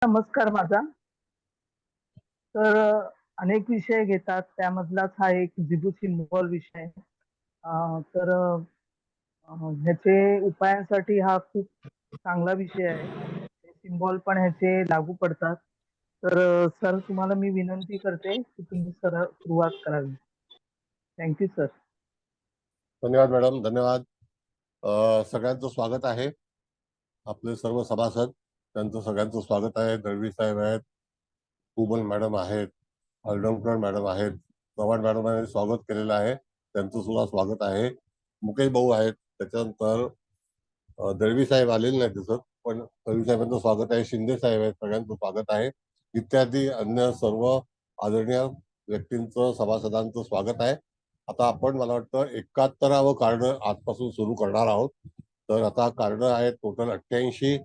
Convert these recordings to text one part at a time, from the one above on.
नमस्कार माझा. तर अनेक विषय घेतात त्यामधलाच हा एक जिबू सिम्बॉल विषय आहे. तर ह्याचे उपायांसाठी हा खूप चांगला विषय आहे. सिम्बॉल पण ह्याचे लागू पडतात. तर सर तुम्हाला मी विनंती करते की तुम्ही सुरुवात करावी. Thank sir. धन्यवाद मॅडम, धन्यवाद. सगळ्यांचं स्वागत आहे. आपले सर्व सभासद त्यांचं सगळ्यांचं स्वागत आहे. दळवी साहेब आहेत, कुबल मॅडम आहेत, हळदणकर मॅडम आहेत, चव्हाण मॅडमांनी स्वागत केलेलं आहे, त्यांचं सुद्धा स्वागत आहे. मुकेश भाऊ आहेत, त्याच्यानंतर दळवी साहेब आलेले नाही दिसत, पण दळवी साहेबांचं स्वागत आहे. शिंदे साहेब आहेत, सगळ्यांचं स्वागत आहे. इत्यादी अन्य सर्व आदरणीय व्यक्तींचं सभासदांचं स्वागत आहे. आता आपण मला वाटतं 71वं कार्ड आजपासून सुरू करणार आहोत. तर आता कार्ड आहेत टोटल 88.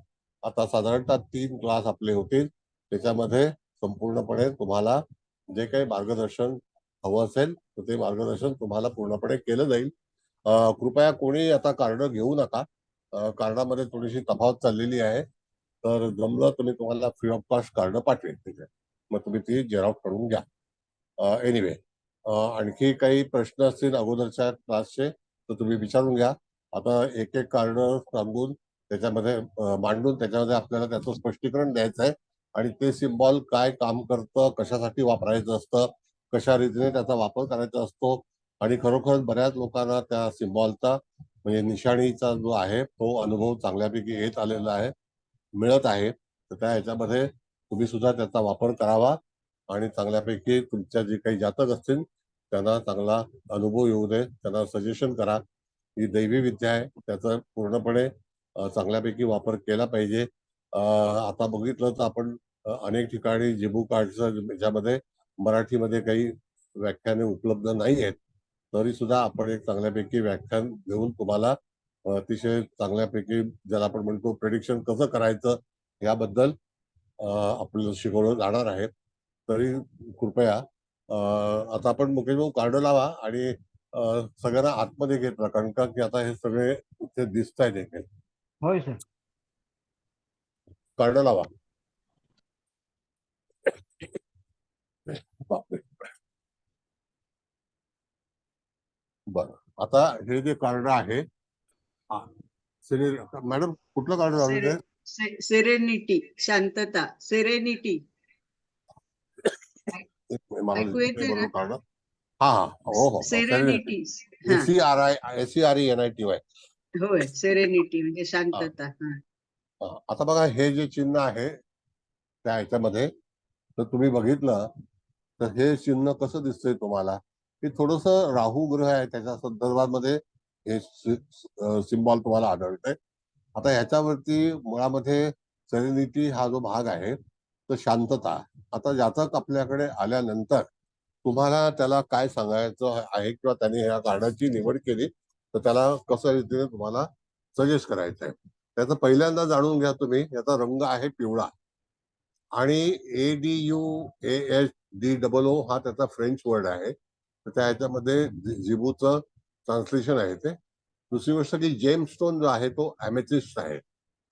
आता साधारणतः 3 क्लास आपले होतील. त्याच्यामध्ये संपूर्णपणे तुम्हाला जे काही मार्गदर्शन हवं असेल तर ते मार्गदर्शन तुम्हाला पूर्णपणे केलं जाईल. कृपया कोणी आता कार्ड घेऊ नका. कार्डामध्ये थोडीशी तफावत चाललेली आहे. तर जमलं तुम्ही तुम्हाला फ्री ऑफ कॉस्ट कार्ड पाठवेल तिथे, मग तुम्ही ती जेरॉक्स करून घ्या. एनिवे, आणखी काही प्रश्न असतील अगोदरच्या क्लासचे तर तुम्ही विचारून घ्या. आता एक एक कार्ड सांगून त्याच्यामध्ये मांडून त्याच्यामध्ये आपल्याला त्याचं स्पष्टीकरण द्यायचं आहे आणि ते सिम्बॉल काय काम करतं, कशासाठी वापरायचं असतं, कशा रीतीने त्याचा वापर करायचा असतो आणि खरोखर बऱ्याच लोकांना त्या सिम्बॉलचा म्हणजे निशाणीचा जो आहे तो अनुभव चांगल्यापैकी येत आलेला आहे, मिळत आहे. तर त्या ह्याच्यामध्ये तुम्ही सुद्धा त्याचा वापर करावा आणि चांगल्यापैकी तुमच्या जे काही जातक असतील त्यांना चांगला अनुभव येऊ दे, त्यांना सजेशन करा. ही दैवी विद्या आहे, त्याचा पूर्णपणे चांगल्यापैकी वापर केला पाहिजे. आता बघितलं तर आपण अनेक ठिकाणी जिबू कार्डचं ज्यामध्ये मराठीमध्ये काही व्याख्याने उपलब्ध नाही आहेत, तरी सुद्धा आपण एक चांगल्यापैकी व्याख्यान घेऊन तुम्हाला अतिशय चांगल्यापैकी ज्याला आपण म्हणतो प्रेडिक्शन कसं करायचं याबद्दल आपल्याला शिकवलं जाणार आहे. तरी कृपया आता आपण मुकेश भाऊ कार्ड लावा आणि सगळ्यांना आतमध्ये घेतला, कारण का की आता हे सगळे इथे दिसत आहेत. एक होय सर. कार्ड लावा. बापरे. बरं, आता हे जे कार्ड आहे मॅडम कुठलं कार्ड लावलं ते? सेरेनिटी, शांतता, सेरेनिटी. ऐकू येते ना? कार्ड हा हा हो हो सेरेनिटी. SERENITY. होय, सेरेनिटी म्हणजे शांतता. आता बघा हे जे चिन्ह आहे त्या ह्याच्यामध्ये तर तुम्ही बघितलं तर हे चिन्ह कसं दिसतंय तुम्हाला? हे थोडस राहू ग्रह आहे त्याच्या संदर्भामध्ये हे सिम्बॉल तुम्हाला आढळतंय. आता ह्याच्यावरती मुळामध्ये सेरेनिटी हा जो भाग आहे तो शांतता. आता जातक आपल्याकडे आल्यानंतर तुम्हाला त्याला काय सांगायचं आहे किंवा त्याने ह्या कार्डाची निवड केली तर त्याला कसं रीतीने तुम्हाला सजेस्ट करायचं आहे त्याचं पहिल्यांदा जाणून घ्या तुम्ही. याचा रंग आहे पिवळा आणि ADUASDOO हा त्याचा फ्रेंच वर्ड आहे. तर त्या ह्याच्यामध्ये जिबूचं ट्रान्सलेशन आहे ते. दुसरी गोष्ट की जेम स्टोन जो आहे तो ॲमेथिस्ट आहे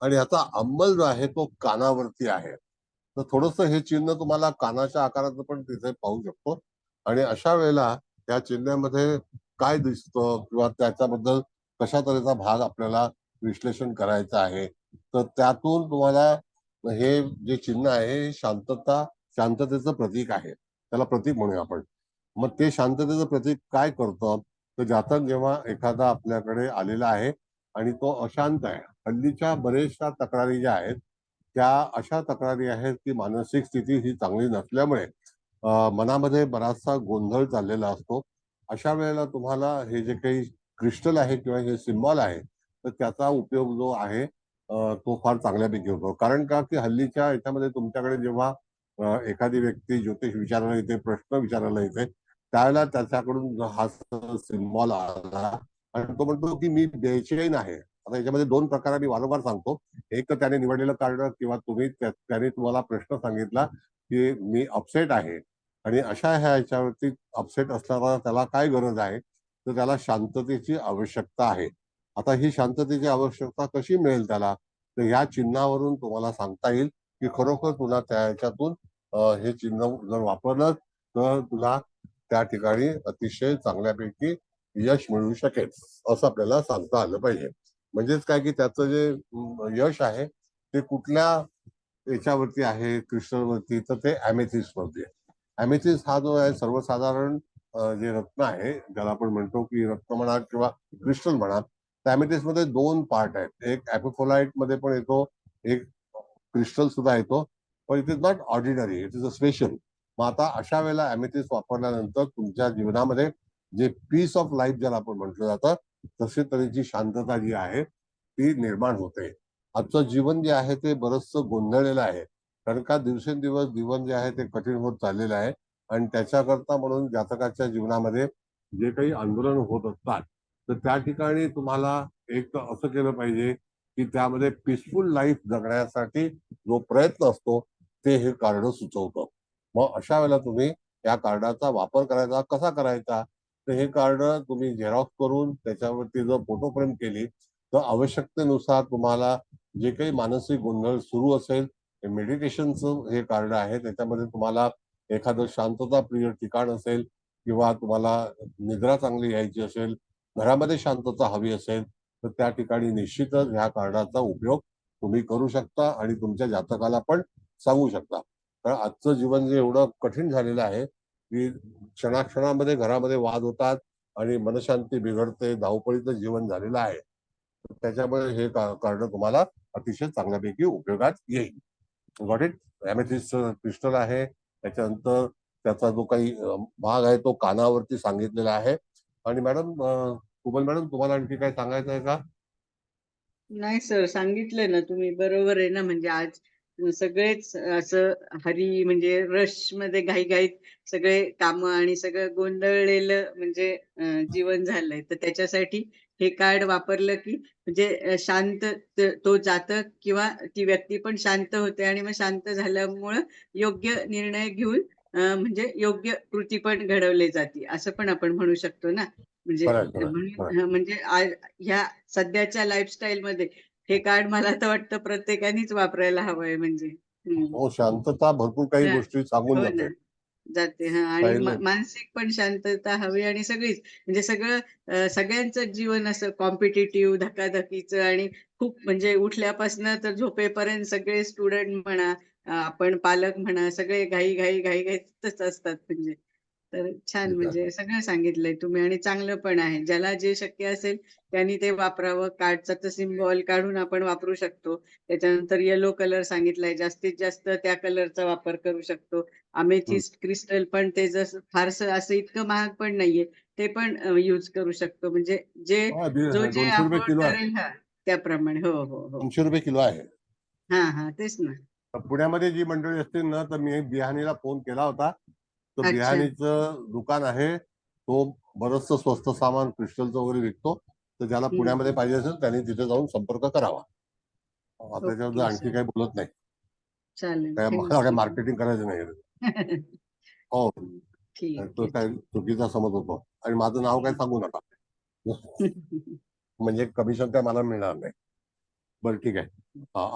आणि ह्याचा अंमल जो आहे तो कानावरती आहे. तर थोडस हे चिन्ह तुम्हाला कानाच्या आकाराचं पण तिथे पाहू शकतो आणि अशा वेळेला त्या चिन्हामध्ये काय दिसतं किंवा त्याच्याबद्दल कशा तऱ्हेचा भाग आपल्याला विश्लेषण करायचं आहे तर त्यातून तुम्हाला हे जे चिन्ह आहे हे शांततेचं प्रतीक आहे. त्याला प्रतीक म्हणूया आपण. मग ते शांततेचं प्रतीक काय करतं तर जातक जेव्हा एखादा आपल्याकडे आलेला आहे आणि तो अशांत आहे, हल्लीच्या बरेचशा तक्रारी ज्या आहेत त्या अशा तक्रारी आहेत की मानसिक स्थिती ही चांगली नसल्यामुळे मनामध्ये बराचसा गोंधळ चाललेला असतो. अशा वेळेला तुम्हाला हे जे काही क्रिस्टल आहे किंवा हे सिम्बॉल आहे तर त्याचा उपयोग जो आहे तो फार चांगल्यापैकी होतो. कारण का की हल्लीच्या याच्यामध्ये तुमच्याकडे जेव्हा एखादी व्यक्ती ज्योतिष विचारायला येते, प्रश्न विचारायला येते, त्यावेळेला त्याच्याकडून हा सिम्बॉल आला आणि तो म्हणतो की मी बेचैन आहे. आता याच्यामध्ये 2 प्रकार मी वारंवार सांगतो. एक तर त्याने निवडलेलं कार्ड किंवा तुम्ही त्याने तुम्हाला प्रश्न सांगितला की मी अपसेट आहे आणि अशा ह्याच्यावरती अपसेट असल्यावर त्याला काय गरज आहे तर त्याला शांततेची आवश्यकता आहे. आता ही शांततेची आवश्यकता कशी मिळेल त्याला तर ह्या चिन्हावरून तुम्हाला सांगता येईल की खरोखर तुला त्या ह्याच्यातून हे चिन्ह जर वापरलं तर तुला त्या ठिकाणी अतिशय चांगल्यापैकी यश मिळू शकेल असं आपल्याला सांगता आलं पाहिजे. म्हणजेच काय की त्याचं जे यश आहे ते कुठल्या याच्यावरती आहे, क्रिस्टलवरती, तर ते अमेथिस्ट वरती आहे. अमेथिस्ट हा जो आहे सर्वसाधारण जे रत्न आहे, ज्याला आपण म्हणतो की रत्न म्हणा किंवा क्रिस्टल म्हणा, त्या अमेथिस्ट मध्ये 2 पार्ट आहेत. एक ॲपोफोलाइट मध्ये पण येतो, एक क्रिस्टल सुद्धा येतो, पण it is not ordinary, it is a special. मग आता अशा वेळेला अमेथिस्ट वापरल्यानंतर तुमच्या जीवनामध्ये जे पीस ऑफ लाईफ ज्याला आपण म्हटलं जातं, तशी तऱ्हेची शांतता जी आहे ती निर्माण होते. आजचं जीवन जे आहे ते बरचसं गोंधळलेलं आहे, कारण का दिवसेंदिवस जीवन जे आहे ते कठीण होत चाललेलं आहे. आणि त्याच्याकरता म्हणून जातकाच्या जीवनामध्ये जे काही आंदोलन होत असतात, तर त्या ठिकाणी तुम्हाला एक तर असं केलं पाहिजे की त्यामध्ये पीसफुल लाईफ जगण्यासाठी जो प्रयत्न असतो ते हे कार्ड सुचवतं. मग अशा वेळेला तुम्ही या कार्डाचा वापर करायचा कसा करायचा, तर हे कार्ड तुम्ही झेरॉक्स करून त्याच्यावरती जर फोटो फ्रेम केली तर आवश्यकतेनुसार तुम्हाला जे काही मानसिक गोंधळ सुरू असेल, मेडिटेशनचं हे कार्ड आहे, त्याच्यामध्ये तुम्हाला एखादं शांतता प्रिय ठिकाण असेल किंवा तुम्हाला निद्रा चांगली यायची असेल, घरामध्ये शांतता हवी असेल, तर त्या ठिकाणी निश्चितच ह्या कार्डाचा उपयोग तुम्ही करू शकता आणि तुमच्या जातकाला पण सांगू शकता. कारण आजचं जीवन जे एवढं कठीण झालेलं आहे की क्षणाक्षणामध्ये घरामध्ये वाद होतात आणि मनशांती बिघडते, धावपळीचं जीवन झालेलं आहे. तर त्याच्यामुळे हे कार्ड तुम्हाला अतिशय चांगल्यापैकी उपयोगात येईल. Got it? अमेथिस्ट क्रिस्टल आहे. त्याच्यानंतर त्याचा जो काही भाग आहे तो कानावरती सांगितलेला आहे. आणि मॅडम, कुबल मॅडम, तुम्हाला आणखी काय सांगायचं आहे का? नाही सर, सांगितलं ना तुम्ही, बरोबर आहे ना. म्हणजे आज सगळेच असं म्हणजे रश मध्ये घाईघाईत सगळे काम आणि सगळं गोंधळलेलं म्हणजे जीवन झालंय. तर त्याच्यासाठी हे कार्ड वापरलं की म्हणजे शांत तो जातक किंवा ती व्यक्ती पण शांत होते आणि मग शांत झाल्यामुळं योग्य निर्णय घेऊन म्हणजे योग्य कृती पण घडवली जाते, असं पण आपण म्हणू शकतो ना. म्हणजे खरंय, खरंय, खरंय. म्हणजे ह्या सध्याच्या लाईफस्टाईल मध्ये हे कार्ड मला तर वाटतं प्रत्येकानेच वापरायला हवंय. म्हणजे हो, शांतता भरपूर काही हा, गोष्टी सांगून हो जाते. ना. जाते हा. आणि सायलेंट. मानसिक पण शांतता हवी आणि सगळीच म्हणजे सगळं सगळ्यांचं जीवन असं कॉम्पिटिटिव्ह, धकाधकीचं आणि खूप म्हणजे उठल्यापासून तर झोपेपर्यंत सगळे स्टुडंट म्हणा, आपण पालक म्हणा, सगळे घाई घाई घाई घाईतच असतात. म्हणजे तर छान, म्हणजे सगळं सांगितलंय तुम्ही आणि चांगलं पण आहे. ज्याला जे शक्य असेल त्यांनी ते वापरावं. कार्डचा तर सिम्बॉल काढून आपण वापरू शकतो. त्याच्यानंतर येलो कलर सांगितलाय, जास्तीत जास्त त्या कलरचा वापर करू शकतो. अमेथिस्ट क्रिस्टल पण ते जसं फारसं असं इतकं महाग पण नाहीये, ते पण यूज करू शकतो. म्हणजे जे जो जे 200 रुपये अफोर्ड किलो आहे. करेल हा, त्याप्रमाणे. हो हो हो. 200 रुपये किलो आहे. हा हा, तेच ना. पुण्यामध्ये जी मंडळी असतील ना, तर मी बिहानीला फोन केला होता. तर अच्छा. बिहानीचं दुकान आहे, तो बरचसं स्वस्त सामान क्रिस्टलचं वगैरे विकतो. तर ज्याला हम्म. पुण्यामध्ये पाहिजे असेल त्यांनी तिथे जाऊन संपर्क करावा. त्याच्याबद्दल ओके आणखी सर. काही बोलत नाही. चालेल, काय मला काय थँक्यू. मार्केटिंग करायचं नाही. हो, ठीक तो आहे. काय चुकीचा समज होतो. आणि माझं नाव काय सांगू नका. म्हणजे कमिशन काय मला मिळणार नाही. बरं, ठीक आहे.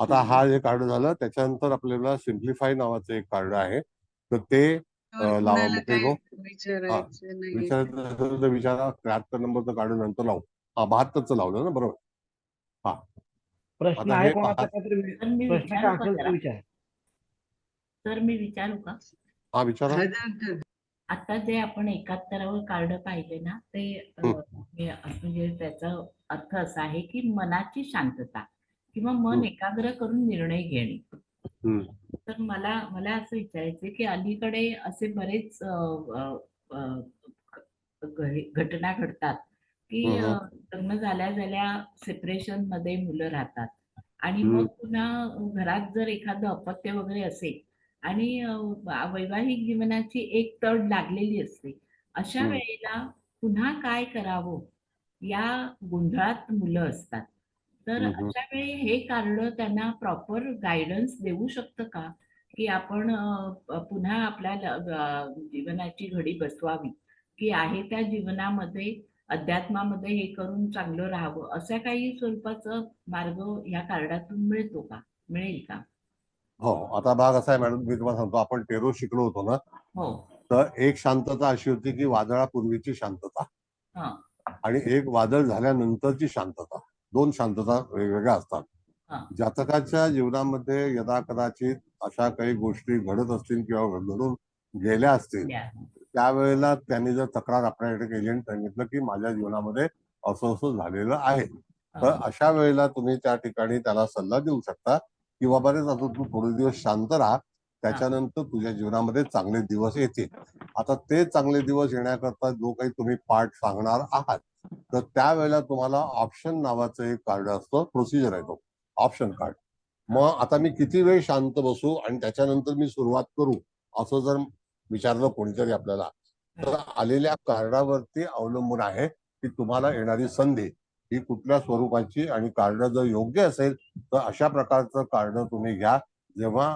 आता हा जे कार्ड झालं, त्याच्यानंतर आपल्याला सिम्प्लिफाय नावाचं एक कार्ड आहे. तर ते तर लावा कुणाला मुकेश काय भाऊ. हा, विचारायचं नाहीये? विचारायचं असेल तर विचारा. 73 नंबरचं कार्ड नंतर लावू. हा, 72चं लावलं ना, बरोबर. हा, प्रश्न आता आहे हे कोणाचा काहीतरी तर मी प्रश्न काय विचारू का असेल तर जरा? विचार. तर मी विचारू का? हा, विचारा. आता जे आपण 71वं कार्ड पाहिले ना, ते हम्म, म्हणजे त्याचा अर्थ असा आहे की मनाची शांतता किंवा मन हम्म, एकाग्र करून निर्णय घेणे. हम्म, तर मला मला असं विचारायचं की अलीकडे असे बरेच घटना घडतात की हम्म, लग्न झाल्या झाल्या सेपरेशन मध्ये मुलं राहतात आणि हम्म, मग पुन्हा घरात जर एखादं अपत्य वगैरे असेल आणि वैवाहिक जीवनाची एक तड लागलेली असते, अशा हम्म, वेळेला पुन्हा काय करावं या गोंधळात मुलं असतात. तर हम्म. अशा वेळी हे कार्ड त्यांना प्रॉपर गाईडन्स देऊ शकतं का, की आपण पुन्हा आपल्या जीवनाची घडी बसवावी, की आहे त्या जीवनामध्ये अध्यात्मामध्ये हे करून चांगलं राहावं, अशा काही स्वरूपाचा मार्ग ह्या कार्डातून मिळतो का, मिळेल का? हो, आता भाग असा आहे मॅडम, मी तुम्हाला सांगतो, आपण टेरो शिकलो होतो ना, हो. तर एक शांतता अशी होती की वादळापूर्वीची शांतता हा. आणि एक वादळ झाल्यानंतरची शांतता. दोन शांतता वेगवेगळ्या असतात. हा. जातकाच्या जीवनामध्ये यदा कदाचित अशा काही गोष्टी घडत असतील किंवा घडून गेल्या असतील, द्या. त्यावेळेला त्यांनी जर तक्रार आपल्याकडे केली आणि सांगितलं की माझ्या जीवनामध्ये असं असं झालेलं आहे, तर हा. अशा वेळेला तुम्ही त्या ठिकाणी त्याला सल्ला देऊ शकता की बाबा रे, आता तू थोडे दिवस शांत राहा, त्याच्यानंतर तुझ्या जीवनामध्ये चांगले दिवस येतील. आता ते चांगले दिवस येण्याकरता जो काही तुम्ही पाठ सांगणार आहात, तर त्यावेळेला तुम्हाला ऑप्शन नावाचं एक कार्ड असतं, प्रोसिजर आहे तो ऑप्शन कार्ड. मग आता मी किती वेळ शांत बसू आणि त्याच्यानंतर मी सुरुवात करू, असं जर विचारलं कोणीतरी आपल्याला, तर आलेल्या कार्डावरती अवलंबून आहे की तुम्हाला येणारी संधी ही कुठल्या स्वरूपाची, आणि कार्ड जर योग्य असेल तर अशा प्रकारचं कार्ड तुम्ही घ्या. जेव्हा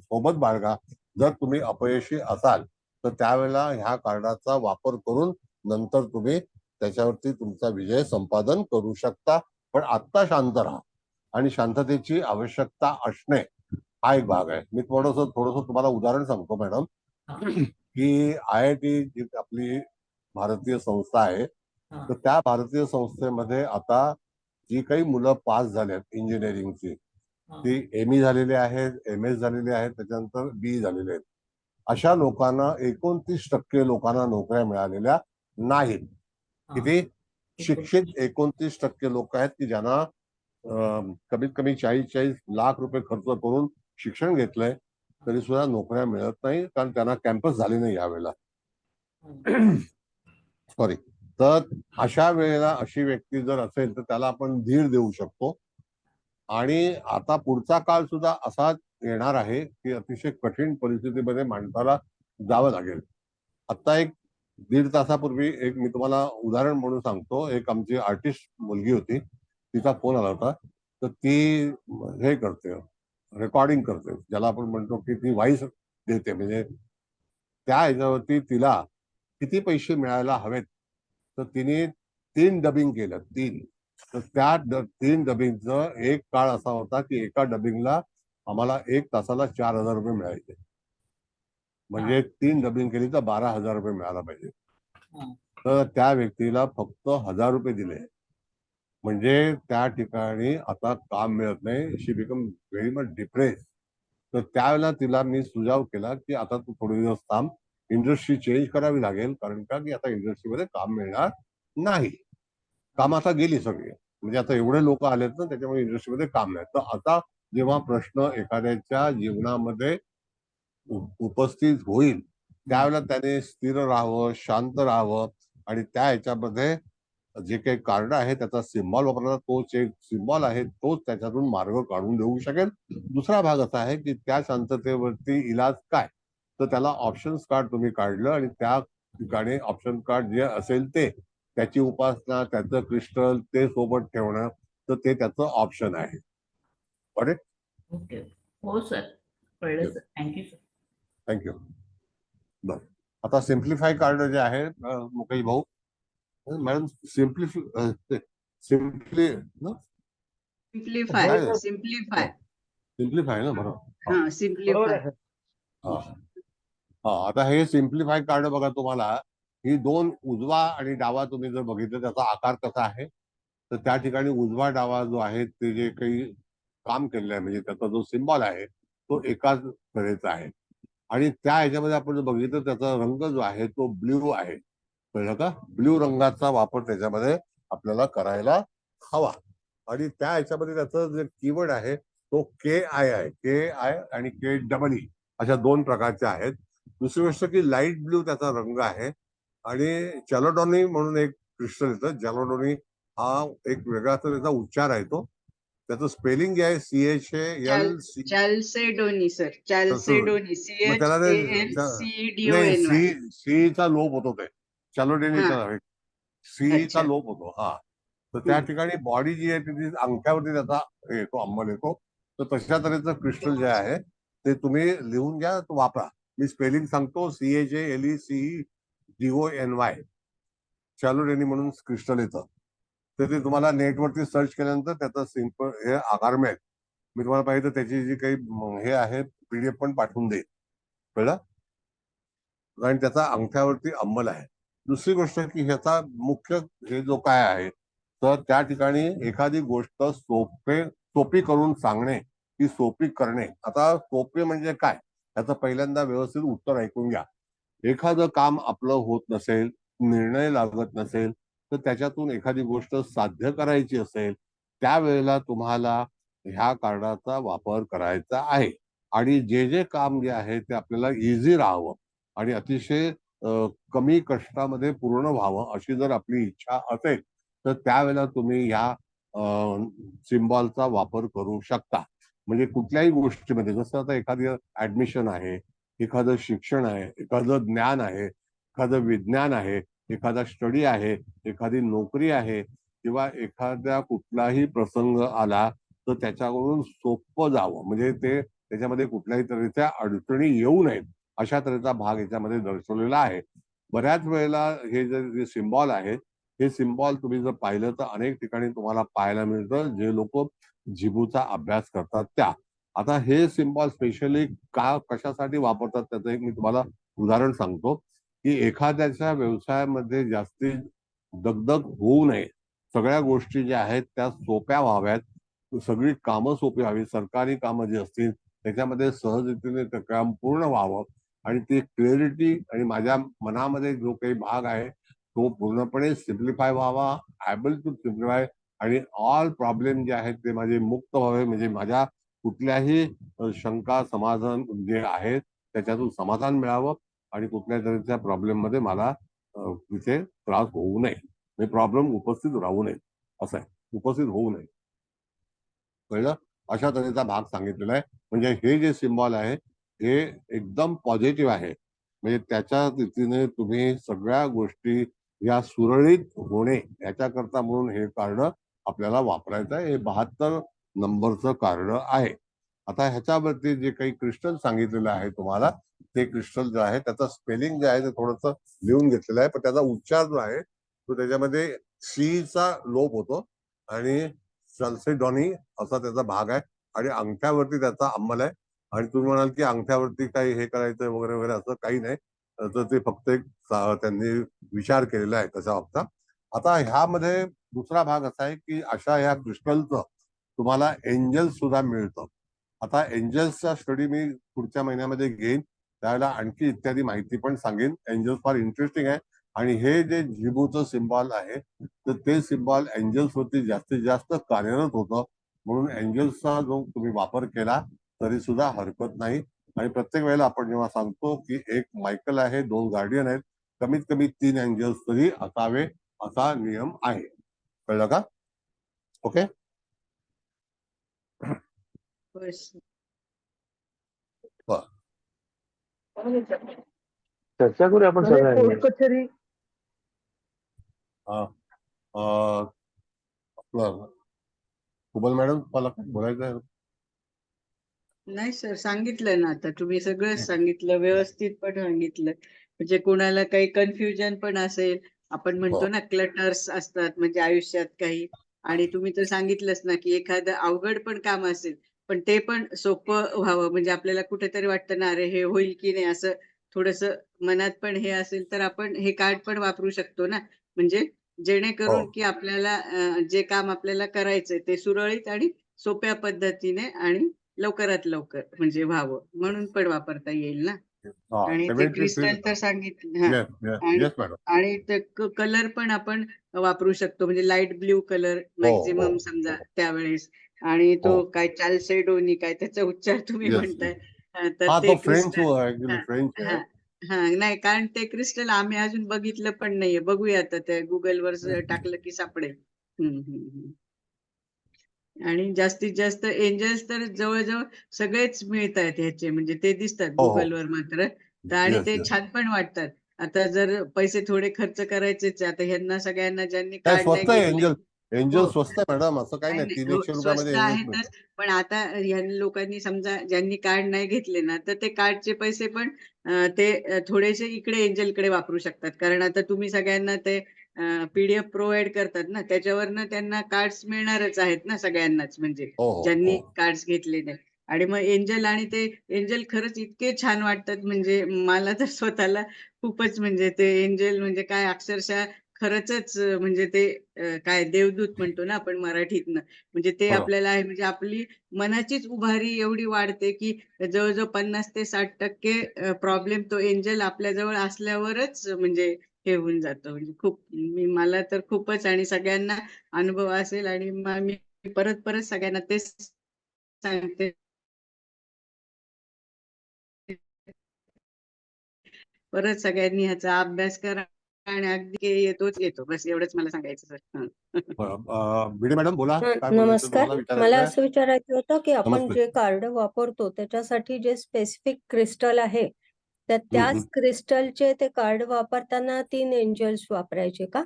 सोबत बाळगा, जर तुम्ही अपयशी असाल तर त्यावेळेला ह्या कार्डाचा वापर करून नंतर तुम्ही त्याच्यावरती तुमचा विजय संपादन करू शकता. पण आत्ता शांत राहा, आणि शांततेची आवश्यकता असणे हा एक भाग आहे. मी थोडस तुम्हाला उदाहरण सांगतो मॅडम, की IIT जी आपली भारतीय संस्था आहे, तर त्या भारतीय संस्थेमध्ये आता जी काही मुलं पास झाल्यात इंजिनिअरिंगची, ती ME झालेले आहेत, MS झालेले आहेत, त्याच्यानंतर BE झालेले आहेत. अशा लोकांना 29% लोकांना नोकऱ्या मिळालेल्या नाहीत. किती? शिक्षित 29% लोक आहेत की ज्यांना कमीत कमी 40-40 लाख रुपये खर्च करून शिक्षण घेतलंय, तरी सुद्धा नोकऱ्या मिळत नाही, कारण त्यांना कॅम्पस झाले नाही यावेळेला. सॉरी. तर अशा वेळेला अशी व्यक्ती जर असेल तर त्याला आपण धीर देऊ शकतो. आणि आता पुढचा काळ सुद्धा असाच येणार आहे की अतिशय कठीण परिस्थितीमध्ये माणसाला जावं लागेल. आता एक 1.5 तासापूर्वी एक मी तुम्हाला उदाहरण म्हणून सांगतो. एक आमची आर्टिस्ट मुलगी होती, तिचा फोन आला होता. तर ती हे करते, रेकॉर्डिंग करते, ज्याला आपण म्हणतो की ती व्हॉइस देते. म्हणजे त्या ह्याच्यावरती तिला किती पैसे मिळायला हवेत, तर तिने 3 डबिंग केलं, 3. तर त्या 3 डबिंगचं एक काळ असा होता की एका डबिंगला आम्हाला 1 तासाला 4,000 रुपये मिळायचे. म्हणजे 3 डबिंग केली तर 12,000 रुपये मिळायला पाहिजे. तर त्या व्यक्तीला फक्त 1,000 रुपये दिले. म्हणजे त्या ठिकाणी आता काम मिळत नाही. शी बिकम व्हेरी मच डिप्रेस. तर त्यावेळेला तिला मी सुझाव केला की आता तू थोडे दिवस थांब, इंडस्ट्री चेंज करावी लागेल, कारण का की आता इंडस्ट्रीमध्ये काम मिळणार नाही. काम आता गेली सगळी, म्हणजे आता एवढे लोक आलेत ना, त्याच्यामुळे इंडस्ट्रीमध्ये काम नाही. तर आता जेव्हा प्रश्न एखाद्याच्या जीवनामध्ये उपस्थित होईल, त्यावेळेला त्याने स्थिर राहावं, शांत राहावं, आणि त्या ह्याच्यामध्ये जे काही कार्ड आहे त्याचा सिम्बॉल वापरला, तोच एक सिम्बॉल आहे, तोच त्याच्यातून मार्ग काढून देऊ शकेल. दुसरा भाग असा आहे की त्या शांततेवरती इलाज काय, तर त्याला ऑप्शन्स कार्ड तुम्ही काढलं आणि त्या ठिकाणी ऑप्शन कार्ड जे असेल ते, त्याची उपासना, त्याचं क्रिस्टल ते सोबत ठेवणं, तर ते त्याचं ऑप्शन आहे. करेक्ट? ओके. हो सर, कळलं सर. Thank you sir. थँक्यू. बर, आता सिम्प्लिफाय कार्ड जे आहे मुकेश भाऊ, मॅडम, सिम्प्लिफाय सिम्प्लिफाय हो, सिम्प्लिफाय सिम्प्लिफाय ना, बरोबर. हा बरोबर सिम्प्लिफाय. आहे. हा. हा, आता हे सिम्प्लिफाय कार्ड बघा, तुम्हाला ही 2 उजवा आणि डावा तुम्ही जर बघितलं त्याचा आकार कसा आहे, तर त्या ठिकाणी उजवा डावा जो आहे ते जे काही काम केलेलं आहे, म्हणजे त्याचा जो सिम्बॉल आहे तो एकाच तऱ्हेचा आहे. आणि त्या ह्याच्यामध्ये आपण जर बघितलं त्याचा रंग जो आहे तो ब्ल्यू आहे. कळलं का? ब्ल्यू रंगाचा वापर त्याच्यामध्ये आपल्याला करायला हवा. आणि त्या ह्याच्यामध्ये त्याचं जे कीवर्ड आहे तो KI आहे. KI आणि KEE अशा 2 प्रकारच्या आहेत. दुसरी गोष्ट की लाईट ब्ल्यू त्याचा रंग आहे. आणि चॅलोडोनी म्हणून एक क्रिस्टल येतं. चॅलोडोनी हा एक वेगळा त्याचा उच्चार आहे. तो त्याचं स्पेलिंग आहे CHALC. चॅल्सेडोनी सर, चॅल्सेडोनी मग त्याला ते नाही, CHALCDONY. सीचा लोप होतो, ते हा, चॅलोडेनीचा सीचा अच्छा. लोप होतो. हा, तर त्या ठिकाणी बॉडी जी आहे ती अंगठ्यावरती त्याचा येतो, अंमल येतो. तर तशा तऱ्हेचं क्रिस्टल जे आहे ते तुम्ही लिहून घ्या, तो वापरा. मी स्पेलिंग सांगतो, CHALCDONY. चॅलोडेनी म्हणून क्रिस्टल येतं. तर ते तुम्हाला नेटवरती सर्च केल्यानंतर त्याचा सिंपल हे आकार मिळेल. मी तुम्हाला पाहिजे तर त्याची जी काही हे आहे PDF पण पाठवून देईल, कळलं? आणि त्याचा अंगठ्यावरती अंमल आहे. दुसरी गोष्ट की ह्याचा मुख्य हे जो काय आहे, तर त्या ठिकाणी एखादी गोष्ट सोपी करून सांगणे की सोपी करणे. आता सोपे म्हणजे काय, त्याचं पहिल्यांदा व्यवस्थित उत्तर ऐकून घ्या. एखादं काम आपलं होत नसेल, निर्णय लागत नसेल, तर त्याच्यातून एखादी गोष्ट साध्य करायची असेल, त्यावेळेला तुम्हाला ह्या कार्डाचा वापर करायचा आहे. आणि जे काम जे आहे ते आपल्याला इझी राहावं आणि अतिशय कमी कष्टामध्ये पूर्ण व्हावं अशी जर आपली इच्छा असेल, तर त्यावेळेला तुम्ही ह्या सिम्बॉलचा वापर करू शकता. म्हणजे कुठल्याही गोष्टीमध्ये, जसं आता एखादी ऍडमिशन आहे, एखादं शिक्षण आहे, एखादं ज्ञान आहे, एखादं विज्ञान आहे, एखादा स्टडी आहे, एखादी नोकरी आहे किंवा एखाद्या कुठलाही प्रसंग आला तर त्याच्याकडून सोपं जावं, म्हणजे ते त्याच्यामध्ये कुठल्याही तऱ्हेच्या अडचणी येऊ नयेत अशा तऱ्हेचा भाग याच्यामध्ये दर्शवलेला आहे. बऱ्याच वेळेला हे जे सिम्बॉल आहे, हे सिम्बॉल तुम्ही जर पाहिलं तर अनेक ठिकाणी तुम्हाला पाहायला मिळतं, जे लोक झिबूचा अभ्यास करतात त्या. आता हे सिम्बॉल स्पेशली कशासाठी वापरतात त्याचं एक मी तुम्हाला उदाहरण सांगतो, की एखाद्याच्या व्यवसायामध्ये जास्ती दगदग होऊ नये, सगळ्या गोष्टी ज्या आहेत त्या सोप्या व्हाव्यात, सगळी कामं सोपी व्हावी, सरकारी कामं जी असतील त्याच्यामध्ये सहजतेने ते काम पूर्ण व्हावं आणि ती क्लिअरिटी आणि माझ्या मनामध्ये जो काही भाग आहे तो पूर्णपणे सिम्प्लिफाय व्हावा, ॲबल टू सिम्प्लिफाय, आणि ऑल प्रॉब्लेम जे आहेत ते माझे मुक्त व्हावे, म्हणजे माझ्या कुठल्याही शंका समाधान जे आहेत त्याच्यातून समाधान मिळावं आणि कुठल्या तऱ्हेच्या प्रॉब्लेम मध्ये मला तिथे त्रास होऊ नये, म्हणजे प्रॉब्लेम उपस्थित राहू नये, असं आहे, उपस्थित होऊ नये, कळलं? अशा तऱ्हेचा भाग सांगितलेला आहे. म्हणजे हे जे सिम्बॉल आहे हे एकदम पॉझिटिव्ह आहे, म्हणजे त्याच्या रीतीने तुम्ही सगळ्या गोष्टी या सुरळीत होणे याच्याकरता म्हणून हे कार्ड आपल्याला वापरायचं आहे. हे 72 नंबरचं कार्ड आहे. आता ह्याच्यावरती जे काही क्रिस्टल सांगितलेलं आहे तुम्हाला, ते क्रिस्टल जे आहे त्याचं स्पेलिंग जे आहे ते थोडंसं लिहून घेतलेलं आहे, पण त्याचा उच्चार जो आहे तो त्याच्यामध्ये सी लोप होतो आणि सल्सेडॉनी असा त्याचा भाग आहे आणि अंगठ्यावरती त्याचा अंमल आहे. आणि तुम्ही म्हणाल की अंगठ्यावरती काही हे करायचं वगैरे वगैरे, असं काही नाही. तर ते फक्त एक त्यांनी विचार केलेला आहे त्याच्या बाबतीत. आता ह्यामध्ये दुसरा भाग असा आहे की अशा ह्या क्रिस्टलचं तुम्हाला एंजल सुद्धा मिळतं. आता एंजल्सचा स्टडी मी पुढच्या महिन्यामध्ये घेईन, त्यावेळेला आणखी इत्यादी माहिती पण सांगेन. एंजल्स फार इंटरेस्टिंग आहे आणि हे जे झिबूचं सिम्बॉल आहे तर ते सिम्बॉल एंजल्स वरती जास्तीत जास्त कार्यरत होतं, म्हणून एंजल्सचा जो तुम्ही वापर केला तरी सुद्धा हरकत नाही. आणि प्रत्येक वेळेला आपण जेव्हा सांगतो की एक मायकल आहे, 2 गार्डियन आहेत, कमीत कमी 3 एंजल्स तरी असावे असा नियम आहे. कळलं का? ओके. बस. चर्चा करूया आपण तर हे सगळ्यांनी. कोर्ट कचेरी आपलं कुबल मॅडम मला काय बोलायचं आहे? नाही सर, सांगितलं ना आता तुम्ही, सगळंच सांगितलं, व्यवस्थित पण सांगितलं. म्हणजे कोणाला काही कन्फ्युजन पण असेल, आपण म्हणतो ना क्लटर्स असतात म्हणजे आयुष्यात काही, आणि तुम्ही तर सांगितलंच ना की एखादं अवघड पण काम असेल पण ते पण सोपं व्हावं, म्हणजे आपल्याला कुठेतरी वाटतं ना अरे हे होईल की नाही, असं थोडस मनात पण हे असेल तर आपण हे कार्ड पण वापरू शकतो ना, म्हणजे हो, जेणेकरून की आपल्याला जे काम आपल्याला करायचंय ते सुरळीत आणि सोप्या पद्धतीने आणि लवकरात लवकर म्हणजे व्हावं, म्हणून पण वापरता येईल ना. हा, आणि ते 73. क्रिस्टल तर सांगितलं, हा. येस येस आणि येस मॅडम. आणि ते कलर पण आपण वापरू शकतो, म्हणजे लाईट ब्ल्यू कलर हो हो मॅक्झिमम समजा त्यावेळेस. आणि हो, तो काय चाल्सेडोनी काय त्याचा उच्चार तुम्ही येस. म्हणताय, तर हा, ते तो फ्रेंच क्रिस्टल, ऍक्च्युली हा फ्रेंच हा आहे. हा नाही, कारण ते क्रिस्टल आम्ही अजून बघितलं पण नाहीये, बघूया आता ते गुगलवर टाकलं की सापडेल. हम्म. आणि जास्तीत जास्त एंजल्स तर जवळजवळ सगळेच मिळत आहेत ह्याचे, म्हणजे ते दिसतात हो हो, गुगलवर मात्र. तर आणि येस ते येस. छान पण वाटतात. आता जर पैसे थोडे खर्च करायचेच आहे, आता ह्यांना सगळ्यांना ज्यांनी नाही, कार्ड नाही स्वस्त आहे घेतले. एंजल. एंजल हो, स्वस्त आहे मॅडम, असं काही नाही नाही. नाही, हो 300-100 रुपयामध्ये स्वस्त एंजल्स आहेतच. मिळतं. पण आता ह्या लोकांनी समजा ज्यांनी कार्ड नाही घेतले ना, तर ते कार्डचे पैसे पण ते थोडेसे इकडे एंजलकडे वापरू शकतात, कारण आता तुम्ही सगळ्यांना ते PDF प्रोव्हाइड करतात ना, त्याच्यावरनं त्यांना कार्ड्स मिळणारच आहेत ना सगळ्यांनाच, म्हणजे हो हो ज्यांनी हो. कार्ड्स घेतले नाही. आणि मग एंजल, आणि ते एंजल खरंच इतके छान वाटतात, म्हणजे मला तर स्वतःला खूपच, म्हणजे ते एंजल म्हणजे काय अक्षरशः खरंच म्हणजे ते काय देवदूत म्हणतो ना आपण मराठीतनं, म्हणजे ते हो. आपल्याला आहे, म्हणजे आपली मनाचीच उभारी एवढी वाढते की जवळजवळ 50 ते 60% प्रॉब्लेम तो एंजल आपल्याजवळ असल्यावरच म्हणजे हे होऊन जातं. म्हणजे खूप मला तर खूपच, आणि सगळ्यांना अनुभव असेल, आणि मी परत परत सगळ्यांना तेच सांगते, परत सगळ्यांनी ह्याचा अभ्यास करा, आणि अगदी येतोच येतो. बस एवढंच मला सांगायचं सर. भिडे मॅडम बोला, काय बोलायचं नमस्कार. तुम्हाला, मला विचारायचं आहे? असं विचारायचं होतं, की आपण नमस्ते. जे कार्ड वापरतो त्याच्यासाठी जे स्पेसिफिक क्रिस्टल आहे, तर हम्म. त्याच क्रिस्टलचे ते कार्ड वापरताना 3 एंजल्स वापरायचे का?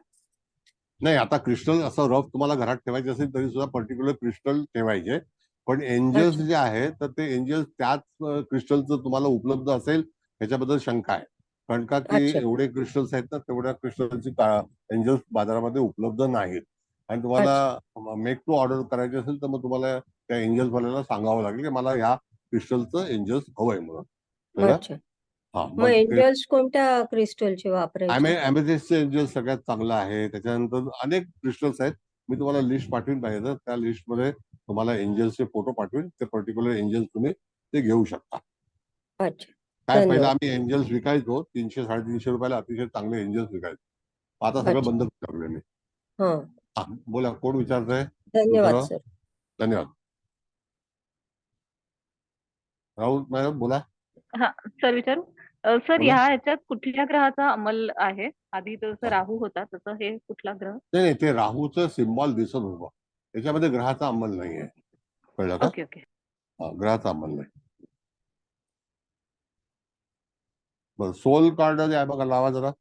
नाही, आता क्रिस्टल असं रफ तुम्हाला घरात ठेवायचे असेल तरी सुद्धा पर्टिक्युलर क्रिस्टल ठेवायचे. पण एंजल्स अच्छा, जे आहेत तर ते एंजल्स त्याच क्रिस्टलचं तुम्हाला उपलब्ध असेल ह्याच्याबद्दल शंका आहे. कारण का की अच्छा, एवढे क्रिस्टल्स आहेत ना, तेवढ्या क्रिस्टलची एंजल्स बाजारामध्ये उपलब्ध नाहीत. आणि अच्छा, तुम्हाला मेक टू ऑर्डर करायची असेल तर मग तुम्हाला त्या एंजल्स वाल्याला सांगावं लागेल की मला ह्या क्रिस्टलचं एंजल्स हवंय म्हणून. कळलं? अच्छा. हा, मग मग एंजल्स कोणत्या क्रिस्टलचे वापरायचे? अमेथिस्टचं एंजल सगळ्यात चांगलं आहे. त्याच्यानंतर अनेक क्रिस्टल्स आहेत. मी तुम्हाला लिस्ट पाठवीन पाहिजे तर त्या लिस्टमध्ये तुम्हाला एंजल्सचे फोटो पाठवीन. ते पर्टिक्युलर एंजल्स तुम्ही ते घेऊ शकता. अच्छा, काय पहिलं धन्यवाद. आम्ही एंजल्स विकायचो 300-350 रुपयाला अतिशय चांगले एंजल्स विकायचो. आता सगळं अच्छा, बंद टाकलंय मी. हां. हा, बोला, कोण विचारतंय धन्यवाद दुसरं? सर. धन्यवाद. राहुल मॅडम बोला. हा सर विचारू. सर बोला. ह्याच्यात कुठल्या ग्रहाचा अंमल आहे? आधी जसं हा. राहू होता तसं हे कुठला ग्रह? नाही नाही, ते राहूचं सिम्बॉल दिसत होतं. त्याच्यामध्ये ग्रहाचा अंमल नाहीये. कळलं का? Okay okay. हा, ग्रहाचा अंमल नाही. बरं, सोल कार्ड जे आहे बघा, लावा जरा.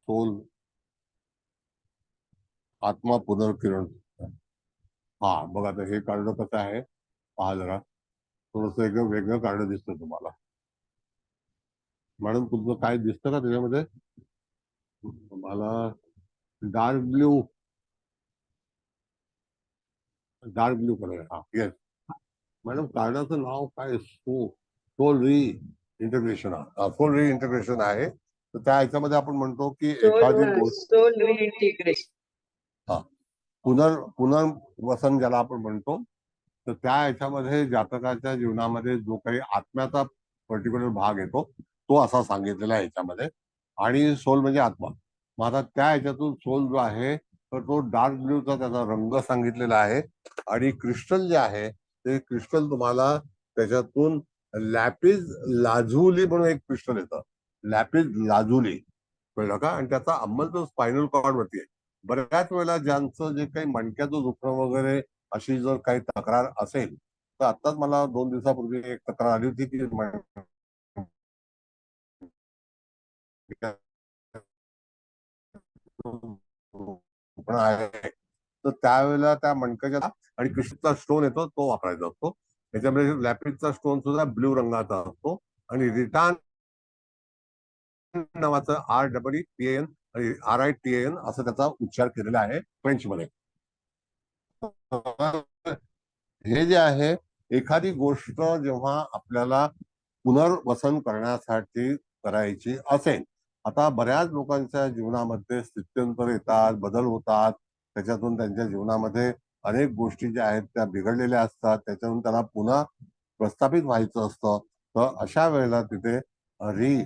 सोल, आत्मा पुनर्किरण. हा बघा, आता हे कार्ड कसं आहे पहा जरा. थोडस एकदम वेगळं कार्ड दिसतं तुम्हाला. मॅडम तुमचं काय दिसतं का त्याच्यामध्ये? तुम्हाला डार्क ब्ल्यू कलर आहे. हा, येस मॅडम, कार्डाचं नाव काय? सोल री इंटिग्रेशन. सोल री इंटिग्रेशन आहे. तर त्या ह्याच्यामध्ये आपण म्हणतो की एखादी गोष्ट, सोल रिइंटिग्रेशन. हा, पुनर्वसन ज्याला आपण म्हणतो, तर त्या ह्याच्यामध्ये जातकाच्या जीवनामध्ये जो काही आत्म्याचा पर्टिक्युलर भाग येतो तो असा सांगितलेला आहे ह्याच्यामध्ये. आणि सोल म्हणजे आत्मा. मग आता त्या ह्याच्यातून सोल जो आहे तर तो डार्क ब्ल्यूचा त्याचा रंग सांगितलेला आहे. आणि क्रिस्टल जे आहे ते क्रिस्टल तुम्हाला त्याच्यातून लॅपिस लाझुली म्हणून एक क्रिस्टल येतं. लॅपिस लाझुली, कळलं का? आणि त्याचा अंमल तो स्पायनल कॉर्ड वरती आहे. बऱ्याच वेळेला ज्यांचं जे काही मणक्याचं दुखणं वगैरे अशी जर काही तक्रार असेल तर आत्ताच मला 2 दिवसापूर्वी एक तक्रार आली होती की मणक्याचं दुखणं आहे. तर त्यावेळेला त्या मणक्याच्या आणि कृष्णचा स्टोन येतो तो वापरायचा असतो. त्याच्यामध्ये लॅपिसचा स्टोन सुद्धा ब्ल्यू रंगाचा असतो. आणि रिटान नावाचं REETAN आणि RITAN असं त्याचा उच्चार केलेला आहे फ्रेंच मध्ये. हे जे आहे, एखादी गोष्ट जेव्हा आपल्याला पुनर्वसन करण्यासाठी करायची असेल, आता बऱ्याच लोकांच्या जीवनामध्ये स्थित्यंतर येतात, बदल होतात. त्याच्यातून त्यांच्या जीवनामध्ये अनेक गोष्टी ज्या आहेत त्या बिघडलेल्या असतात. त्याच्यातून त्यांना पुन्हा प्रस्थापित व्हायचं असतं. तर अशा वेळेला तिथे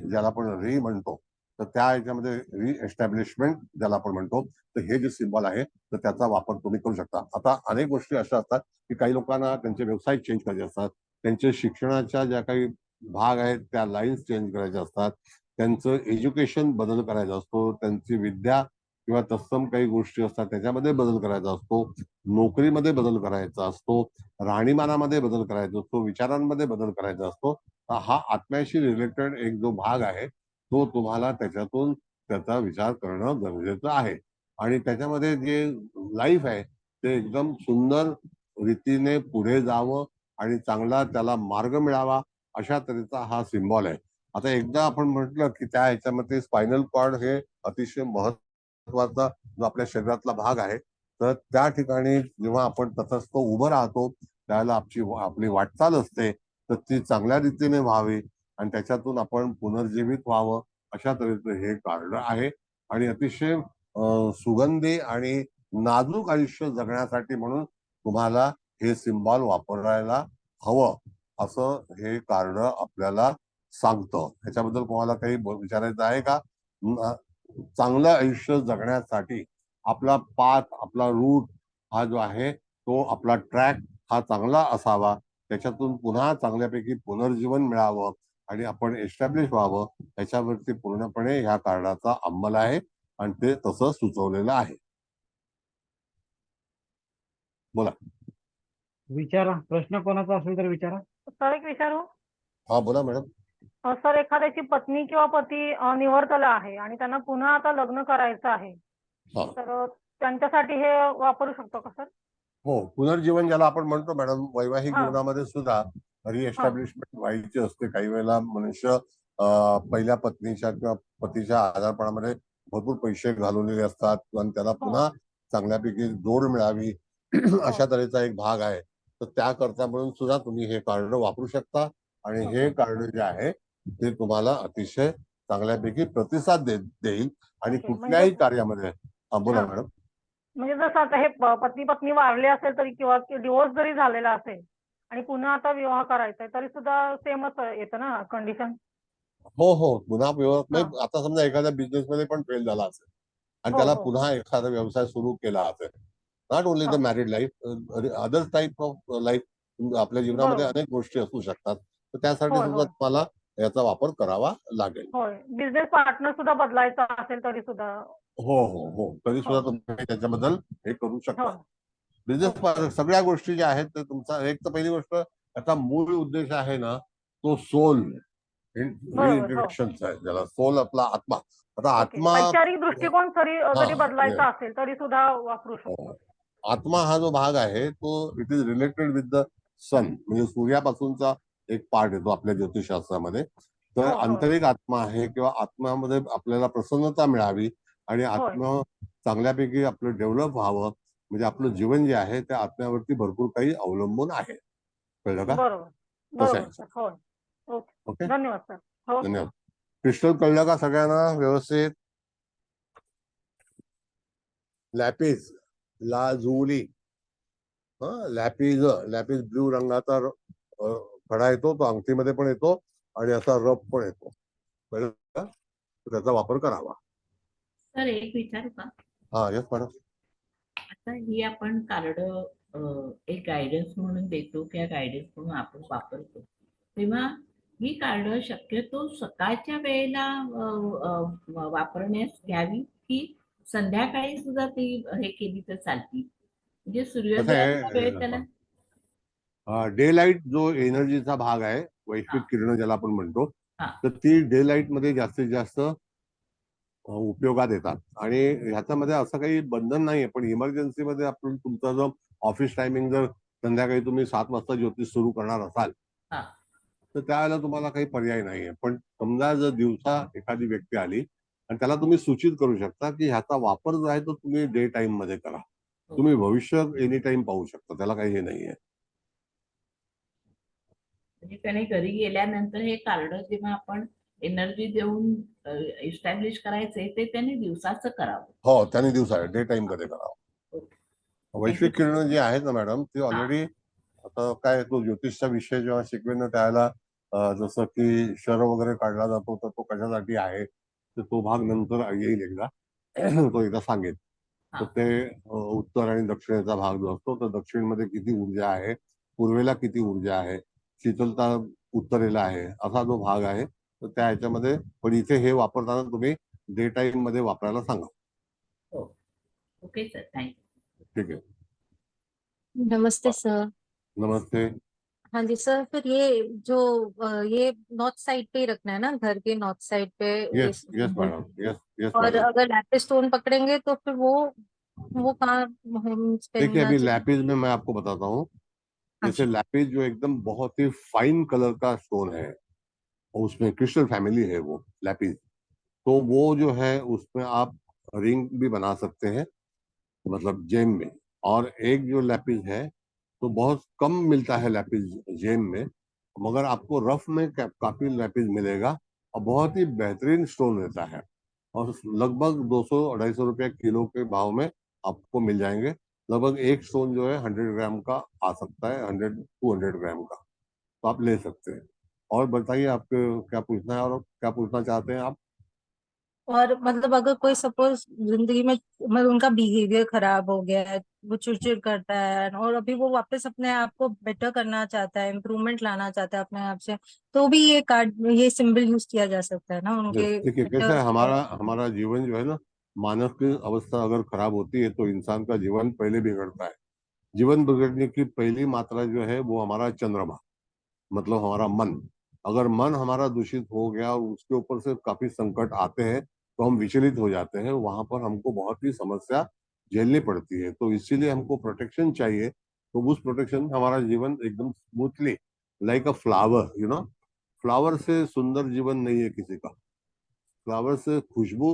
ज्याला आपण म्हणतो, तर त्या ह्याच्यामध्ये रिएस्टॅब्लिशमेंट ज्याला आपण म्हणतो, तर हे जे सिम्बॉल आहे तर त्याचा वापर तुम्ही करू शकता. आता अनेक गोष्टी अशा असतात की काही लोकांना त्यांचे व्यवसाय चेंज करायचे असतात. त्यांचे शिक्षणाच्या ज्या काही भाग आहेत त्या लाईन्स चेंज करायच्या असतात. त्यांचं एज्युकेशन बदल करायचा असतो. त्यांची विद्या किंवा तत्सम काही गोष्टी असतात त्याच्यामध्ये बदल करायचा असतो. नोकरीमध्ये बदल करायचा असतो. राहणीमानामध्ये बदल करायचा असतो. विचारांमध्ये बदल करायचा असतो. हा आत्म्याशी रिलेटेड एक जो भाग आहे तो तुम्हाला त्याच्यातून त्याचा विचार करणं गरजेचं आहे. आणि त्याच्यामध्ये जे लाईफ आहे ते एकदम सुंदर रीतीने पुढे जावं आणि चांगला त्याला मार्ग मिळावा अशा तऱ्हेचा हा सिम्बॉल आहे. आता एकदा आपण म्हटलं की त्या ह्याच्यामध्ये स्पायनल कॉर्ड हे अतिशय महत्व महत्वाचा जो आपल्या शरीरातला भाग आहे, तर त्या ठिकाणी जेव्हा आपण तटस्थ उभं राहतो त्यावेळेला आपली वाटचाल असते, तर ती चांगल्या रीतीने व्हावी आणि त्याच्यातून आपण पुनर्जीवित व्हावं अशा तऱ्हेचं हे कार्ड आहे. आणि अतिशय सुगंधी आणि नाजूक आयुष्य जगण्यासाठी म्हणून तुम्हाला हे सिम्बॉल वापरायला हवं असं हे कार्ड आपल्याला सांगतं. ह्याच्याबद्दल कोणाला काही विचारायचं आहे का? चांगलं आयुष्य जगण्यासाठी आपला पाथ, आपला रूट हा जो आहे तो आपला ट्रॅक हा चांगला असावा, त्याच्यातून पुन्हा चांगल्यापैकी पुनर्जीवन मिळावं आणि आपण एस्टॅब्लिश व्हावं, याच्यावरती पूर्णपणे ह्या कार्डाचा अंमल आहे आणि ते तसं सुचवलेलं आहे. बोला. विचारा, प्रश्न कोणाचा असेल तर विचारा. सर एक विचारू? हा बोला मॅडम. सर एखाद्याची पत्नी किंवा पती निवर्तला आहे आणि त्यांना पुन्हा आता लग्न करायचं आहे, हा. तर त्यांच्यासाठी हे वापरू शकतो का सर? हो, पुनर्जीवन ज्याला आपण म्हणतो मॅडम, वैवाहिक हा. जीवनामध्ये सुद्धा रिएस्टॅब्लिशमेंट व्हायची असते. काही वेळेला मनुष्य पहिल्या पत्नीच्या किंवा पतीच्या आजारपणामध्ये भरपूर पैसे घालवलेले असतात आणि त्याला पुन्हा चांगल्यापैकी जोड मिळावी अशा तऱ्हेचा एक भाग आहे. तर त्याकरता म्हणून सुद्धा तुम्ही हे कार्ड वापरू शकता आणि हे कार्ड जे आहे ते तुम्हाला अतिशय चांगल्यापैकी प्रतिसाद देईल आणि ओके, कुठल्याही म्हणजे- कार्यामध्ये. बोला हा. मॅडम. म्हणजे जसं आता हे पती पत्नी वारले असेल तरी किंवा डिवोर्स जरी झालेला असेल आणि पुन्हा आता विवाह करायचा आहे तरी सुद्धा सेमच येतं ना कंडिशन? हो हो, पुन्हा म्हणजे आता समजा एखाद्या बिझनेस मध्ये पण फेल झाला असेल आणि हो, त्याला हो. पुन्हा एखादा व्यवसाय सुरू केला असेल, नॉट ओनली द हो. Married life, other type of life आपल्या जीवनामध्ये बरोबर. अनेक गोष्टी असू शकतात. तर त्यासाठी होय, सुद्धा होय. तुम्हाला याचा वापर करावा लागेल. होय, बिझनेस पार्टनर सुद्धा बदलायचा असेल तरी सुद्धा? हो हो हो, तरी सुद्धा तुम्ही त्याच्याबद्दल हे करू शकता. हो. बिझनेस सगळ्या गोष्टी ज्या आहेत ते तुमचा एक तर पहिली गोष्ट त्याचा मूळ उद्देश आहे ना, तो सोल रिइंट्रोडक्शनचा आहे, ज्याला सोल आपला आत्मा. आता ओके, आत्मा वैचारिक दृष्टिकोन जरी हा, बदलायचा yes. असेल तरी सुद्धा वापरू शकतो? आत्मा हा जो भाग आहे तो it is related with the sun, म्हणजे सूर्यापासूनचा एक पार्ट येतो आपल्या ज्योतिषशास्त्रामध्ये. तर हो, हो. आंतरिक आत्मा आहे किंवा आत्म्यामध्ये आपल्याला प्रसन्नता मिळावी आणि होय. आत्मा चांगल्यापैकी आपलं डेव्हलप व्हावं, म्हणजे आपलं जीवन जे आहे त्या आत्म्यावरती भरपूर काही अवलंबून आहे. कळलं का? बरोबर तसं बरोबर आहे. सर. होय. ओके, ओके, धन्यवाद सर. हो. धन्यवाद. क्रिस्टल कळलं का सगळ्यांना व्यवस्थित? लॅपिस लाजुली, लॅपिस ब्ल्यू रंगाचा खडा येतो, तो अंगठीमध्ये पण येतो आणि असा रफ पण येतो. कळलं का? तर त्याचा वापर करावा. सर एक विचारू का? हा, येस मॅडम. आता ही आपण कार्ड एक गायडन्स म्हणून देतो किंवा गायडन्स म्हणून आपण वापरतो, तेव्हा ही कार्ड शक्यतो सकाळच्या वेळेला वापरण्यास घ्यावी की संध्याकाळी सुद्धा ती हे केली तर चालती? म्हणजे सूर्योदयाच्या वेळेत त्याला डे लाईट जो एनर्जीचा भाग आहे, वैश्विक किरण ज्याला आपण म्हणतो, हा. तर ती डे लाईट मध्ये जास्तीत जास्त उपयोगात येतात. आणि ह्याच्यामध्ये असं काही बंधन नाहीये, पण इमर्जन्सीमध्ये आपण तुमचा जो ऑफिस टायमिंग जर संध्याकाळी तुम्ही 7 वाजता ज्योतिष सुरू करणार असाल हा. तर त्यावेळेला तुम्हाला काही पर्याय नाहीये. पण समजा जर दिवसा एखादी व्यक्ती आली आणि त्याला तुम्ही सूचित करू शकता की ह्याचा वापर जो आहे तो तुम्ही डे टाइम मध्ये करा, तुम्ही भविष्य एनी टाइम पाहू शकता, त्याला काही हे नाहीये. म्हणजे त्याने घरी गेल्यानंतर हे कार्ड जेव्हा आपण एनर्जी देऊन इस्टॅब्लिश करायचे ते त्याने दिवसाचं करावं? हो, त्याने दिवसा डे टाइम मध्ये करावं. वैश्विक किरण जी आहेत ना मॅडम, ती ऑलरेडी आता काय तो ज्योतिषचा विषय जेव्हा शिकवेन ना त्याला जसं की शर वगैरे काढला जातो तर तो कशासाठी आहे तर तो भाग नंतर येईल एकदा तो एकदा सांगेल. तर ते उत्तर आणि दक्षिणेचा भाग जो असतो तर दक्षिणमध्ये किती ऊर्जा आहे, पूर्वेला किती ऊर्जा आहे, शीतलता उत्तरेला आहे, असा जो भाग आहे तर त्या ह्याच्यामध्ये. पण इथे हे वापरताना तुम्ही डे टाइम मध्ये वापरायला सांगा. Okay sir, thank you. ठीक है, नमस्ते सर। नमस्ते। हाँ जी सर, फिर ये नॉर्थ साइड पे ही रखना है ना, घर के नॉर्थ साइड पे? यस यस मैडम, यस और मैडम। अगर लैपिस स्टोन पकड़ेंगे तो फिर वो कहाँ हम देखिए अभी लैपिस में मैं आपको बताता हूँ, जैसे लैपिस जो एकदम बहुत ही फाइन कलर का स्टोन है, उसमें क्रिस्टल फैमिली है वो लैपिस, तो वो जो है उसमें आप रिंग भी बना सकते हैं, मतलब जेम में। और एक जो लैपिस है तो बहुत कम मिलता है लैपिस जेम में, मगर आपको रफ में काफी लैपिस मिलेगा और बहुत ही बेहतरीन स्टोन रहता है। और लगभग 200-250 रुपया किलो के भाव में आपको मिल जाएंगे। लगभग एक स्टोन जो है 100 ग्राम का आ सकता है, 100-200 ग्राम का, तो आप ले सकते हैं। और बताइए आपको क्या पूछना है और क्या पूछना चाहते हैं आप? और मतलब अगर कोई सपोज जिंदगी में मतलब उनका बिहेवियर खराब हो गया है, वो चिड़चिड़ करता है और अभी वो वापस अपने आप को बेटर करना चाहता है, इम्प्रूवमेंट लाना चाहता है अपने आप से, तो भी ये कार्ड, ये सिंबल यूज किया जा सकता है ना उनके देखिए कैसा है, बेटर। हमारा हमारा जीवन जो है ना, मानव की अवस्था अगर खराब होती है तो इंसान का जीवन पहले बिगड़ता है। जीवन बिगड़ने की पहली मात्रा जो है वो हमारा चंद्रमा, मतलब हमारा मन। अगर मन हमारा दूषित हो गया और उसके ऊपर से काफी संकट आते हैं तो हम विचलित हो जाते हैं, वहां पर हमको बहुत ही समस्या झेलनी पड़ती है। तो इसीलिए हमको प्रोटेक्शन चाहिए। तो उस प्रोटेक्शन हमारा जीवन एकदम smoothly, like a flower, flower से सुंदर जीवन नहीं है किसी का। फ्लावर से खुशबू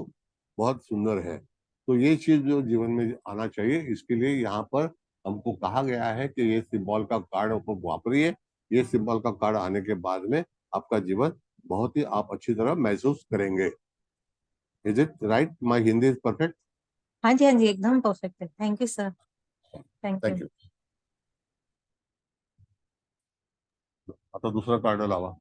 बहुत सुंदर है। तो ये चीज जो जीवन में आना चाहिए, इसके लिए यहाँ पर हमको कहा गया है कि ये सिंबल का कार्ड आप वापरिए। ये सिंबल का कार्ड आने के बाद में आपका जीवन बहुत ही आप अच्छी तरह महसूस करेंगे। Is it right? माई हिंदी इज परफेक्ट? हाँ जी, हाँ जी, एकदम परफेक्ट है। Thank you sir, thank you. Thank you. आता दुसरा कार्ड लावा.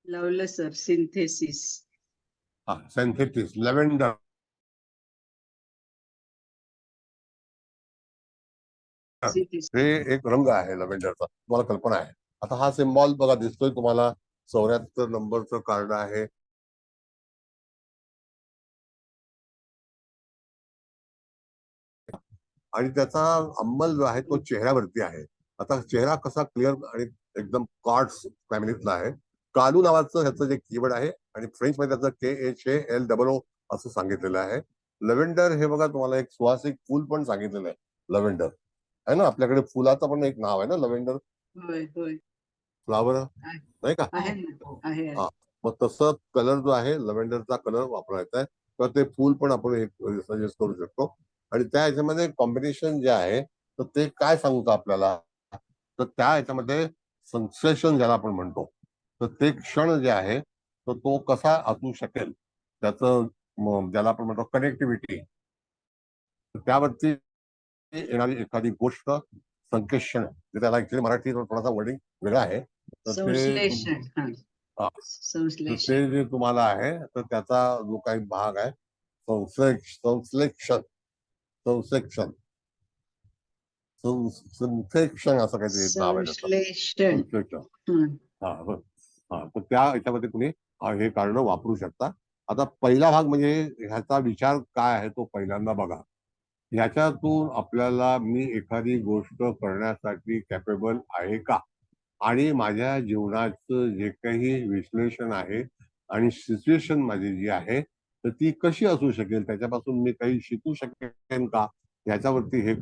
लावलं सर, सिंथेसिस. हा, सिंथेटिस लेव्हेंडर. हे एक रंग आहे लव्हेंडरचा, तुम्हाला कल्पना आहे. आता हा सिम्बॉल बघा दिसतोय तुम्हाला, 74 नंबरचं कार्ड आहे. आणि त्याचा अंमल जो आहे तो चेहऱ्यावरती आहे. आता चेहरा कसा क्लिअर आणि एकदम कार्ड्स फॅमिलीतला आहे. कालू नावाचं ह्याचं जे कीवर्ड आहे आणि फ्रेंच मध्ये त्याचं KHALOO असं सांगितलेलं आहे. लव्हेंडर हे बघा तुम्हाला एक सुवासिक फूल पण सांगितलेलं आहे. लव्हेंडर आहे ना, आपल्याकडे फुलाचं पण एक नाव आहे ना लव्हेंडर होय होय. फ्लावर, आहे नाही का? आहे ना, आहे आहे. हा, मग तसं कलर जो आहे लव्हेंडरचा कलर वापरायचा आहे. तर ते फूल पण आपण सजेस्ट करू शकतो. आणि त्या ह्याच्यामध्ये कॉम्बिनेशन जे आहे तर ते काय सांगतं आपल्याला, तर त्या ह्याच्यामध्ये संश्लेषण ज्याला आपण म्हणतो, तर ते क्षण जे आहे तर तो कसा असू शकेल, त्याचं ज्याला आपण म्हणतो कनेक्टिव्हिटी, त्यावरती येणारी एखादी गोष्ट संकेतक्षण, त्याला ऍक्च्युली मराठी थोडासा वर्डिंग वेगळा आहे. तर ते संश्लेषण. हा, हा, तर ते संश्लेषण. जे तुम्हाला आहे तर त्याचा जो काही भाग आहे संश्लेषण संश्लेषण संश्लेषण असं काहीतरी नाव आहे त्याचं. संश्लेषण. संश्लेषण. हं. हा बरं. हा, तर त्या ह्याच्यामध्ये तुम्ही हे कारण वापरू शकता. आता पहिला भाग म्हणजे ह्याचा विचार काय आहे तो पहिल्यांदा बघा. ह्याच्यातून आपल्याला मी एखादी गोष्ट करण्यासाठी कॅपेबल आहे का, आणि माझ्या जीवनाचं जे काही विश्लेषण आहे आणि सिच्युएशन माझी जी आहे तर ती कशी असू शकेल, त्याच्यापासून मी काही शिकू शकेन का, ह्याच्यावरती हे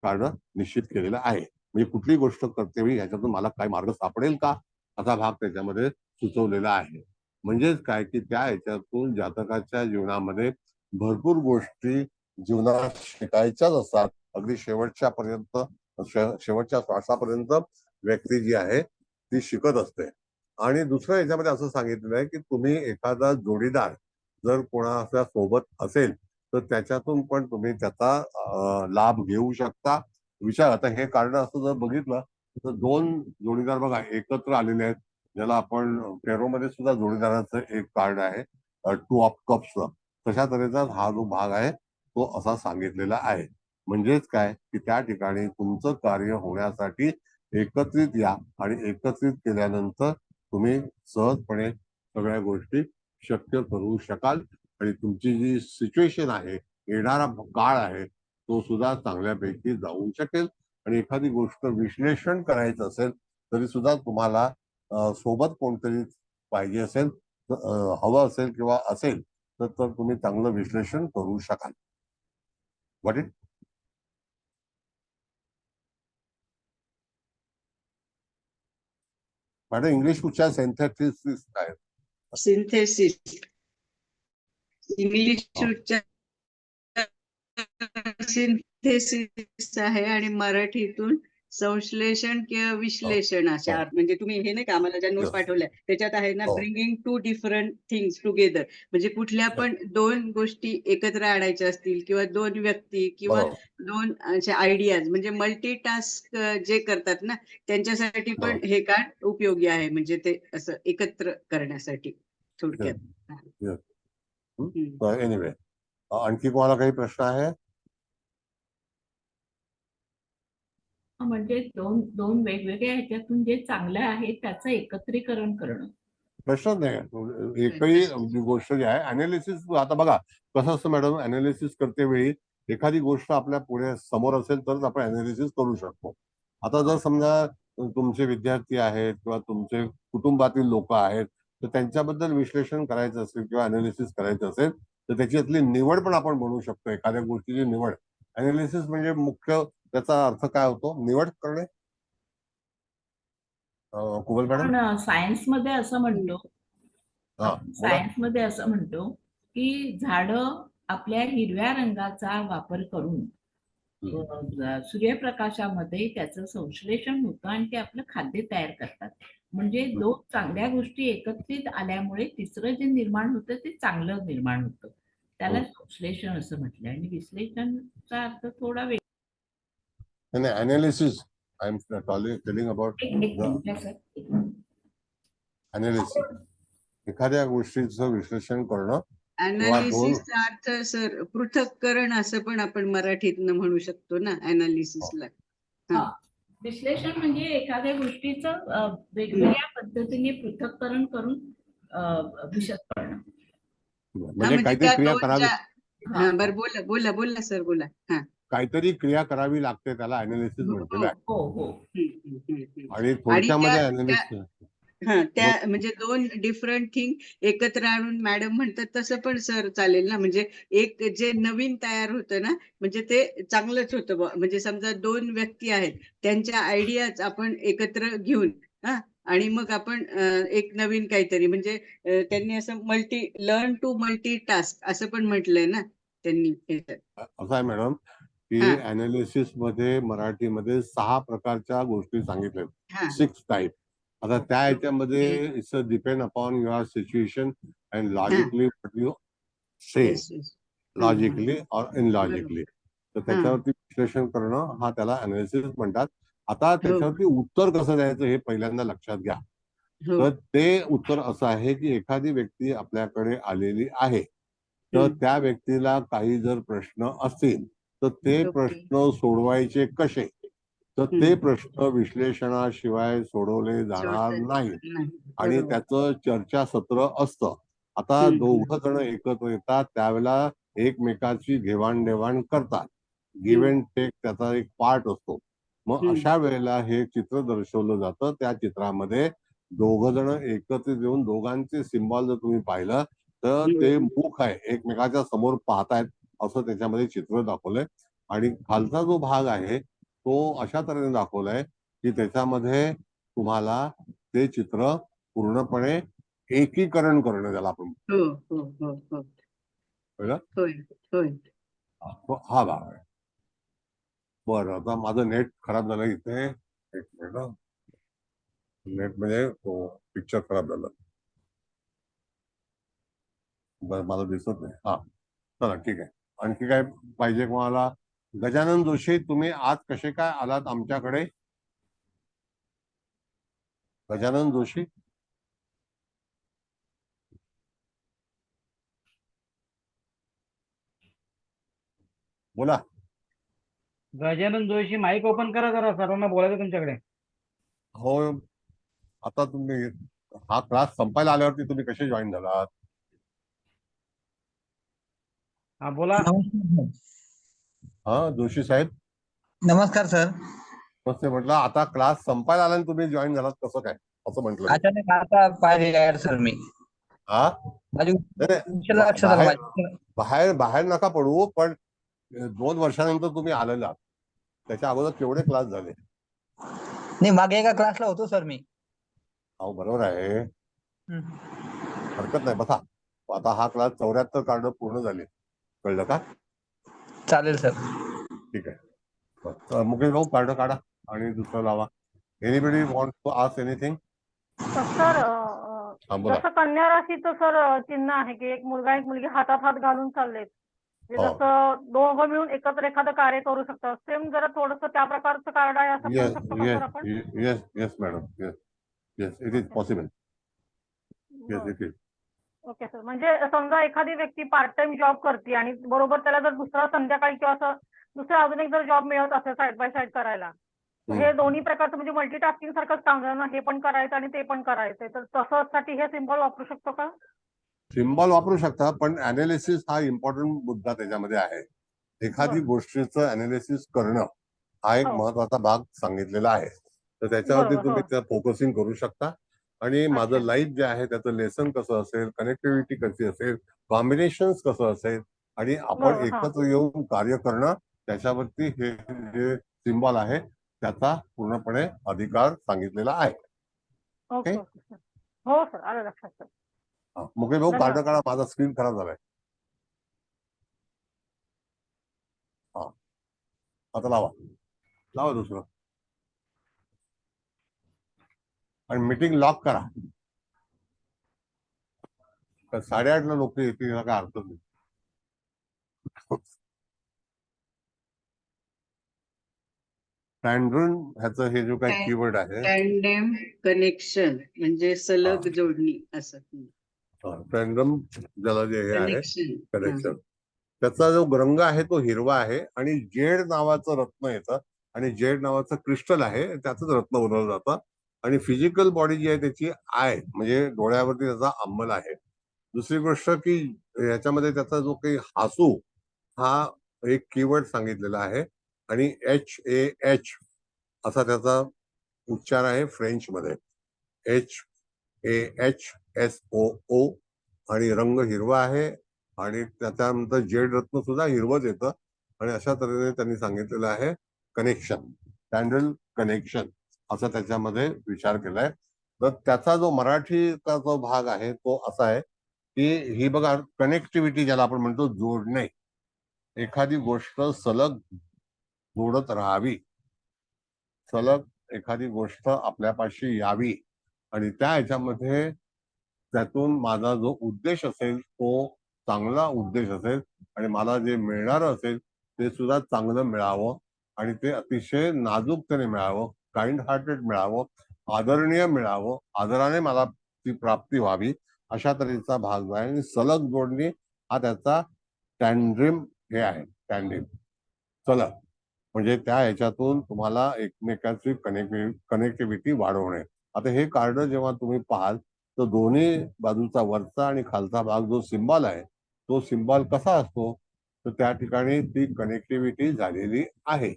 कारण निश्चित केलेलं आहे. म्हणजे कुठली गोष्ट करतेवेळी ह्याच्यातून मला काय मार्ग सापडेल का, असा भाग त्याच्यामध्ये सुचवलेला आहे. म्हणजेच काय की त्या ह्याच्यातून जातकाच्या जीवनामध्ये भरपूर गोष्टी जीवनात शिकायच्याच असतात. अगदी शेवटच्या श्वासापर्यंत व्यक्ती जी आहे ती शिकत असते. आणि दुसरं याच्यामध्ये असं सांगितलेलं आहे की तुम्ही एखादा जोडीदार जर कोणाच्या सोबत असेल तर त्याच्यातून पण तुम्ही त्याचा लाभ घेऊ शकता. विचार, आता हे कारण असं जर बघितलं तर दोन जोडीदार बघा एकत्र आलेले आहेत, ज्याला आपण टेरोमध्ये सुद्धा जोडीदाराचं एक कार्ड आहे, 2 ऑफ कप्सचं. तशा तऱ्हेचा हा जो भाग आहे तो असा सांगितलेला आहे. म्हणजेच काय की त्या ठिकाणी तुमचं कार्य होण्यासाठी एकत्रित या आणि एकत्रित केल्यानंतर तुम्ही सहजपणे सगळ्या गोष्टी शक्य करू शकाल. आणि तुमची जी सिच्युएशन आहे, येणारा काळ आहे, तो सुद्धा चांगल्यापैकी जाऊ शकेल. आणि एखादी गोष्ट विश्लेषण करायचं असेल तरी सुद्धा तुम्हाला सोबत कोणतरी पाहिजे असेल, हवं असेल किंवा असेल तर तुम्ही चांगलं विश्लेषण करू शकाल. What it? मॅडम इंग्लिश उच्चार सिंथेसिस काय? सिंथेसिस इंग्लिश उच्चार सिंथेसिस आहे आणि मराठीतून संश्लेषण किंवा विश्लेषण अशा अर्थ. म्हणजे तुम्ही हे नाही का आम्हाला ज्या नोट्स Yes. पाठवल्या त्याच्यात आहे ना, हो. Bringing to different things together. म्हणजे कुठल्या पण दोन गोष्टी एकत्र आणायच्या असतील किंवा दोन व्यक्ती किंवा बरोबर. दोन अशा आयडियाज म्हणजे मल्टीटास्क जे करतात ना त्यांच्यासाठी पण बरोबर. हे कार्ड उपयोगी आहे. म्हणजे ते असं एकत्र करण्यासाठी थोडक्यात. Yes. हम्म. एनिवे आणखी कोणाला काही प्रश्न आहे? म्हणजे दोन वेगवेगळ्या ह्याच्यातून जे चांगलं आहे त्याचं एकत्रीकरण करणं. प्रश्नच नाही. एकही गोष्ट जी आहे अनालिसिस. आता बघा कसं असतं मॅडम, अनालिसिस करते वेळी एखादी गोष्ट आपल्या पुढे समोर असेल तरच आपण अनालिसिस करू शकतो. आता जर समजा तुमचे विद्यार्थी आहेत किंवा तुमचे कुटुंबातील लोक आहेत तर त्यांच्याबद्दल विश्लेषण करायचं असेल किंवा अनालिसिस करायचं असेल तर त्याच्यातली निवड पण आपण बनवू शकतो. एखाद्या गोष्टीची निवड. अनालिसिस म्हणजे मुख्य त्याचा अर्थ काय होतो? निवड करणे. कुबल मॅडम. पण सायन्समध्ये असं म्हणतो हा, सायन्समध्ये असं म्हणतो की झाडं आपल्या हिरव्या रंगाचा वापर करून सूर्यप्रकाशामध्ये त्याचं संश्लेषण होतं आणि ते आपलं खाद्य तयार करतात. म्हणजे दोन चांगल्या गोष्टी एकत्रित आल्यामुळे तिसरं जे निर्माण होतं ते चांगलं निर्माण होतं. त्याला संश्लेषण असं म्हटलं आणि विश्लेषणचा अर्थ थोडा नाही, analysis. I am telling about analysis. एखाद्या गोष्टीचं विश्लेषण करणं. अनालिसिसचा अर्थ सर पृथक्करण असं पण आपण मराठीतनं म्हणू शकतो ना अनालिसिसला. विश्लेषण म्हणजे एखाद्या गोष्टीचं वेगवेगळ्या पद्धतीने पृथक्करण करून विशद करणं. म्हणजे काहीतरी क्रिया करावी. बरं बोला सर बोला. काहीतरी क्रिया करावी लागते त्याला अनालिसिस म्हटलेलं आहे. हो. आणि थोडक्यामध्ये अनालिसिस त्या म्हणजे दोन डिफरंट थिंग एकत्र आणून मॅडम म्हणतात तसं पण सर चालेल ना. म्हणजे एक जे नवीन तयार होतं ना म्हणजे ते चांगलंच होतं. म्हणजे समजा दोन व्यक्ती आहेत त्यांच्या आयडियाज आपण एकत्र घेऊन आणि मग आपण एक नवीन काहीतरी म्हणजे त्यांनी असं लर्न टू मल्टी टास्क असं पण म्हटलंय ना त्यांनी. असं आहे मॅडम की अनालिसिस मध्ये मराठीमध्ये 6 प्रकारच्या गोष्टी सांगितल्या. 6 टाईप. आता त्या ह्याच्यामध्ये it's depend upon your situation and logically what you say. Logically और इनलॉजिकली. तर त्याच्यावरती विश्लेषण करणं हा त्याला अनालिसिस म्हणतात. आता त्याच्यावरती उत्तर कसं द्यायचं हे पहिल्यांदा लक्षात घ्या. तर ते उत्तर असं आहे की एखादी व्यक्ती आपल्याकडे आलेली आहे तर त्या व्यक्तीला काही जर प्रश्न असतील तर ते प्रश्न सोडवायचे कसे. तर ते प्रश्न विश्लेषणाशिवाय सोडवले जाणार नाहीत आणि त्याचं चर्चासत्र असतं. आता दोघं जण एकत्र येतात त्यावेळेला एकमेकाची घेवाणदेवाण करतात. गिव्ह अँड टेक त्याचा एक पार्ट असतो. मग अशा वेळेला हे चित्र दर्शवलं जातं. त्या चित्रामध्ये दोघं जण एकत्रित येऊन दोघांचे सिम्बॉल जर तुम्ही पाहिलं तर ते मुख आहे एकमेकाच्या समोर पाहतायत असं त्याच्यामध्ये चित्र दाखवलंय. आणि खालचा जो भाग आहे तो अशा तऱ्हेने दाखवलाय की त्याच्यामध्ये तुम्हाला ते चित्र पूर्णपणे एकीकरण करणं त्याला आपण हा भाग आहे. बरं आता माझं नेट खराब झालं इथे. एक मिनिट. नेट म्हणजे पिक्चर खराब झालं. बरं मला दिसत नाही. चला ठीक आहे. आणखी काय पाहिजे कोणाला? गजानन जोशी तुम्ही आज कसे काय आलात आमच्याकडे? गजानन जोशी बोला. गजानन जोशी माईक ओपन करा जरा, सर्वांना बोलायचं तुमच्याकडे. हो आता तुम्ही हा क्लास संपायला आल्यावरती तुम्ही कसे जॉईन झालात? हा बोला. जोशी साहेब नमस्कार सर. नमस्ते. म्हटलं आता क्लास संपायला आला आणि तुम्ही जॉईन झालात कसं काय असं म्हटलं. अचानक आता पाहिजे सर मी. बाहेर नका पडू पण 2 वर्षानंतर तुम्ही आलेला. त्याच्या अगोदर केवढे क्लास झाले? नाही मागे एका क्लासला होतो सर मी. अहो बरोबर आहे, हरकत नाही, बसा. आता हा क्लास 74 कार्ड पूर्ण झाले, कळलं का? चालेल सर. ठीक आहे. मुकेश भाऊ कार्ड काढा आणि दुसरं लावा. Anybody want to ask anything? Sir हा बोला. जसं कन्या राशीचं सर चिन्ह आहे की एक मुलगा एक मुलगी हातात हात घालून चाललेत, म्हणजे हो. जसं दोघं मिळून एकत्र एखादं कार्य करू शकतात, सेम जरा थोडंसं त्या प्रकारचं कार्ड आहे असं म्हणू येस शकतो का येस सर आपण? Yes yes madam, yes yes, it is possible. Yes it is. Okay sir. म्हणजे समजा एखादी व्यक्ती पार्ट टाइम जॉब करते आणि बरोबर त्याला जर दुसरा संध्याकाळी किंवा असं दुसरा अजून एक जर जॉब मिळत असेल साईड बाय साईड करायला, तर हे दोन्ही प्रकारचं म्हणजे मल्टीटास्किंग सारखंच काम झालं ना, हे पण करायचं आणि ते पण करायचंय, तर तसं साठी हे सिम्बॉल वापरू शकतो का? सिम्बॉल वापरू शकता, पण अनालिसिस हा इम्पॉर्टंट मुद्दा त्याच्यामध्ये आहे. एखादी गोष्टीचं अनालिसिस करणं हा एक हो. महत्वाचा भाग सांगितलेला आहे. तर त्याच्यावरती बरोबर, तुम्ही हो. त्या फोकसिंग करू शकता. आणि माझं अच्छा. लाईफ जे आहे त्याचं लेसन कसं असेल, कनेक्टिव्हिटी कशी असेल, कॉम्बिनेशन कसं असेल आणि आपण बरोबर, हा. एकत्र येऊन कार्य करणं, त्याच्यावरती हे जे सिम्बॉल आहे त्याचा पूर्णपणे अधिकार सांगितलेला आहे. Okay okay sir. हो सर, आलं लक्षात सर. मुकेश भाऊ कार्ड धन्यवाद. काढा, माझा स्क्रीन खराब झालाय. हा, आता लावा लावा दुसरं आणि मीटिंग लॉक करा. 8:30 ला लोक येतील, याला काय अर्थ नाही. टँड्रन ह्याचं हे जो काही कीवर्ड आहे, टँडेम कनेक्शन म्हणजे सलग जोडणी असं. टँडम ज्याला जे हे आहे कनेक्शन. कनेक्शन, त्याचा जो रंग आहे तो हिरवा आहे आणि जेड नावाचं रत्न येतं आणि जेड नावाचं क्रिस्टल आहे, त्याच रत्न बनवलं जातं. आणि फिजिकल बॉडी जी आहे त्याची आय म्हणजे डोळ्यावरती त्याचा अंमल आहे. दुसरी गोष्ट की याच्यामध्ये त्याचा जो काही हासू हा एक कीवर्ड सांगितलेला आहे आणि HAH असा त्याचा उच्चार आहे फ्रेंच मध्ये, HAHSOO, आणि रंग हिरवा आहे आणि त्याच्यानंतर जेड रत्न सुद्धा हिरवच येतं. आणि अशा तऱ्हेने त्यांनी सांगितलेलं आहे कनेक्शन, टँडल कनेक्शन असा त्याच्यामध्ये विचार केलाय. तर त्याचा जो मराठीचा जो भाग आहे तो असा आहे की ही बघा कनेक्टिव्हिटी ज्याला आपण म्हणतो, जोडणे, एखादी गोष्ट सलग जोडत राहावी, सलग एखादी गोष्ट आपल्यापाशी यावी आणि त्या ह्याच्यामध्ये त्यातून माझा जो उद्देश असेल तो चांगला उद्देश असेल आणि मला जे मिळणार असेल ते सुद्धा चांगलं मिळावं आणि ते अतिशय नाजूकतेने मिळावं, काइंड हार्टेड मिळावं, आदरणीय मिळावं, आदराने मला ती प्राप्ती व्हावी, अशा तऱ्हेचा भाग जो आहे. आणि सलग जोडणी हा त्याचा टँड्रिम हे आहे, टँड्रिम सलग, म्हणजे त्या ह्याच्यातून तुम्हाला एकमेकांची कनेक्टिव्हिटी वाढवणे. आता हे कार्ड जेव्हा तुम्ही पाहाल तर दोन्ही बाजूचा वरचा आणि खालचा भाग जो सिम्बॉल आहे तो सिम्बॉल कसा असतो, तर त्या ठिकाणी ती कनेक्टिव्हिटी झालेली आहे.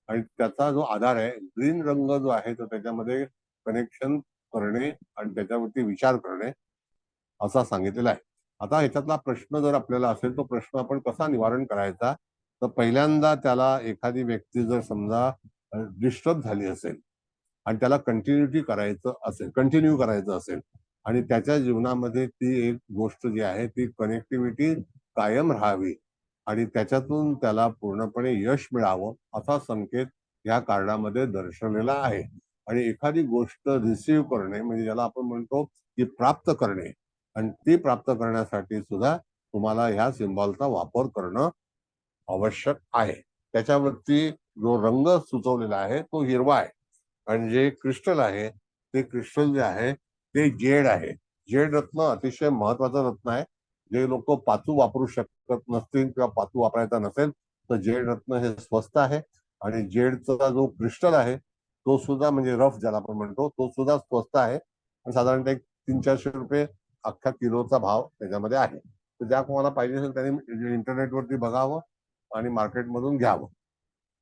आणि त्याचा जो आधार आहे ग्रीन रंग जो आहे तो त्याच्यामध्ये कनेक्शन करणे आणि त्याच्यावरती विचार करणे असा सांगितलेला आहे. आता ह्याच्यातला प्रश्न जर आपल्याला असेल तो प्रश्न आपण कसा निवारण करायचा, तर पहिल्यांदा त्याला एखादी व्यक्ती जर समजा डिस्टर्ब झाली असेल आणि त्याला कंटिन्यू करायचं असेल आणि त्याच्या जीवनामध्ये ती एक गोष्ट जी आहे ती कनेक्टिव्हिटी कायम राहावी आणि त्याच्यातून त्याला पूर्णपणे यश मिळावं असा संकेत या कार्डामध्ये दर्शवलेला आहे. आणि एखादी गोष्ट रिसीव्ह करणे म्हणजे ज्याला आपण म्हणतो की प्राप्त करणे, आणि ती प्राप्त करण्यासाठी सुद्धा तुम्हाला ह्या सिम्बॉलचा वापर करणं आवश्यक आहे. त्याच्यावरती जो रंग सुचवलेला आहे तो हिरवा आहे आणि जे क्रिस्टल आहे ते क्रिस्टल जे आहे ते जेड आहे. जेड रत्न अतिशय महत्वाचं रत्न आहे. जे लोक पाचू वापरू शकत नसतील किंवा पाचू वापरायचा नसेल तर जेड रत्न हे स्वस्त आहे. आणि जेडचा जो क्रिस्टल आहे तो सुद्धा म्हणजे रफ ज्याला आपण म्हणतो तो सुद्धा स्वस्त आहे. साधारणतः एक 300-400 रुपये अख्खा किलोचा भाव त्याच्यामध्ये आहे. तर ज्या कोणाला पाहिजे असेल त्यांनी इंटरनेटवरती बघावं आणि मार्केटमधून घ्यावं.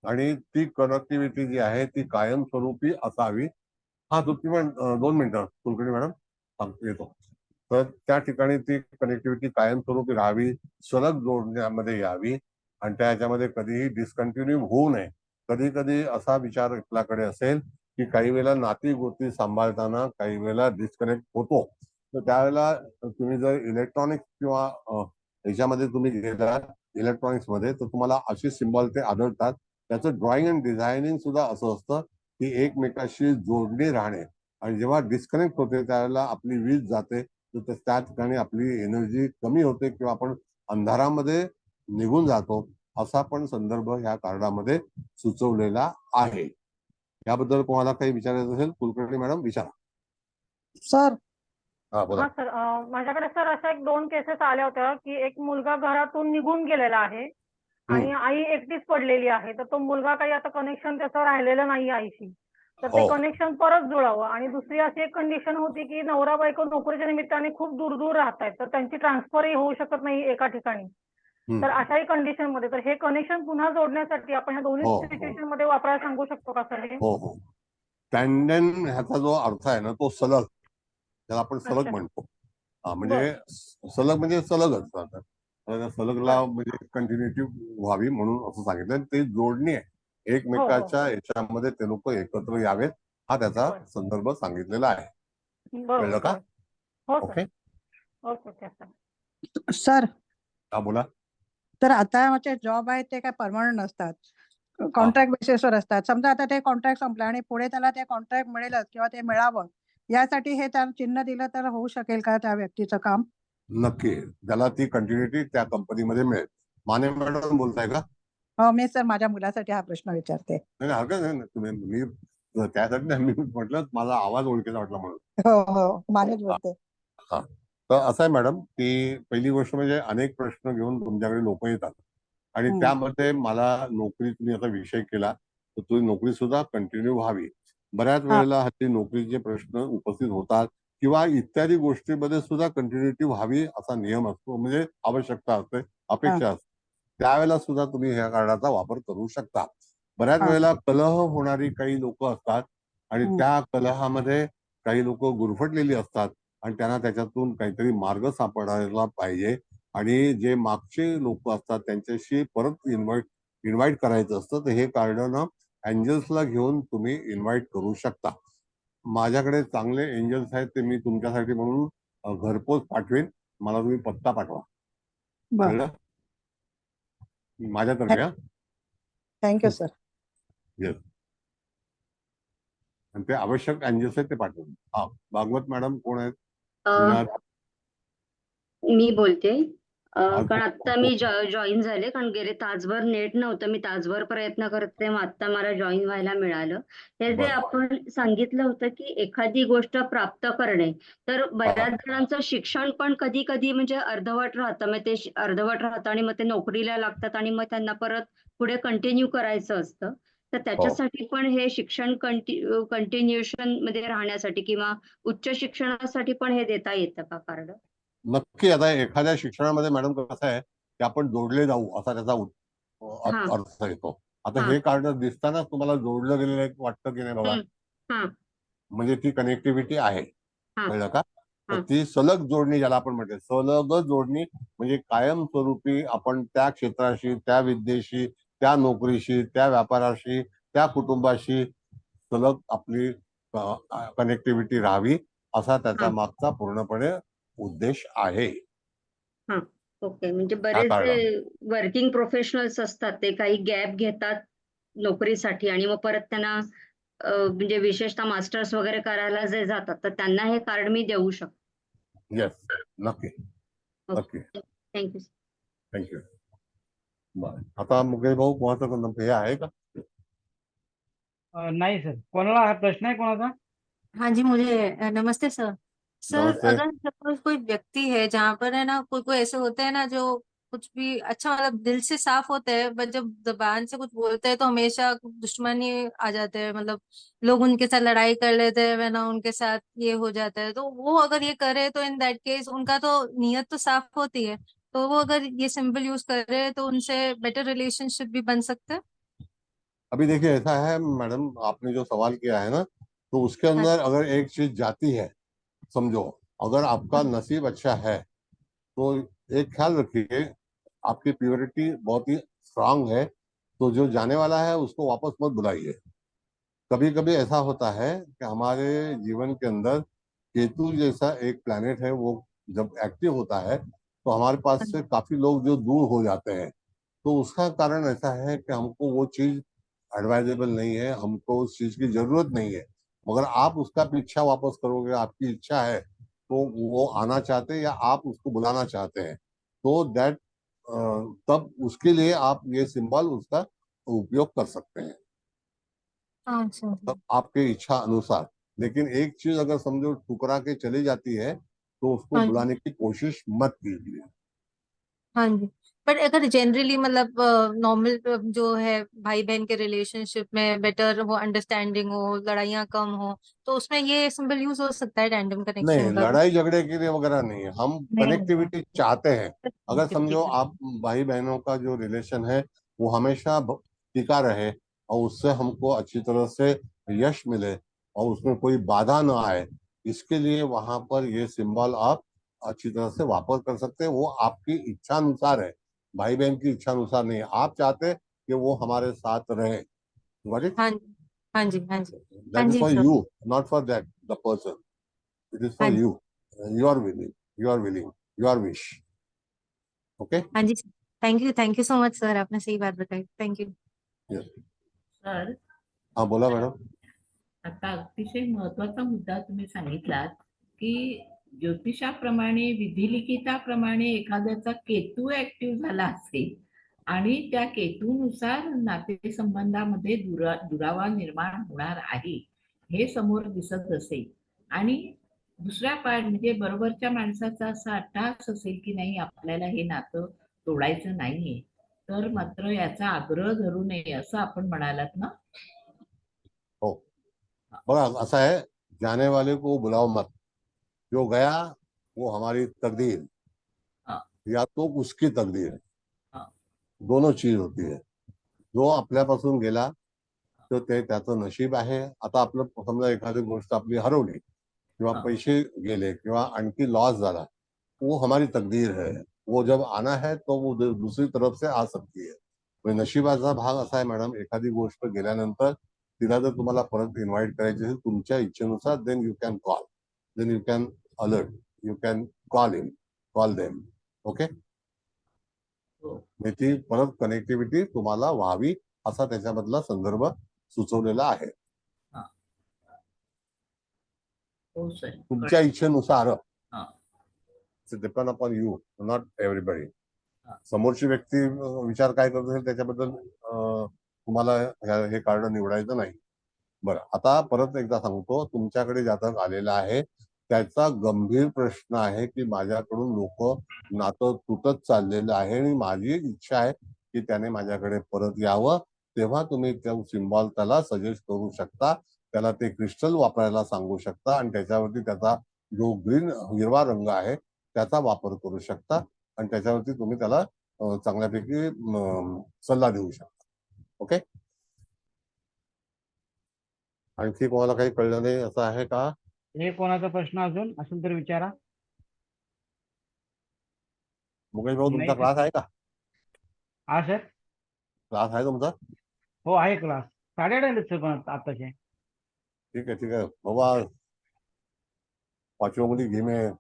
आणि ती कनेक्टिव्हिटी जी आहे ती कायमस्वरूपी असावी. हा तुम्ही 2 मिनिटं कुलकर्णी मॅडम येतो. तर त्या ठिकाणी ती कनेक्टिव्हिटी कायमस्वरूपी राहावी, सलग जोडण्यामध्ये यावी आणि त्या ह्याच्यामध्ये कधीही डिस्कंटिन्यू होऊ नये. कधी कधी असा विचार आपल्याकडे असेल की काही वेळेला नाती गोती सांभाळताना काही वेळेला डिस्कनेक्ट होतो. तर त्यावेळेला तुम्ही जर इलेक्ट्रॉनिक्स किंवा ह्याच्यामध्ये तुम्ही गेलात इलेक्ट्रॉनिक्स मध्ये, तर तुम्हाला असे सिम्बॉल ते आढळतात. त्याचं ड्रॉइंग अँड डिझायनिंग सुद्धा असं असतं की एकमेकाशी जोडणी राहणे. आणि जेव्हा डिस्कनेक्ट होते त्यावेळेला आपली वीज जाते, तर त्या ठिकाणी आपली एनर्जी कमी होते किंवा आपण अंधारामध्ये निघून जातो. असा पण संदर्भ ह्या कार्डामध्ये सुचवलेला आहे. याबद्दल कोणाला काही विचारायचं असेल कुलकर्णी मॅडम विचारा. सर हा बोला. हा सर माझ्याकडे सर अशा एक 2 केसेस आल्या होत्या की एक मुलगा घरातून निघून गेलेला आहे आणि आई एकटीच पडलेली आहे. तर तो मुलगा काही आता कनेक्शन त्याचं राहिलेलं नाही आईशी. तर ते हो. कनेक्शन परत जुळावं. आणि दुसरी अशी एक कंडिशन होती की नवरा बायको नोकरीच्या निमित्ताने खूप दूर दूर राहतायत, तर त्यांची ट्रान्सफरही होऊ शकत नाही एका ठिकाणी. तर अशाही कंडिशन मध्ये तर हे कनेक्शन पुन्हा जोडण्यासाठी आपण ह्या दोन्ही हो, हो. सिच्युएशन मध्ये वापरायला सांगू शकतो का सर हे? हो हो. टँडेम ह्याचा जो अर्थ आहे ना तो सलग, त्याला आपण सलग अच्छा. म्हणतो. म्हणजे सलग म्हणजे सलगच. आता सलगला म्हणजे कंटिन्युटी व्हावी म्हणून असं सांगितलं. ते जोडणी आहे एकमेकाच्या याच्यामध्ये, ते लोक एकत्र यावेत, हा त्याचा संदर्भ सांगितलेला आहे. कळलं का? हो okay. Okay okay sir. Sir हा बोला. तर आता माझे जॉब आहेत ते काय परमनंट नसतात, कॉन्ट्रॅक्ट बेसिसवर असतात. समजा आता ते कॉन्ट्रॅक्ट संपलं आणि पुढे त्याला ते कॉन्ट्रॅक्ट मिळेलच किंवा ते मिळावं, यासाठी हे त्याला चिन्ह दिलं तर होऊ शकेल का त्या व्यक्तीचं काम? नक्की त्याला ती कंटिन्युटी त्या कंपनीमध्ये मिळेल. माने मॅडम बोलताय का? हो, मी सर माझ्या मुलासाठी हा प्रश्न विचारते. नाही हरकत नाही. तुम्ही मी त्यासाठी मी म्हटलं माझा आवाज ओळखीचा वाटला म्हणून. हो हो, मानेच बोलते. हा. तर असं आहे मॅडम की पहिली गोष्ट म्हणजे अनेक प्रश्न घेऊन तुमच्याकडे लोक येतात आणि त्यामध्ये मला नोकरी, तुम्ही आता विषय केला तर तुझी नोकरी सुद्धा कंटिन्यू व्हावी. बऱ्याच वेळेला हल्ली नोकरीचे प्रश्न उपस्थित होतात किंवा इत्यादी गोष्टीमध्ये सुद्धा कंटिन्युटी व्हावी असा नियम असतो, म्हणजे आवश्यकता असते, अपेक्षा असते. त्यावेळेला सुद्धा तुम्ही ह्या कार्डाचा वापर करू शकता. बऱ्याच वेळेला कलह होणारी काही लोक असतात आणि त्या कलहामध्ये काही लोक गुरफटलेली असतात आणि त्यांना त्याच्यातून काहीतरी मार्ग सापडायला पाहिजे. आणि जे मागचे लोक असतात त्यांच्याशी परत इन्व्हाइट करायचं असतं. तर हे कार्ड ना एंजल्सला घेऊन तुम्ही इन्व्हाइट करू शकता. माझ्याकडे चांगले एंजल्स आहेत, ते मी तुमच्यासाठी म्हणून घरपोच पाठवेन. मला तुम्ही पत्ता पाठवा. कळलं? माझ्यातर्फे. Thank you sir. येस. आणि ते आवश्यक एंजल्स आहेत ते पाठवून. हा भागवत मॅडम कोण आहेत? मी बोलते. कारण आता मी जॉईन झाले, कारण गेले तासभर नेट नव्हतं. मी तासभर प्रयत्न करते, मग आता मला जॉईन व्हायला मिळालं. हे जे आपण सांगितलं होतं की एखादी गोष्ट प्राप्त करणे, तर बऱ्याच जणांचं शिक्षण पण कधी कधी म्हणजे अर्धवट राहतं. मग ते अर्धवट राहतं आणि मग ते नोकरीला लागतात आणि मग त्यांना परत पुढे कंटिन्यू करायचं असतं. तर त्याच्यासाठी पण हे शिक्षण कंटिन्युएशन मध्ये राहण्यासाठी किंवा उच्च शिक्षणासाठी पण हे देता येतं का कार्ड? नक्की. आता एखाद्या शिक्षणामध्ये मॅडम कसं आहे की आपण जोडले जाऊ असा त्याचा अर्थ येतो. आता हे कार्ड दिसतानाच तुम्हाला जोडलं गेलेलं एक वाटतं की नाही बाबा, म्हणजे ती कनेक्टिव्हिटी आहे. कळलं का? तर ती सलग जोडणी ज्याला आपण म्हणतो, सलग जोडणी म्हणजे कायमस्वरूपी आपण त्या क्षेत्राशी, त्या विद्येशी, त्या नोकरीशी, त्या व्यापाराशी, त्या कुटुंबाशी सलग आपली कनेक्टिव्हिटी राहावी असा त्याचा मागचा पूर्णपणे उद्देश आहे. ओके. म्हणजे बरेचसे वर्किंग प्रोफेशनल्स असतात, ते काही गॅप घेतात नोकरीसाठी आणि मग परत त्यांना म्हणजे विशेषतः मास्टर्स वगैरे करायला जे जातात, तर त्यांना हे कार्ड मी देऊ शकतो. येस, नक्की नक्की. थँक्यू. थँक्यू. बरं, आता मुकेश भाऊ कोणाचा हे आहे का? नाही सर. कोणाला हा प्रश्न आहे कोणाचा? हाँ जी, मुझे नमस्ते सर। सर नमस्ते। अगर सपोज कोई व्यक्ति है जहाँ पर है ना, कोई कोई ऐसे होते हैं ना जो कुछ भी अच्छा मतलब दिल से साफ होते हैं, बट जब जबान से कुछ बोलते हैं तो हमेशा दुश्मनी आ जाते हैं, मतलब लोग उनके साथ लड़ाई कर लेते हैं, वरना उनके साथ ये हो जाता है। तो वो अगर ये करे तो इन दैट केस उनका तो नीयत तो साफ होती है, तो वो अगर ये सिंबल यूज करे तो उनसे बेटर रिलेशनशिप भी बन सकता है। अभी देखिए ऐसा है मैडम, आपने जो सवाल किया है ना, तो उसके अंदर अगर एक चीज जाती है, समझो अगर आपका नसीब अच्छा है तो एक ख्याल रखिए, आपकी प्योरिटी बहुत ही स्ट्रांग है, तो जो जाने वाला है उसको वापस मत बुलाइए। कभी कभी ऐसा होता है कि हमारे जीवन के अंदर केतु जैसा एक प्लैनेट है, वो जब एक्टिव होता है तो हमारे पास से काफी लोग जो दूर हो जाते हैं। तो उसका कारण ऐसा है कि हमको वो चीज एडवाइजेबल नहीं है, हमको उस चीज की जरूरत नहीं है। मगर आप उसका पीछा वापस करोगे, आपकी इच्छा है तो वो आना चाहते हैं या आप उसको बुलाना चाहते हैं, तो दैट तब उसके लिए आप ये सिंबल उसका उपयोग कर सकते हैं, हाँ सर। तब आपके इच्छा अनुसार। लेकिन एक चीज अगर समझो ठुकरा के चली जाती है तो उसको हाँ जी। बुलाने की कोशिश मत कीजिए। हाँ जी। बट अगर जनरली मतलब नॉर्मल जो है भाई बहन के रिलेशनशिप में बेटर हो, अंडरस्टैंडिंग हो, लड़ाइयाँ कम हो, तो उसमें ये सिंबल यूज हो सकता है टैंडम नहीं, कनेक्शन का? लड़ाई झगड़े के लिए वगैरह नहीं है, हम नहीं होगा। कनेक्टिविटी चाहते हैं। अगर Connectivity समझो का। आप भाई बहनों का जो रिलेशन है वो हमेशा टिका रहे और उससे हमको अच्छी तरह से यश मिले और उसमें कोई बाधा ना आए, इसके लिए वहां पर ये सिंबल आप अच्छी तरह से वापर कर सकते हैं। वो आपकी इच्छा अनुसार है, भाई बहन की इच्छा अनुसार नहीं है। आप चाहते कि वो हमारे साथ रहे, गॉट इट? हाँ जी। हाँ जी। हाँ जी। हाँ दैट इज जी for sir. You, not for that the person. It is for हाँ जी। you. You are willing, your wish. Okay? हाँ जी। Thank you so much sir, आपने सही बात बताई। Thank you. Yes. सर, हाँ बोला मॅडम. आता अतिशय महत्वाचा मुद्दा तुम्ही सांगितलात की ज्योतिषाप्रमाणे विधिलिखिताप्रमाणे एखाद्याचा केतू ऍक्टिव्ह झाला असेल आणि त्या केतूनुसार नातेसंबंधामध्ये दुरावा निर्माण होणार आहे हे समोर दिसत असेल आणि दुसऱ्या म्हणजे बरोबरच्या माणसाचा असा अट्टहास असेल की नाही आपल्याला हे नातं तोडायचं नाहीये, तर मात्र याचा आग्रह धरू नये असं आपण म्हणालात ना? हो, बघा असं आहे, जाने वाले को बुलाओ मत, जो गया वो हमारी तकदीर या तो उसकी तकदीर, दोनों चीज होती है. जो आपल्यापासून गेला तर ते त्याचं नशीब आहे. आता आपलं समजा एखादी गोष्ट आपली हरवली किंवा पैसे गेले किंवा आणखी लॉस झाला, वो हमारी तकदीर है. वो जब आना है तो वो दूसरी तरफ से आ सकती है. म्हणजे नशिबाचा भाग असा आहे मॅडम, एखादी गोष्ट गेल्यानंतर तिला जर तुम्हाला परत इन्व्हाइट करायची असेल तुमच्या इच्छेनुसार, then you can call, then you can alert, you can call them. Okay, ती परत कनेक्टिव्हिटी तुम्हाला व्हावी असा त्याच्यामधला संदर्भ सुचवलेला आहे. हो सर. तुमच्या इच्छेनुसार, depend upon you, not everybody. समोरची व्यक्ती विचार काय करत असेल त्याच्याबद्दल तुम्हाला हे कार्ड निवडायचं नाही. बरं, आता परत एकदा सांगतो, तुमच्याकडे जातक आलेला आहे त्याचा गंभीर प्रश्न आहे की माझ्याकडून लोक नातं तुटत चाललेलं आहे आणि माझी इच्छा आहे की त्याने माझ्याकडे परत यावं. तेव्हा तुम्ही त्या सिम्बॉल त्याला सजेस्ट करू शकता, त्याला ते क्रिस्टल वापरायला सांगू शकता आणि त्याच्यावरती त्याचा जो हिरवा रंग आहे त्याचा वापर करू शकता आणि त्याच्यावरती तुम्ही त्याला चांगल्यापैकी सल्ला देऊ शकता. ओके, आणखी कोणाला काही कळलं नाही असं आहे का? हे कोणाचा प्रश्न अजून असेल तर विचारा. मुकेश भाऊ, तुमचा नाही क्लास आहे का? हा सर. क्लास आहे तुमचा? हो आहे क्लास. 8:30 आलेत सर पण आताचे. ठीक आहे बाबा, 5वी मुली घे में.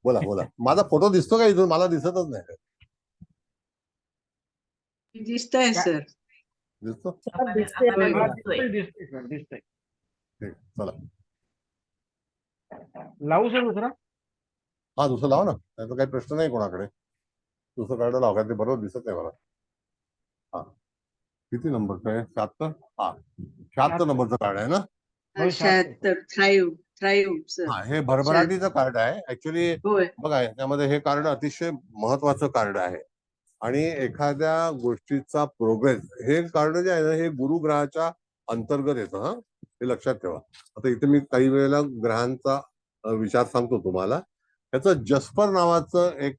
बोला, माझा फोटो दिसतो का इथून? मला दिसतच नाही. दिसतंय सर. दिसतो? दिसतोय सर, दिसतोय. ठीक, चला लावू सर दुसरा? हा, दुसरं लावा ना, त्याचा काही प्रश्न नाही कोणाकडे. दुसरं कार्ड लावा, काय ते बरोबर दिसत नाही मला. हा, किती नंबरचं आहे? 76. हा, 76 नंबरचं कार्ड आहे ना? 76 थ्राईव्ह सर. हा, हे भरभराटीचं कार्ड आहे ऍक्च्युली. बघा, त्यामध्ये हे कार्ड अतिशय महत्वाचं कार्ड आहे आणि एखाद्या गोष्टीचा प्रोग्रेस, हे कार्ड जे आहे ना हे गुरुग्रहाच्या अंतर्गत येतं. हा, हे लक्षात ठेवा. आता इथे मी काही वेळेला ग्रहांचा विचार सांगतो तुम्हाला. त्याचं जस्पर नावाचं एक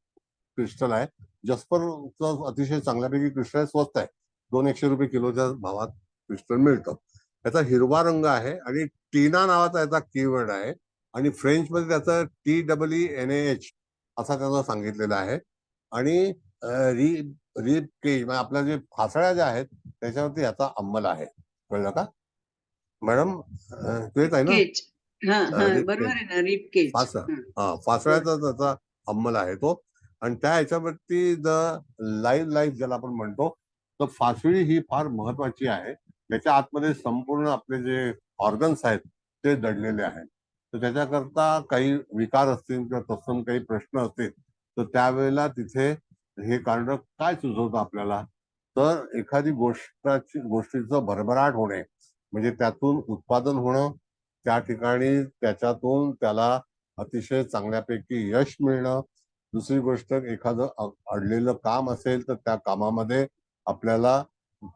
क्रिस्टल आहे. जस्परचं अतिशय चांगल्यापैकी क्रिस्टल आहे, स्वस्त आहे. 200 रुपये किलोच्या भावात क्रिस्टल मिळतं. त्याचा हिरवा रंग आहे आणि टीना नावाचा याचा कीवर्ड आहे आणि फ्रेंच मध्ये त्याचं TEENAH असा त्याला सांगितलेलं आहे. आणि रिप केज म्हणजे आपल्या जे फासळ्या ज्या आहेत त्याच्यावरती याचा अंमल आहे. कळलं का मॅडम? तेच आहे ना, केज. हा हा रिप बरोबर केज, आहे ना, रिप केज. फासळ्याचा त्याचा अंमल आहे तो. आणि त्या ह्याच्यावरती लाईफ ज्याला आपण म्हणतो, तर फासळी ही फार महत्वाची आहे. त्याच्या आतमध्ये संपूर्ण आपले जे ऑर्गन्स आहेत ते दडलेले आहेत. तर त्याच्याकरता काही विकार असतील किंवा तत्सम काही प्रश्न असतील तर त्यावेळेला तिथे हे कारण काय सुचवतं आपल्याला, तर एखादी गोष्टीचं भरभराट होणे, म्हणजे त्यातून उत्पादन होणं, त्या ठिकाणी त्याच्यातून त्याला अतिशय चांगल्यापैकी यश मिळणं. दुसरी गोष्ट, एखादं अडलेलं काम असेल तर त्या कामामध्ये आपल्याला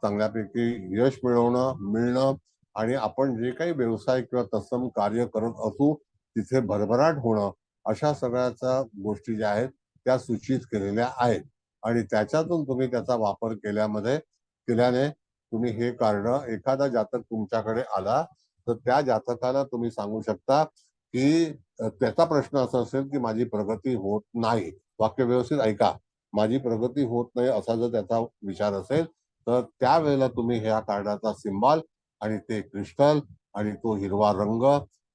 चांगल्यापैकी यश मिळणं आणि आपण जे काही व्यवसाय किंवा तत्सम कार्य करत असू तिथे भरभराट होणं, अशा सगळ्याच्या गोष्टी ज्या आहेत त्या सूचित केलेल्या आहेत. आणि त्याच्यातून तुम्ही त्याचा वापर केल्याने तुम्ही हे कारण, एखादा जातक तुमच्याकडे आला तर त्या जातकाला तुम्ही सांगू शकता की त्याचा प्रश्न असा असेल की माझी प्रगती होत नाही, वाक्य व्यवस्थित ऐका, माझी प्रगती होत नाही असा जर त्याचा विचार असेल तर त्यावेळेला तुम्ही ह्या कार्डाचा सिम्बॉल आणि ते क्रिस्टल आणि तो हिरवा रंग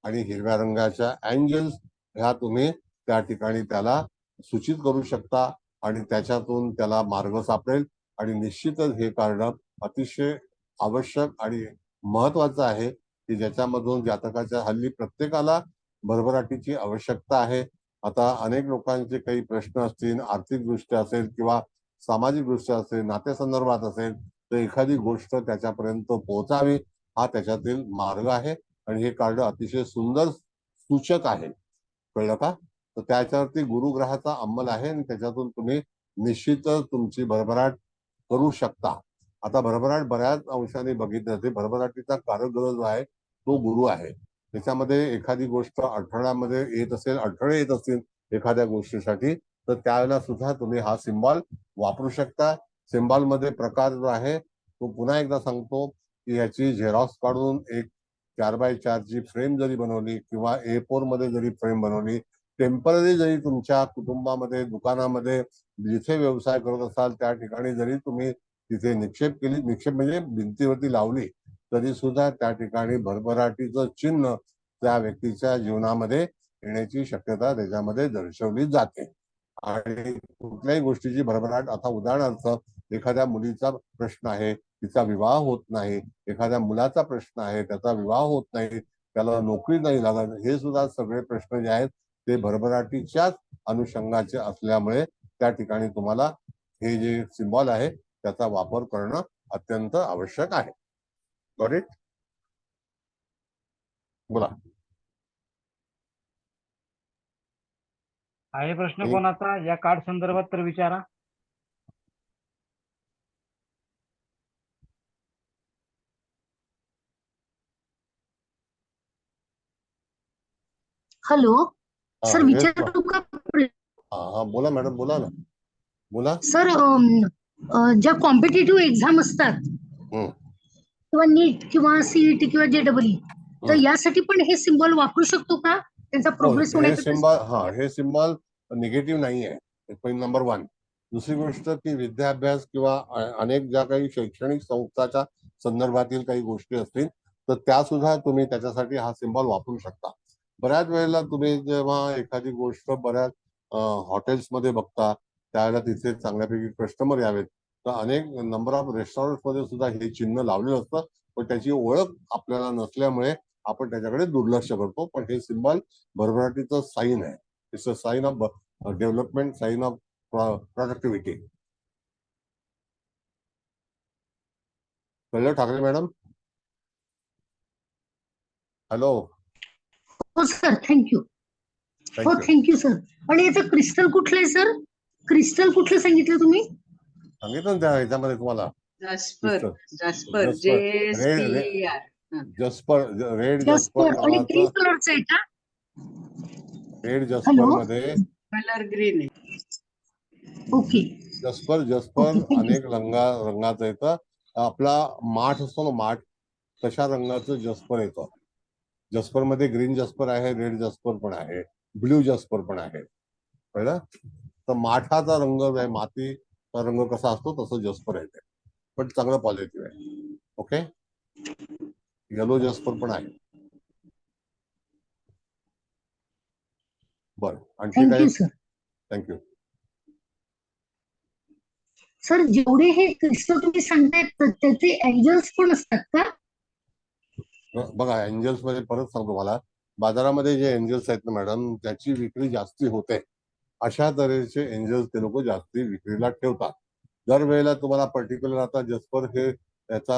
आणि हिरव्या रंगाच्या एंजल्स ह्या तुम्ही त्या ठिकाणी त्याला सूचित करू शकता आणि त्याच्यातून त्याला मार्ग सापडेल. आणि निश्चितच हे कार्ड अतिशय आवश्यक आणि महत्वाचं आहे की ज्याच्यामधून जातकाच्या हल्ली प्रत्येकाला भरभराटीची आवश्यकता आहे. आता अनेक लोकांचे काही प्रश्न असतील, आर्थिक दृष्ट्या असेल किंवा सामाजिक दृष्ट्या असेल, नातेसंदर्भात असेल, तर एखादी गोष्ट त्याच्यापर्यंत पोहोचावी हा त्याच्यातील मार्ग आहे. आणि हे कार्ड अतिशय सुंदर सूचक आहे. कळलं का? तर त्याच्यावरती गुरुग्रहाचा अंमल आहे आणि त्याच्यातून तुम्ही निश्चितच तुमची भरभराट करू शकता. आता भरभराट बऱ्याच अंशाने बघितलं जाते. भरभराटीचा कारक जो आहे तो गुरु आहे. त्याच्यामध्ये एखादी गोष्ट अडथळ्यामध्ये अडथळे येत असतील एखाद्या गोष्टीसाठी, तर त्यावेळेला सुद्धा तुम्ही हा सिम्बॉल वापरू शकता. सिम्बॉल मध्ये प्रकार जो आहे तो पुन्हा एकदा सांगतो की याची झेरॉक्स काढून एक 4x4 ची फ्रेम जरी बनवली किंवा A4 मध्ये जरी फ्रेम बनवली, टेम्पररी जरी तुमच्या कुटुंबामध्ये, दुकानामध्ये जिथे व्यवसाय करत असाल त्या ठिकाणी जरी तुम्ही तिथे निक्षेप म्हणजे भिंतीवरती लावली, तरी सुद्धा त्या ठिकाणी भरभराटीचं चिन्ह त्या व्यक्तीच्या जीवनामध्ये येण्याची शक्यता त्याच्यामध्ये दर्शवली जाते. आणि कुठल्याही गोष्टीची भरभराट, आता उदाहरणार्थ एखाद्या मुलीचा प्रश्न आहे, तिचा विवाह होत नाही, एखाद्या मुलाचा प्रश्न आहे, त्याचा विवाह होत नाही, त्याला नोकरी नाही लागत, हे सुद्धा सगळे प्रश्न जे आहेत ते भरभराटीच्याच अनुषंगाचे असल्यामुळे त्या ठिकाणी तुम्हाला हे जे सिम्बॉल आहे त्याचा वापर करणं अत्यंत आवश्यक आहे. Got it? बोला. आहे प्रश्न कोणाचा या कार्ड संदर्भात तर विचारा. हॅलो सर, येस विचारू का? बोला मॅडम, बोला ना, बोला. सर, ज्या कॉम्पिटेटिव्ह एक्झाम असतात किंवा नीट किंवा सीईटी किंवा JEE, तर यासाठी पण हे सिम्बॉल वापरू शकतो का त्यांचा प्रोग्रेस हे होण्याचा? हे सिम्बॉल निगेटिव्ह नाही आहे, पॉईंट नंबर 1. दुसरी गोष्ट की विद्याभ्यास किंवा अनेक ज्या काही शैक्षणिक संस्थाच्या संदर्भातील काही गोष्टी असतील तर त्या सुद्धा तुम्ही त्याच्यासाठी हा सिम्बॉल वापरू शकता. बऱ्याच वेळेला तुम्ही जेव्हा एखादी गोष्ट बऱ्याच हॉटेल्समध्ये बघता त्यावेळेला तिथे चांगल्यापैकी कस्टमर यावेत, तर अनेक नंबर ऑफ रेस्टॉरंट मध्ये सुद्धा हे चिन्ह लावलेलं असतं, पण त्याची ओळख आपल्याला नसल्यामुळे आपण त्याच्याकडे दुर्लक्ष करतो. पण हे सिम्बॉल भरभराटीचं साईन आहे. It's a sign of development, sign of productivity. कळलं ठाकरे मॅडम? हॅलो. हो सर, थँक्यू. हो थँक्यू सर. आणि याचं क्रिस्टल कुठलं आहे सर? क्रिस्टल कुठलं सांगितलं तुम्ही? सांगितलं ना त्या ह्याच्यामध्ये तुम्हाला. Jasper jasper, JSPER. Jasper, red jasper jasper आणि ग्रीन नावाचं. कलरचं आहे का? रेड जस्पर मध्ये कलर ग्रीन आहे. ओके. जस्पर अनेक रंगाचं येतं. आपला माठ असतो ना, माठ, तशा रंगाचं जस्पर येतं. जस्पर मध्ये ग्रीन जस्पर आहे, रेड जस्पर पण आहे, ब्ल्यू जस्पर पण आहे. कळलं? तर माठाचा रंग आहे, मातीचा रंग कसा असतो तसं जस्पर आहे. पण चांगलं पॉझिटिव्ह आहे. ओके, येलो जस्पर पण आहे. बरं, आणखी काय? Thank you sir. थँक्यू. सर जेवढे हे क्रिस्टल तुम्ही सांगतायत त्याचे एंजल्स पण असतात का? बघा, एंजल्स मध्ये परत सांगतो मला, बाजारामध्ये जे एंजल्स आहेत ना मॅडम, त्याची विक्री जास्ती होते. अशा तऱ्हेचे एंजल्स ते लोक जास्ती विक्रीला ठेवतात. दरवेळेला तुम्हाला पर्टिक्युलर आता जस्पर हे त्याचा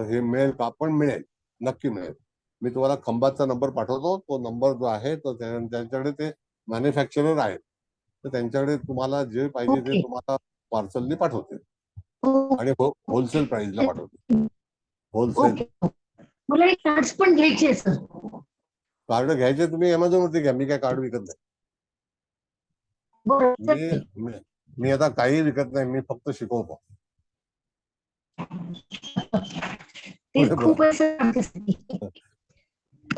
हे मिळेल का? पण मिळेल, नक्की मिळेल. मी तुम्हाला खंबातचा नंबर पाठवतो. तो नंबर जो आहे तो त्यांच्याकडे ते मॅन्युफॅक्चरर आहेत, तर त्यांच्याकडे तुम्हाला जे पाहिजे ते तुम्हाला पार्सलनी पाठवते आणि होलसेल प्राइसला पाठवते. होलसेल. मला हे कार्ड्स पण घ्यायचे सर. कार्ड घ्यायचे तुम्ही अमेझॉन वरती घ्या. मी काय कार्ड विकत नाही. मी आता काही विकत नाही, मी फक्त शिकवतो.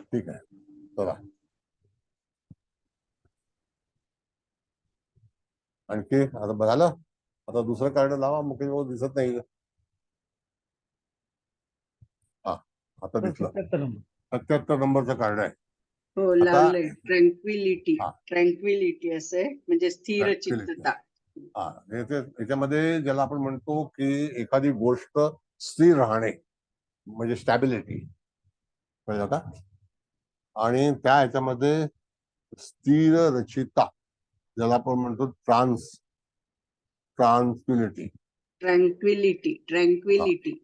ठीक आहे, चला. आणखी आता झालं. आता दुसरं कार्ड लावा, मुकेश भाऊ दिसत नाही. हा, आता दिसलं. 77 नंबरचं कार्ड आहे. हो, लावलंय. ट्रँक्विलिटी असं आहे, म्हणजे स्थिर चित्तता. हा, याच्यामध्ये ज्याला आपण म्हणतो की एखादी गोष्ट स्थिर राहणे म्हणजे स्टॅबिलिटी, कळलं का? आणि त्या ह्याच्यामध्ये स्थिर रचिता ज्याला आपण म्हणतो ट्रँक्विलिटी,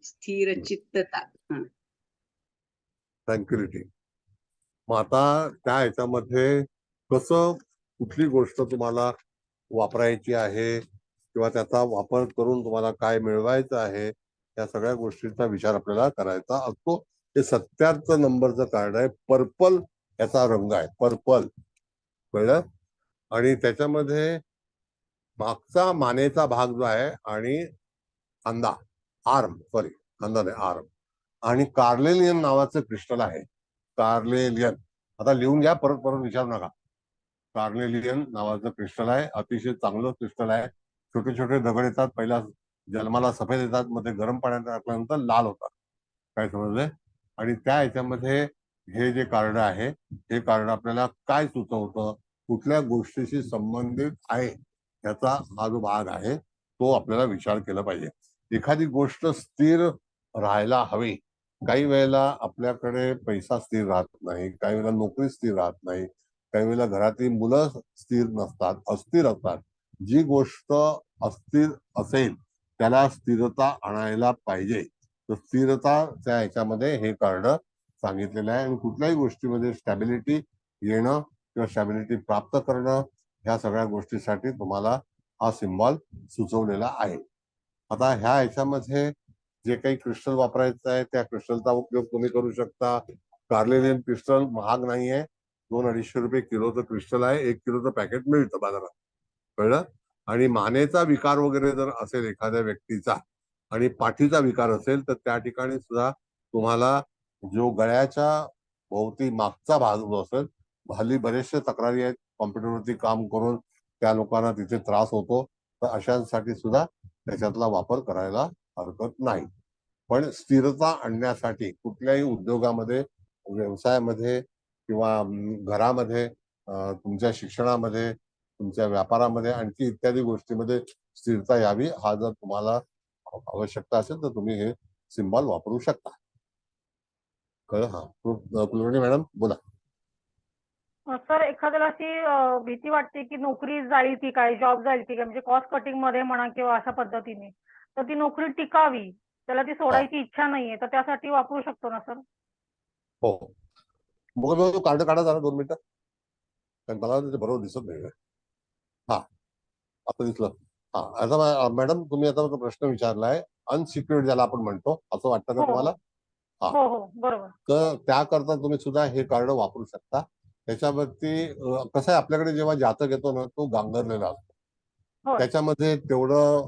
स्थिर चित्तता. ट्रँक्विलिटी. मग आता त्या ह्याच्यामध्ये कसं कुठली गोष्ट तुम्हाला वापरायची आहे किंवा त्याचा वापर करून तुम्हाला काय मिळवायचं आहे, या सगळ्या गोष्टींचा विचार आपल्याला करायचा असतो. हे 77 नंबरचं कार्ड आहे. पर्पल याचा रंग आहे, पर्पल, कळलं? आणि त्याच्यामध्ये मागचा मानेचा भाग जो आहे आणि खांदा, खांदा नाही, आर्म, आणि कार्लेलियन नावाचं क्रिस्टल आहे. कार्लेलियन, आता लिहून घ्या, परत परत विचारू नका. कार्लेलियन नावाचं क्रिस्टल आहे. अतिशय चांगलं क्रिस्टल आहे. छोटे छोटे दगड येतात, पहिला जन्माला सफेद येतात, मध्ये गरम पाण्यात टाकल्यानंतर लाल होतात. काय समजले? आणि त्या ह्याच्यामध्ये हे जे कार्ड आहे, हे कार्ड आपल्याला काय सुचवतं, कुठल्या गोष्टीशी संबंधित आहे, याचा हा जो भाग आहे तो आपल्याला विचार केला पाहिजे. एखादी गोष्ट स्थिर राहायला हवी. काही वेळेला आपल्याकडे पैसा स्थिर राहत नाही, काही वेळेला नोकरी स्थिर राहत नाही, काही वेळेला घरातली मुलं स्थिर नसतात, अस्थिर असतात. जी गोष्ट अस्थिर असेल त्याला स्थिरता आणायला पाहिजे. तर स्थिरताच्या ह्याच्यामध्ये हे कार्ड सांगितलेलं आहे. आणि कुठल्याही गोष्टीमध्ये स्टॅबिलिटी येणं किंवा स्टॅबिलिटी प्राप्त करणं, ह्या सगळ्या गोष्टीसाठी तुम्हाला हा सिम्बॉल सुचवलेला आहे. आता ह्या ह्याच्यामध्ये जे काही क्रिस्टल वापरायचं आहे त्या क्रिस्टलचा उपयोग तुम्ही करू शकता. कार्लेलियन क्रिस्टल महाग नाहीये, 200-250 रुपये किलोचं क्रिस्टल आहे. 1 किलोचं पॅकेट मिळतं बाजारात, कळलं? आणि मानेचा विकार वगैरे जर असेल एखाद्या व्यक्तीचा आणि पाठीचा विकार असेल तर त्या ठिकाणी सुद्धा तुम्हाला जो गळ्याच्या भोवती मागचा भाग जो असेल, हल्ली बरेचसे तक्रारी आहेत, कॉम्प्युटरवरती काम करून त्या लोकांना तिथे त्रास होतो, तर अशांसाठी सुद्धा त्याच्यातला वापर करायला हरकत नाही. पण स्थिरता आणण्यासाठी कुठल्याही उद्योगामध्ये, व्यवसायामध्ये किंवा घरामध्ये, तुमच्या शिक्षणामध्ये, तुमच्या व्यापारामध्ये, आणखी इत्यादी गोष्टीमध्ये स्थिरता यावी, हा जर तुम्हाला आवश्यकता असेल तर तुम्ही हे सिम्बॉल वापरू शकता. कळलं? हा, कुलकर्णी मॅडम बोला. सर, एखाद्याला अशी भीती वाटते की नोकरी जाईल की काय, जॉब जाईल की काय, म्हणजे कॉस्ट कटिंग मध्ये म्हणा किंवा अशा पद्धतीने, तर ती नोकरी टिकावी, त्याला ती सोडायची इच्छा नाहीये, तर त्यासाठी वापरू शकतो ना सर? हो, मग कार्ड काढा जरा 2 मिनिटं, कारण मला तिथे बरोबर दिसत नाही. हा, आता दिसलं. हा, आता मॅडम तुम्ही आता प्रश्न विचारलाय, अनसिक्युअर्ड ज्याला आपण म्हणतो, असं वाटतं का तुम्हाला? हा, हो, बरोबर. तर त्याकरता तुम्ही सुद्धा हे कार्ड वापरू शकता. त्याच्यावरती कसं आहे, आपल्याकडे जेव्हा जातक येतो ना, तो गांगरलेला असतो, त्याच्यामध्ये तेवढं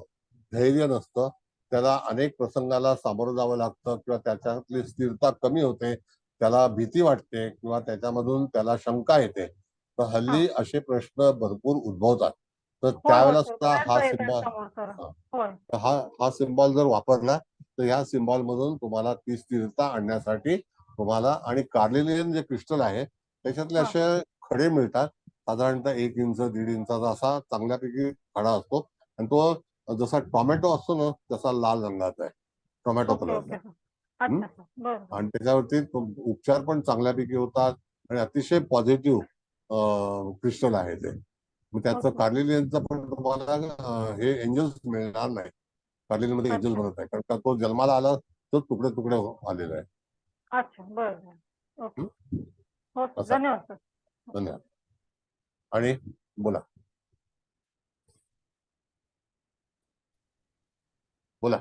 धैर्य नसतं, त्याला अनेक प्रसंगाला सामोरं जावं लागतं किंवा त्याच्यातली स्थिरता कमी होते, त्याला भीती वाटते किंवा त्याच्यामधून त्याला शंका येते. तर हल्ली असे प्रश्न भरपूर उद्भवतात. तर त्यावेळेला सुद्धा हा सिम्बॉल जर वापरला तर ह्या सिम्बॉल मधून तुम्हाला ती स्थिरता आणण्यासाठी तुम्हाला, आणि कार्लिनियन जे क्रिस्टल आहे त्याच्यातले असे खडे मिळतात, साधारणतः 1 इंच 1.5 इंचाचा असा चांगल्यापैकी खडा असतो, आणि तो जसा टोमॅटो असतो ना तसा लाल रंगाचा आहे, टोमॅटो कलरचा. आणि त्याच्यावरती उपचार पण चांगल्यापैकी होतात आणि अतिशय पॉझिटिव्ह क्रिस्टल आहे ते. मग त्याचं कार्लिनियनचं पण तुम्हाला हे एंजल्स मिळणार नाही, कार्लिनियन मध्ये एंजल्स बनत नाही, कारण का तो जन्माला आला तर तुकडे तुकडे आलेला आहे. अच्छा, बरं. ओके. हो सर, असं. धन्यवाद सर. धन्यवाद. आणि बोला बोला.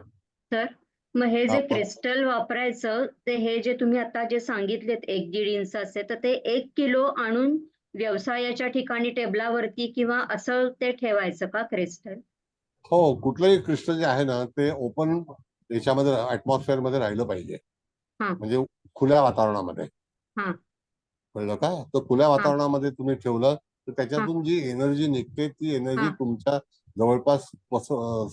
सर, मग हे जे हा, बोला. क्रिस्टल वापरायचं ते हे जे तुम्ही आता जे सांगितलेत 1-1.5 इंचाचे, तर ते 1 किलो आणून व्यवसायाच्या ठिकाणी टेबलावरती किंवा असं ते ठेवायचं का क्रिस्टल? हो, कुठलंही क्रिस्टल जे आहे ना ते ओपन याच्यामध्ये ऍटमॉस्फिअर मध्ये राहिलं पाहिजे, हा म्हणजे खुल्या वातावरणामध्ये. हा कळलं का? तर खुल्या वातावरणामध्ये तुम्ही ठेवलं तर हा त्याच्यातून जी एनर्जी निघते ती एनर्जी हा तुमच्या जवळपास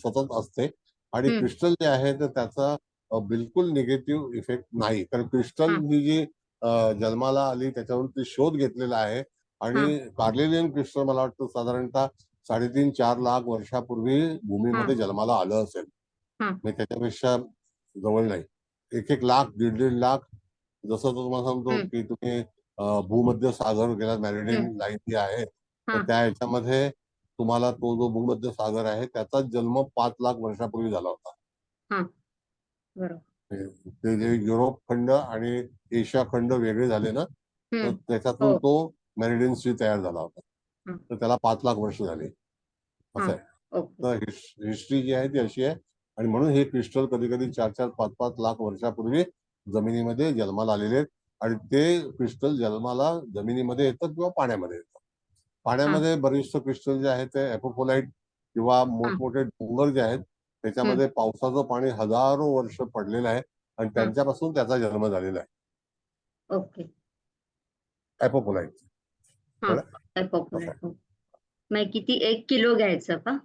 सतत असते, आणि हम्म क्रिस्टल जे आहे तर त्याचा बिलकुल निगेटिव्ह इफेक्ट नाही, कारण क्रिस्टल हा ही जी जन्माला आली त्याच्यावरती शोध घेतलेला आहे. हा आणि कार्लिनियन क्रिस्टल मला वाटतं साधारणतः 3.5-4 लाख वर्षापूर्वी हा भूमीमध्ये जन्माला आलं असेल, हा म्हणजे त्याच्यापेक्षा जवळ नाही. 1-1 लाख 1.5 लाख, जसं तुम्हाला सांगतो हम्म की तुम्ही भूमध्य सागर गेला, मॅरिडियन हम्म लाईन जी आहे तर हा त्या ह्याच्यामध्ये तुम्हाला तो जो भूमध्य सागर आहे त्याचा जन्म 5 लाख वर्षापूर्वी झाला होता. हा बरोबर. ते जे युरोप खंड आणि एशिया खंड वेगळे झाले ना, तर हो त्याच्यातून तो मेरिडियन सी तयार झाला होता, हा तर त्याला 5 लाख वर्ष झाली. हा असं आहे. ओके. तर हिस्ट्री जी आहे ती अशी आहे, आणि म्हणून हे क्रिस्टल कधी कधी 4-4, 5-5 लाख वर्षापूर्वी जमिनीमध्ये जन्माला आलेले आहेत, आणि ते क्रिस्टल जन्माला जमिनीमध्ये येतं किंवा पाण्यामध्ये येतं. हा पाण्यामध्ये बरेचसे क्रिस्टल जे आहे ते एपोफोलाइट किंवा हा मोठमोठे डोंगर जे आहेत हम्म त्याच्यामध्ये पावसाचं पाणी हजारो वर्ष पडलेलं आहे, आणि हा त्यांच्यापासून त्याचा जन्म झालेला आहे, ओके. एपोफोलाइट. हा असं पॉप्युलर आहे. हो. मग किती 1 किलो घ्यायचं का हा,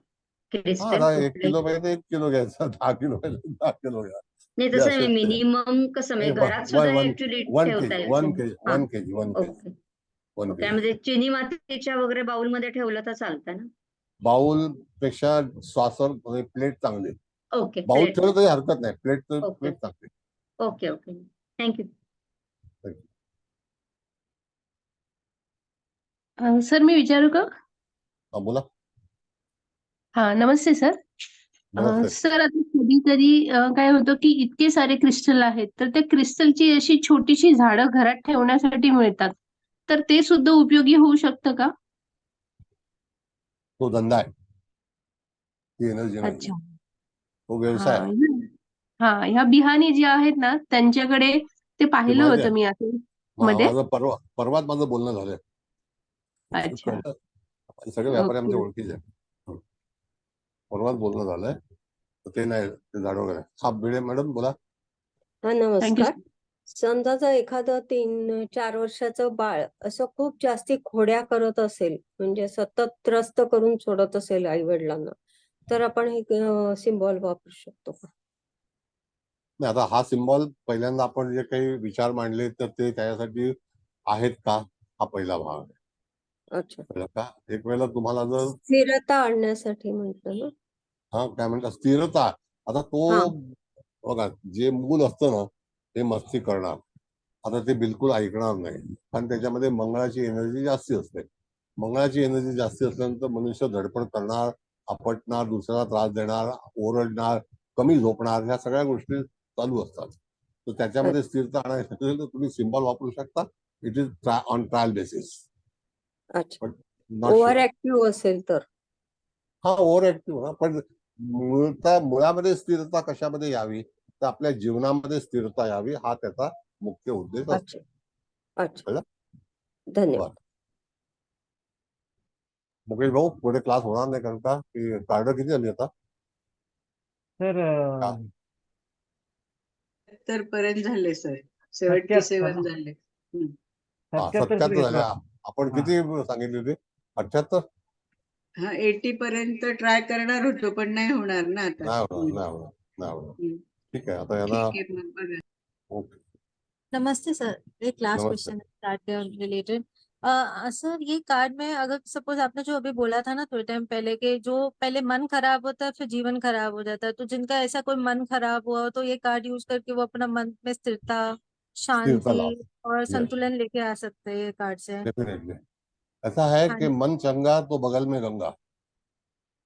क्रिस्टल आता 1 कुठले? किलो पाहिजे तर 1 किलो घ्यायचा, 10 किलो पाहिजे 10 किलो घ्या, नाही जे तसं असेल ते. मिनिमम कसं म्हणजे घरात सुद्धा हे ऍक्च्युली ठेवता येईल वन का? केजी हा 1 KG 1 KG okay 1 okay. KG म्हणजे चिनी मातीच्या वगैरे बाउलमध्ये ठेवलं तर चालतं ना? बाउल पेक्षा सॉसर प्लेट चांगली. ओके बाउल प्लेट ठेवलं तरी हरकत नाही, प्लेट ओके चांगली. Okay okay thank you. सर मी विचारू का? बोला. हा नमस्ते सर. नमस्ते. सर आता कधीतरी काय होतं की इतके सारे क्रिस्टल आहेत तर त्या क्रिस्टलची अशी छोटीशी झाडं घरात ठेवण्यासाठी मिळतात, तर ते सुद्धा उपयोगी होऊ शकतं का? तो धंदा आहे, ती एनर्जी नाही, अच्छा. तो व्यवसाय आहे. हा ह्या बिहानी ज्या आहेत ना त्यांच्याकडे ते ते पाहिलं माहिती होतं आहे, मी असं मध्ये. माझं परवाच माझं बोलणं झालंय. अच्छा कळलं? सगळे व्यापारी ओके. आमच्या ओळखीचे आहेत. परवाच बोलणं झालंय, तर ते नाही, ते झाड वगैरे. हा भिडे मॅडम बोला. हा थँक्यू. नमस्कार. समजा जर एखादं 3-4 वर्षाचं बाळ असं खूप जास्ती खोड्या करत असेल, म्हणजे सतत त्रस्त करून सोडत असेल आई वडिलांना, तर आपण हे सिम्बॉल वापरू शकतो का? नाही, आता हा सिम्बॉल पहिल्यांदा आपण जे काही विचार मांडले तर ते त्याच्यासाठी आहेत का, हा पहिला भाग आहे. अच्छा. कळलं का? एक वेळेला तुम्हाला जर स्थिरता आणण्यासाठी म्हटलं ना? हा काय म्हणतात स्थिरता, आता हा. तो बघा, जे मूल असतं ना ते मस्ती करणार, आता ते बिलकुल ऐकणार नाही, कारण त्याच्यामध्ये मंगळाची एनर्जी जास्ती असते. मंगळाची एनर्जी जास्ती असल्यानंतर मनुष्य धडपड करणार, आपटणार, दुसऱ्याला त्रास देणार, ओरडणार, कमी झोपणार, ह्या सगळ्या गोष्टी चालू असतात. तर त्याच्यामध्ये स्थिरता आणायची असेल तर तुम्ही सिम्बॉल वापरू शकता. It is on trial basis, अच्छा. But not over sure. Active असेल तर? हा ओव्हर ऍक्टिव्ह ना, पण मुळामध्ये स्थिरता कशामध्ये यावी, तर आपल्या जीवनामध्ये स्थिरता यावी, हा त्याचा मुख्य उद्देश असतो. अच्छा अच्छा. कळलं? धन्यवाद. बरं. मुकेश भाऊ, पुढे क्लास होणार नाही कारण का की कार्ड किती झाली आता? सर का? 77 पर्यंत झाले सर, 77 77 झाले. हा 77 सर 77 झाले. घेतला. आपण हा किती सांगितले होते? 78? हा 80 पर्यंत ट्राय करणार होतो पण नाही होणार ना आता. नाही होणार, नाही होणार, नाही होणार. ठीक आहे, आता यांना ठीक आहे मग बघा. ओके. नमस्ते सर, एक लास्ट नमस्ते. क्वेश्चन कार्ड के रिलेटेड। सर ये कार्ड में अगर सपोज आपने जो अभी बोला था ना थोड़े टाइम पहले कि जो पहले मन खराब होता है फिर जीवन खराब हो जाता है, तो जिनका ऐसा कोई मन खराब हुआ हो तो ये कार्ड यूज करके वो अपना मन में स्थिरता, स्थिरता लाओ, शांति और यस, संतुलन लेके आ सकते हैं ये कार्ड से। डेफिनेटली। ऐसा है हाँ कि मन चंगा तो बगल में गंगा, हाँ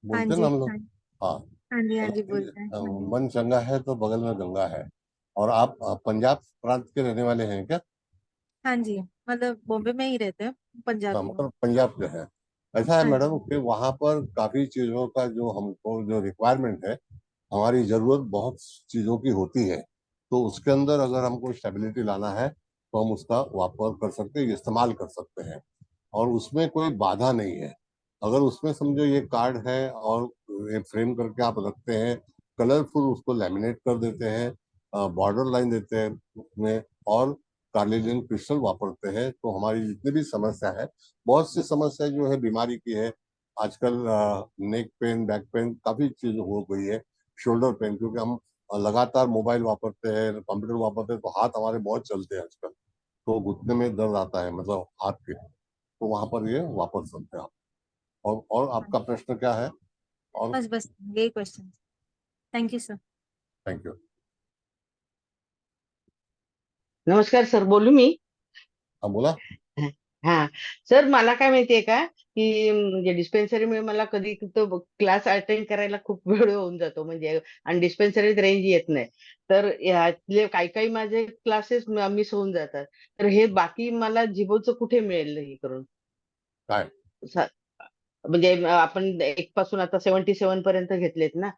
बोलते हैं जी, ना हम लोग। हाँ हाँ, हाँ जी, हाँ जी मतलब बोलते हैं, हाँ जी। मन चंगा है तो बगल में गंगा है। और आप पंजाब प्रांत के रहने वाले हैं क्या? हाँ जी, मतलब बॉम्बे में ही रहते हैं, पंजाब हाँ, में। मतलब पंजाब के हैं। ऐसा है हाँ मैडम जी, कि वहाँ पर काफी चीजों का जो हमको जो रिक्वायरमेंट है, हमारी जरूरत बहुत चीजों की होती है, तो उसके अंदर अगर हमको स्टेबिलिटी लाना है तो हम उसका वापर कर सकते हैं, इस्तेमाल कर सकते हैं, और उसमें कोई बाधा नहीं है। अगर उसमें समझो ये कार्ड है और ये फ्रेम करके आप रखते हैं, कलरफुल उसको लैमिनेट कर देते हैं, बॉर्डर लाइन देते हैं उसमें, और कार्नेलियन क्रिस्टल वापरते हैं, तो हमारी जितनी भी समस्या है, बहुत सी समस्या जो है बीमारी की है आजकल, नेक पेन, बैक पेन, काफी चीज हो गई है, शोल्डर पेन, क्योंकि हम लगातार मोबाइल वापरते हैं, कंप्यूटर वापरते हैं, तो हाथ हमारे बहुत चलते हैं आजकल, तो घुटने में दर्द आता है, मतलब हाथ के, तो वहां पर ये वापर सकते हैं आप। और हाँ। आपका प्रश्न क्या है? और बस बस यही question. Thank you sir. Thank you. नमस्कार सर, बोलू मी? हाँ बोला. हा सर, मला काय माहितीये का की म्हणजे डिस्पेन्सरीमुळे मला कधी तो क्लास अटेंड करायला खूप वेळ होऊन जातो, म्हणजे आणि डिस्पेन्सरीत रेंज येत नाही, तर यातले काही काही माझे क्लासेस मिस होऊन जातात. तर हे बाकी मला जिभोचं कुठे मिळेल हे करून? काय? सा- म्हणजे आपण 1 पासून आता 77 पर्यंत घेतलेत ना,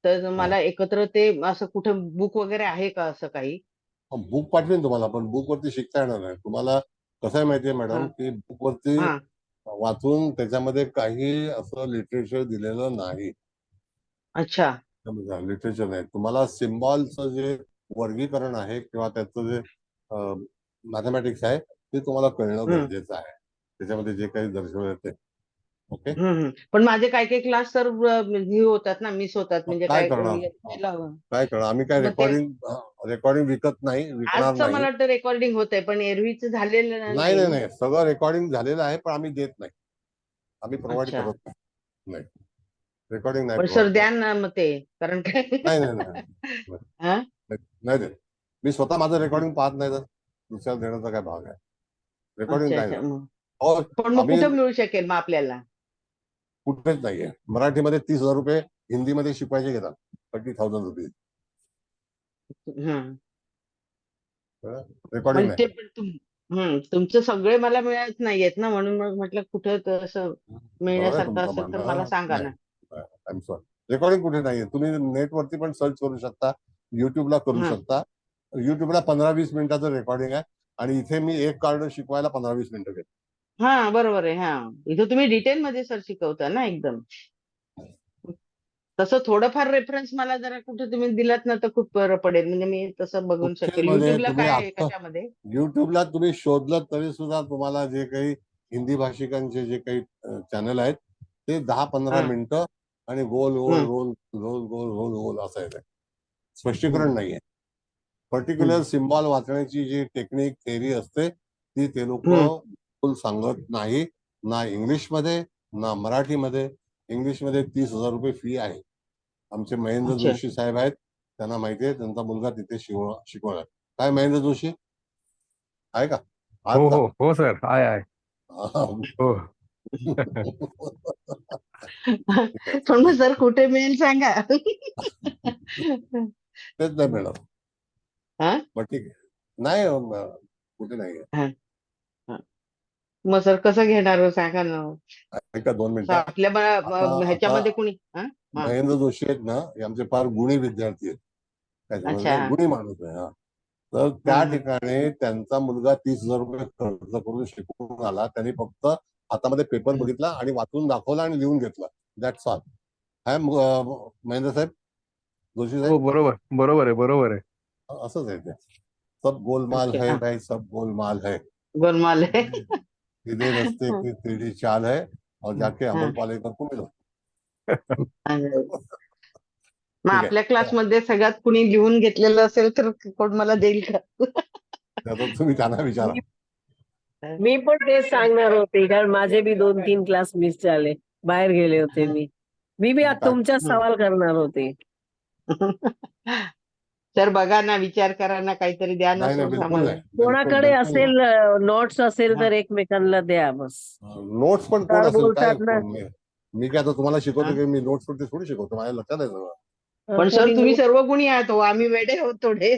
तर मला एकत्र ते असं कुठं बुक वगैरे आहे का असं काही? बुक पाठवेन तुम्हाला, पण बुक वरती शिकता येणार नाही तुम्हाला. कसं आहे माहितीये हा मॅडम, की बुक वरती हा वाचून त्याच्यामध्ये काही असं लिटरेचर दिलेलं नाही. अच्छा. लिटरेचर नाही, तुम्हाला सिम्बॉलचं जे वर्गीकरण आहे किंवा त्याचं जे मॅथमॅटिक्स आहे ते तुम्हाला कळणं हम्म गरजेचं आहे, त्याच्यामध्ये जे काही दर्शवलं ते. ओके. पण माझे काही काही क्लास तर हे होतात ना, मिस होतात, म्हणजे काय काय करणार, यायला हवं. काय करणार, आम्ही काय मग ते रेकॉर्डिंग विकत नाही, विकणार आजचं नाही. मला वाटतं रेकॉर्डिंग होतंय, पण एरवीच झालेलं नाही नाही नाही ना. नाही, सगळं रेकॉर्डिंग झालेलं आहे, पण आम्ही देत नाही, आम्ही प्रोव्हाइड अच्छा. करत नाही. रेकॉर्डिंग नाही पण सर प्रोव्हाइड द्या करत. ना मग ते, कारण काय नाही नाही नाही हा नाही देत. मी स्वतः माझं रेकॉर्डिंग पाहत नाही, तर दुसऱ्याला देण्याचा काय भाग आहे? रेकॉर्डिंग अच्छा काय अच्छा. नाही. मग और पण मग आम्ही कुठं मिळू शकेल मग आपल्याला? कुठेच नाहीये. मराठीमध्ये 30,000 रुपये, हिंदीमध्ये शिकवायचे घेतात 30,000 रुपये. हं. रेकॉर्डिंग म्हणजे ते नाही. पण तुमचं सगळे मला मिळत नाहीयेत ना, म्हणून मग म्हटलं कुठं तर असं बरोबर आहे मिळण्यासारखं तुमचं असेल तर मला म्हणणं. सांगा नाही, ना. आय एम सॉरी, रेकॉर्डिंग कुठे नाहीये. तुम्ही नेटवरती पण सर्च करू शकता, युट्यूबला करू हा शकता. युट्यूबला 15-20 मिनिटाचं रेकॉर्डिंग आहे, आणि इथे मी एक कार्ड शिकवायला 15-20 मिनिटं घेतो. हा बरोबर आहे. हा इथं तुम्ही डिटेल मध्ये सर शिकवता ना एकदम. तसं थोडंफार रेफरन्स मला जरा कुठे तुम्ही दिलात ना तर खूप बरं पडेल, म्हणजे मी तसं बघून शकेल. मध्ये युट्यूबला तुम्ही काय आहे, आता कशामध्ये? युट्यूबला तुम्ही शोधलं तरी सुद्धा तुम्हाला जे काही हिंदी भाषिकांचे जे काही चॅनल आहेत ते 10-15 हा मिनिटं, आणि गोल गोल हम्म गोल गोल गोल गोल गोल असं आहे. हम्म स्पष्टीकरण नाहीये. पर्टिक्युलर हम्म सिम्बॉल वाचण्याची जी टेक्निक थेअरी असते ती ते लोक हम्म फुल सांगत नाही, ना इंग्लिशमध्ये ना मराठीमध्ये. इंग्लिशमध्ये 30,000 रुपये फी आहे. आमचे महेंद्र अच्छा. जोशी साहेब आहेत, त्यांना माहिती आहे, त्यांचा मुलगा तिथे शिकवणार. काय महेंद्र जोशी आहे का? आहात हो का? हो हो सर, आहे हो. ठीक आहे, पण ठीक मग सर कुठे मिळेल सांगा. तेच नाही मॅडम, हा पण ठीक आहे. नाही कुठे नाहीये. हा हा. मग सर कसं घेणार हो, सांगा ना. ऐका 2 असं मिनिटं. आपल्या आता आता ह्याच्यामध्ये कुणी हा हा महेंद्र जोशी आहेत ना, हे आमचे फार गुणी विद्यार्थी आहेत, काय अच्छा. समजले, गुणी माणूस आहे. हा, तर हा त्या हा ठिकाणी त्यांचा मुलगा 30,000 रुपये खर्च करून शिकून आला. त्यांनी फक्त हातामध्ये पेपर हम्म. बघितला आणि वाचून दाखवला आणि लिहून घेतला. That's all. Hi Mahendra saheb, Joshi हो साहेब, बरोबर बरोबर आहे, बरोबर आहे. असंच आहे ते. सब गोलमाल ओके. है हा भाई, सब गोलमाल है. गोलमाल आहे. सीधे रस्ते की टेढ़ी चाल है, और जाके हा अमर पालेकर को मिलो. आणि मग आहे. आपल्या क्लासमध्ये सगळ्यात कुणी लिहून घेतलेलं असेल तर कोण मला देईल का? तर तुम्ही त्यांना विचारा. मी पण तेच सांगणार होते, कारण माझे बी 2-3 क्लास मिस झाले, बाहेर गेले होते मी. मी बी आज तुमचा सवाल करणार होते. सर बघा ना, विचार करा ना, काहीतरी द्या ना नाही नाही, सोर्स बिलकुल आम्हाला. नाही, बिलकुल कोणाकडे बिलकुल असेल नोट्स असेल तर एकमेकांना द्या बस. नोट्स पण कोण सर असेल काय? बोलतात ना, मी काय आता तुम्हाला शिकवतो की मी नोट्स वरती थोडी शिकवतो, माझ्या लक्षात आहे सगळं. पण सर कोणी तुम्ही नोट सर्व गुणी आहात हो, आम्ही वेडे आहोत थोडे.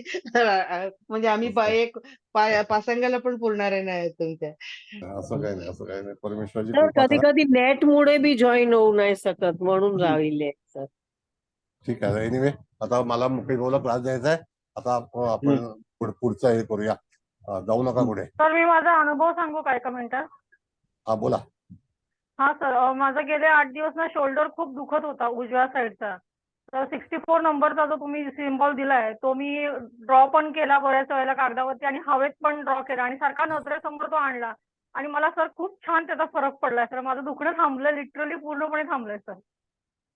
म्हणजे आम्ही पासंगाला पण पुरणारे नाही आहेत तुमच्या. असं काही नाही, असं काही नाही. परमेश्वराची तर कृपा कधी करा. कधी नेट मुळे बी जॉईन होऊ नाही शकत म्हणून राहिले सर. ठीक आहे. एनिवे आता मला मुकेशभाऊला क्लास द्यायचा आहे. आता आपण पुढचं हे करूया. जाऊ नका पुढे. सर मी माझा अनुभव सांगू का एका मिनिटात? हा बोला. हा सर, माझा गेले 8 दिवस ना शोल्डर खूप दुखत होता उजव्या साईडचा. तर 64 नंबरचा जो तुम्ही सिम्बॉल दिलाय तो मी ड्रॉ पण केला बऱ्याच वेळेला कागदावरती आणि हवेत पण ड्रॉ केला आणि सारखा नजरेसमोर तो आणला आणि मला सर खूप छान त्याचा फरक पडलाय सर. माझं दुखणं थांबलंय, लिटरली पूर्णपणे थांबलंय सर.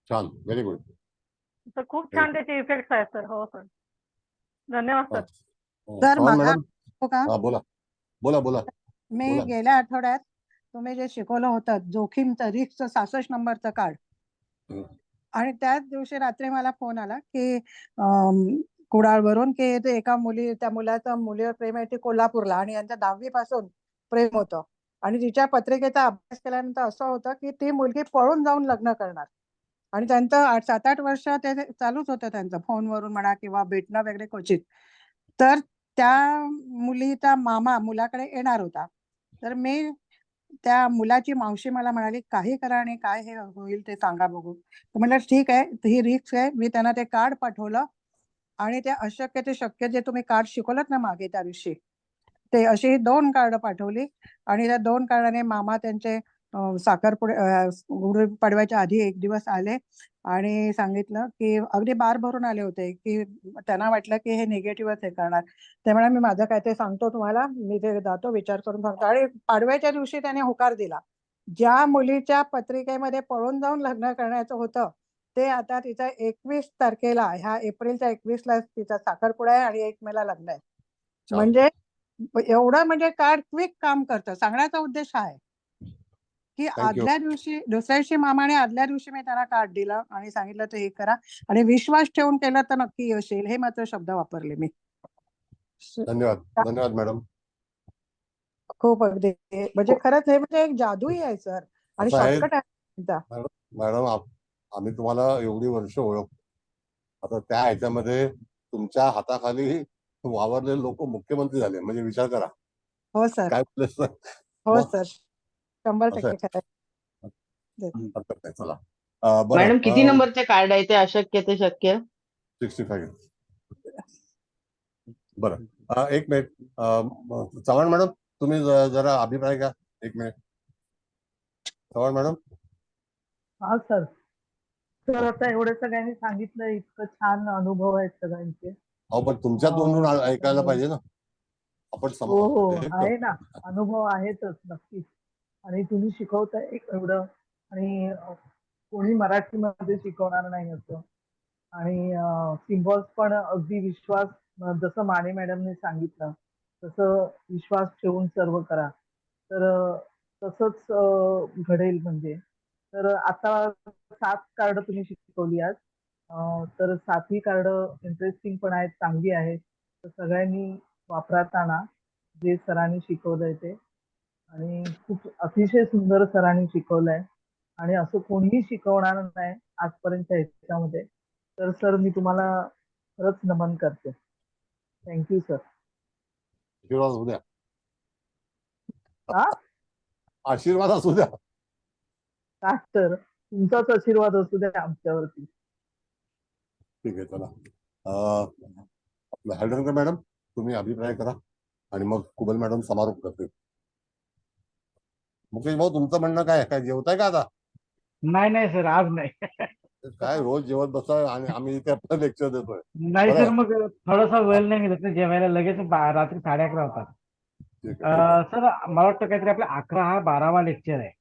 छान, व्हेरी गुड. तर खूप छान त्याचे इफेक्ट्स आहेत सर. हो सर, धन्यवाद सर. सर चव्हाण मला मॅडम. हो का? हा बोला बोला बोला मी बोला. गेल्या आठवड्यात तुम्ही जे शिकवलं होतं जोखीमचं रिस्कचं 66 नंबरचं कार्ड, आणि त्याच दिवशी रात्री मला फोन आला की कुडाळवरून की ते एका त्या मुलाचं मुलीवर प्रेम आहे, ते कोल्हापूरला, आणि यांच्या 10वी पासून प्रेम होतं आणि तिच्या पत्रिकेचा अभ्यास केल्यानंतर असं होतं की ती मुलगी पळून जाऊन लग्न करणार आणि त्यांचं 7-8 वर्ष ते चालूच होतं त्यांचं, फोनवरून म्हणा किंवा भेटणं वगैरे क्वचित. तर त्या मुलीचा मामा मुलाकडे येणार होता. तर मी त्या मुलाची मावशी मला म्हणाली काही करा आणि काय हे होईल ते सांगा बघू. तर म्हटलं ठीक आहे, ही रिस्क आहे. मी त्यांना ते कार्ड पाठवलं आणि ते अशक्य ते शक्य जे तुम्ही कार्ड शिकवलत ना मागे त्या दिवशी, ते अशी 2 कार्ड पाठवली आणि त्या 2 कार्डाने मामा त्यांचे साखरपुडे गुढीपाडव्याच्या आधी 1 दिवस आले आणि सांगितलं की अगदी बार भरून आले होते की त्यांना वाटलं की हे निगेटिव्हच हे करणार. त्यामुळे मी माझं काय ते सांगतो तुम्हाला, मी ते जातो विचार करून सांगतो. आणि पाडव्याच्या दिवशी त्याने होकार दिला. ज्या मुलीच्या पत्रिकेमध्ये पळून जाऊन लग्न करण्याचं होतं ते आता तिचा 21 तारखेला, ह्या एप्रिलच्या 21ला तिचा साखरपुडा आहे आणि 1 मेला लग्न आहे. म्हणजे एवढं म्हणजे कार्ड क्विक काम करतं. सांगण्याचा उद्देश हा आहे की आदल्या दिवशी दुसऱ्या दिवशी मामाने आदल्या दिवशी मी त्यांना कार्ड दिलं आणि सांगितलं तर हे करा आणि विश्वास ठेवून केलं तर नक्की यश येईल, हे मात्र शब्द वापरले मी. धन्यवाद धन्यवाद मॅडम. खूप अगदी म्हणजे खरंच हे म्हणजे एक जादूही आहे सर आणि असं आहे शॉर्टकट आहे. मॅडम, आम्ही तुम्हाला एवढी वर्ष ओळखतो. आता त्या ह्याच्यामध्ये तुमच्या हाताखाली वावरलेले लोक मुख्यमंत्री झाले म्हणजे विचार करा. हो सर. काय बोलले? हो सर, 100% खरं हरकत नाही. चला मॅडम किती नंबरचे कार्ड आहे ते? अशक्य ते शक्य? 65. बरं, एक मिनिट. चव्हाण मॅडम तुम्ही जरा अभिप्राय घ्या. 1 मिनिट. चव्हाण मॅडम. हा सर. तर आता एवढं सगळ्यांनी सांगितलं, इतकं छान अनुभव आहेत सगळ्यांचे. हो पण तुमच्या तोंडून ऐकायला पाहिजे ना. आपण हो आहे ना, अनुभव आहेतच नक्कीच. आणि तुम्ही शिकवताय एवढं, आणि कोणी मराठीमध्ये शिकवणार नाही असं. आणि सिम्बॉल्स पण अगदी विश्वास, जसं माने मॅडमने सांगितलं तसं विश्वास ठेवून सर्व करा, तर तसंच घडेल. म्हणजे तर आता 7 कार्ड तुम्ही शिकवली आज. तर 7ही कार्ड इंटरेस्टिंग पण आहेत, चांगली आहेत. तर सगळ्यांनी वापरात आणा जे सरांनी शिकवलंय ते. आणि खूप अतिशय सुंदर सरांनी शिकवलंय आणि असं कोणीही शिकवणार नाही आजपर्यंतच्या ह्याच्यामध्ये. तर सर मी तुम्हाला खरंच नमन करते. Thank you sir. आशीर्वाद असू द्या. हा, आशीर्वाद असू द्या. काय सर, तुमचाच आशीर्वाद असू द्या आमच्यावरती. ठीक आहे, चला. आपलं हळदणकर मॅडम तुम्ही अभिप्राय करा आणि मग कुबल मॅडम समारोप करते. मुकेश भाऊ तुमचं म्हणणं काय जेवताय का आता? नाही सर, आज नाही. काय रोज जेवत बसताय आणि आम्ही इथे आपलं लेक्चर देतोय. नाही सर, मग थोडासा वेळ नाही मिळत जेवायला, लगेच रात्री 11:30 होतात. सर मला वाटतं काहीतरी आपल्या 11 हा 12वा लेक्चर आहे.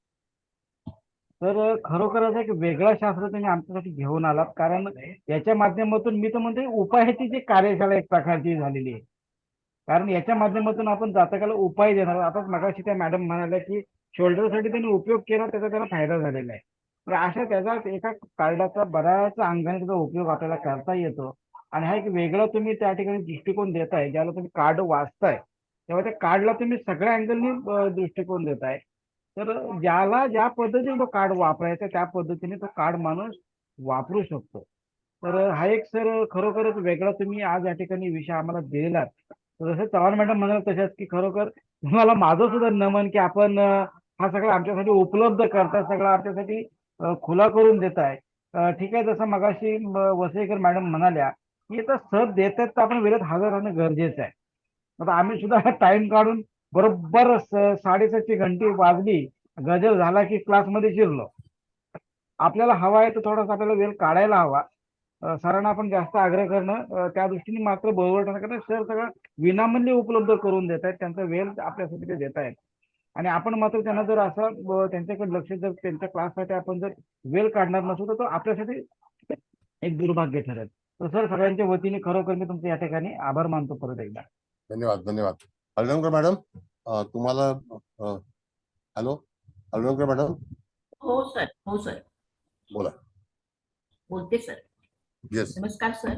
तर खरोखरच एक वेगळं शास्त्र तुम्ही आमच्यासाठी घेऊन आलात, कारण याच्या माध्यमातून मी तर म्हणते उपायाची जी कार्यशाळा एक प्रकारची झालेली आहे. कारण याच्या माध्यमातून आपण जातकाला उपाय देणार. आता मगाशी त्या मॅडम म्हणाल्या की शोल्डरसाठी त्यांनी उपयोग केला, त्याचा त्याला फायदा झालेला आहे. तर अशा त्याचा एका कार्डाचा बऱ्याच अंगाने त्याचा उपयोग आपल्याला करता येतो. आणि हा एक वेगळा तुम्ही त्या ठिकाणी दृष्टिकोन देताय. ज्याला तुम्ही कार्ड वाचताय तेव्हा त्या कार्डला तुम्ही सगळ्या अँगलनी दृष्टिकोन देताय. तर ज्याला ज्या पद्धतीने तो कार्ड वापरायचा त्या पद्धतीने तो कार्ड माणूस वापरू शकतो. तर हा एक सर खरोखरच वेगळा तुम्ही आज या ठिकाणी विषय आम्हाला दिलेला. जसं चव्हाण मॅडम म्हणाल तशाच की खरोखर तुम्हाला माझं सुद्धा नमन की आपण हा सगळं आमच्यासाठी उपलब्ध करताय, सगळं आमच्यासाठी खुला करून देताय. ठीक आहे, जसं मगाशी वसईकर मॅडम म्हणाल्या की आता सर देत आहेत तर आपण वेळेत हजर राहणं गरजेचं आहे. आता आम्ही सुद्धा टाइम काढून बरोबर 7:30ची घंटी वाजली, गजर झाला की क्लासमध्ये शिरलो. आपल्याला हवा आहे तर थोडासा आपल्याला वेळ काढायला हवा. सरांना आपण जास्त आग्रह करणं त्या दृष्टीने मात्र बरोबर ठरणार, कारण सर सगळं विनामूल्य उपलब्ध करून देत आहेत. त्यांचा वेळ आपल्यासाठी ते देत आहेत. आणि आपण मात्र त्यांना जर असं त्यांच्याकडे लक्ष, जर त्यांच्या क्लाससाठी आपण जर वेळ काढणार नसू तर तो आपल्यासाठी एक दुर्भाग्य ठरेल. तर सर सगळ्यांच्या वतीने खरोखर मी तुमचे या ठिकाणी आभार मानतो परत एकदा. धन्यवाद. धन्यवाद. हळदणकर मॅडम, तुम्हाला हॅलो हळदणकर मॅडम. हो सर. हो सर, बोला. बोलते सर. येस. नमस्कार सर.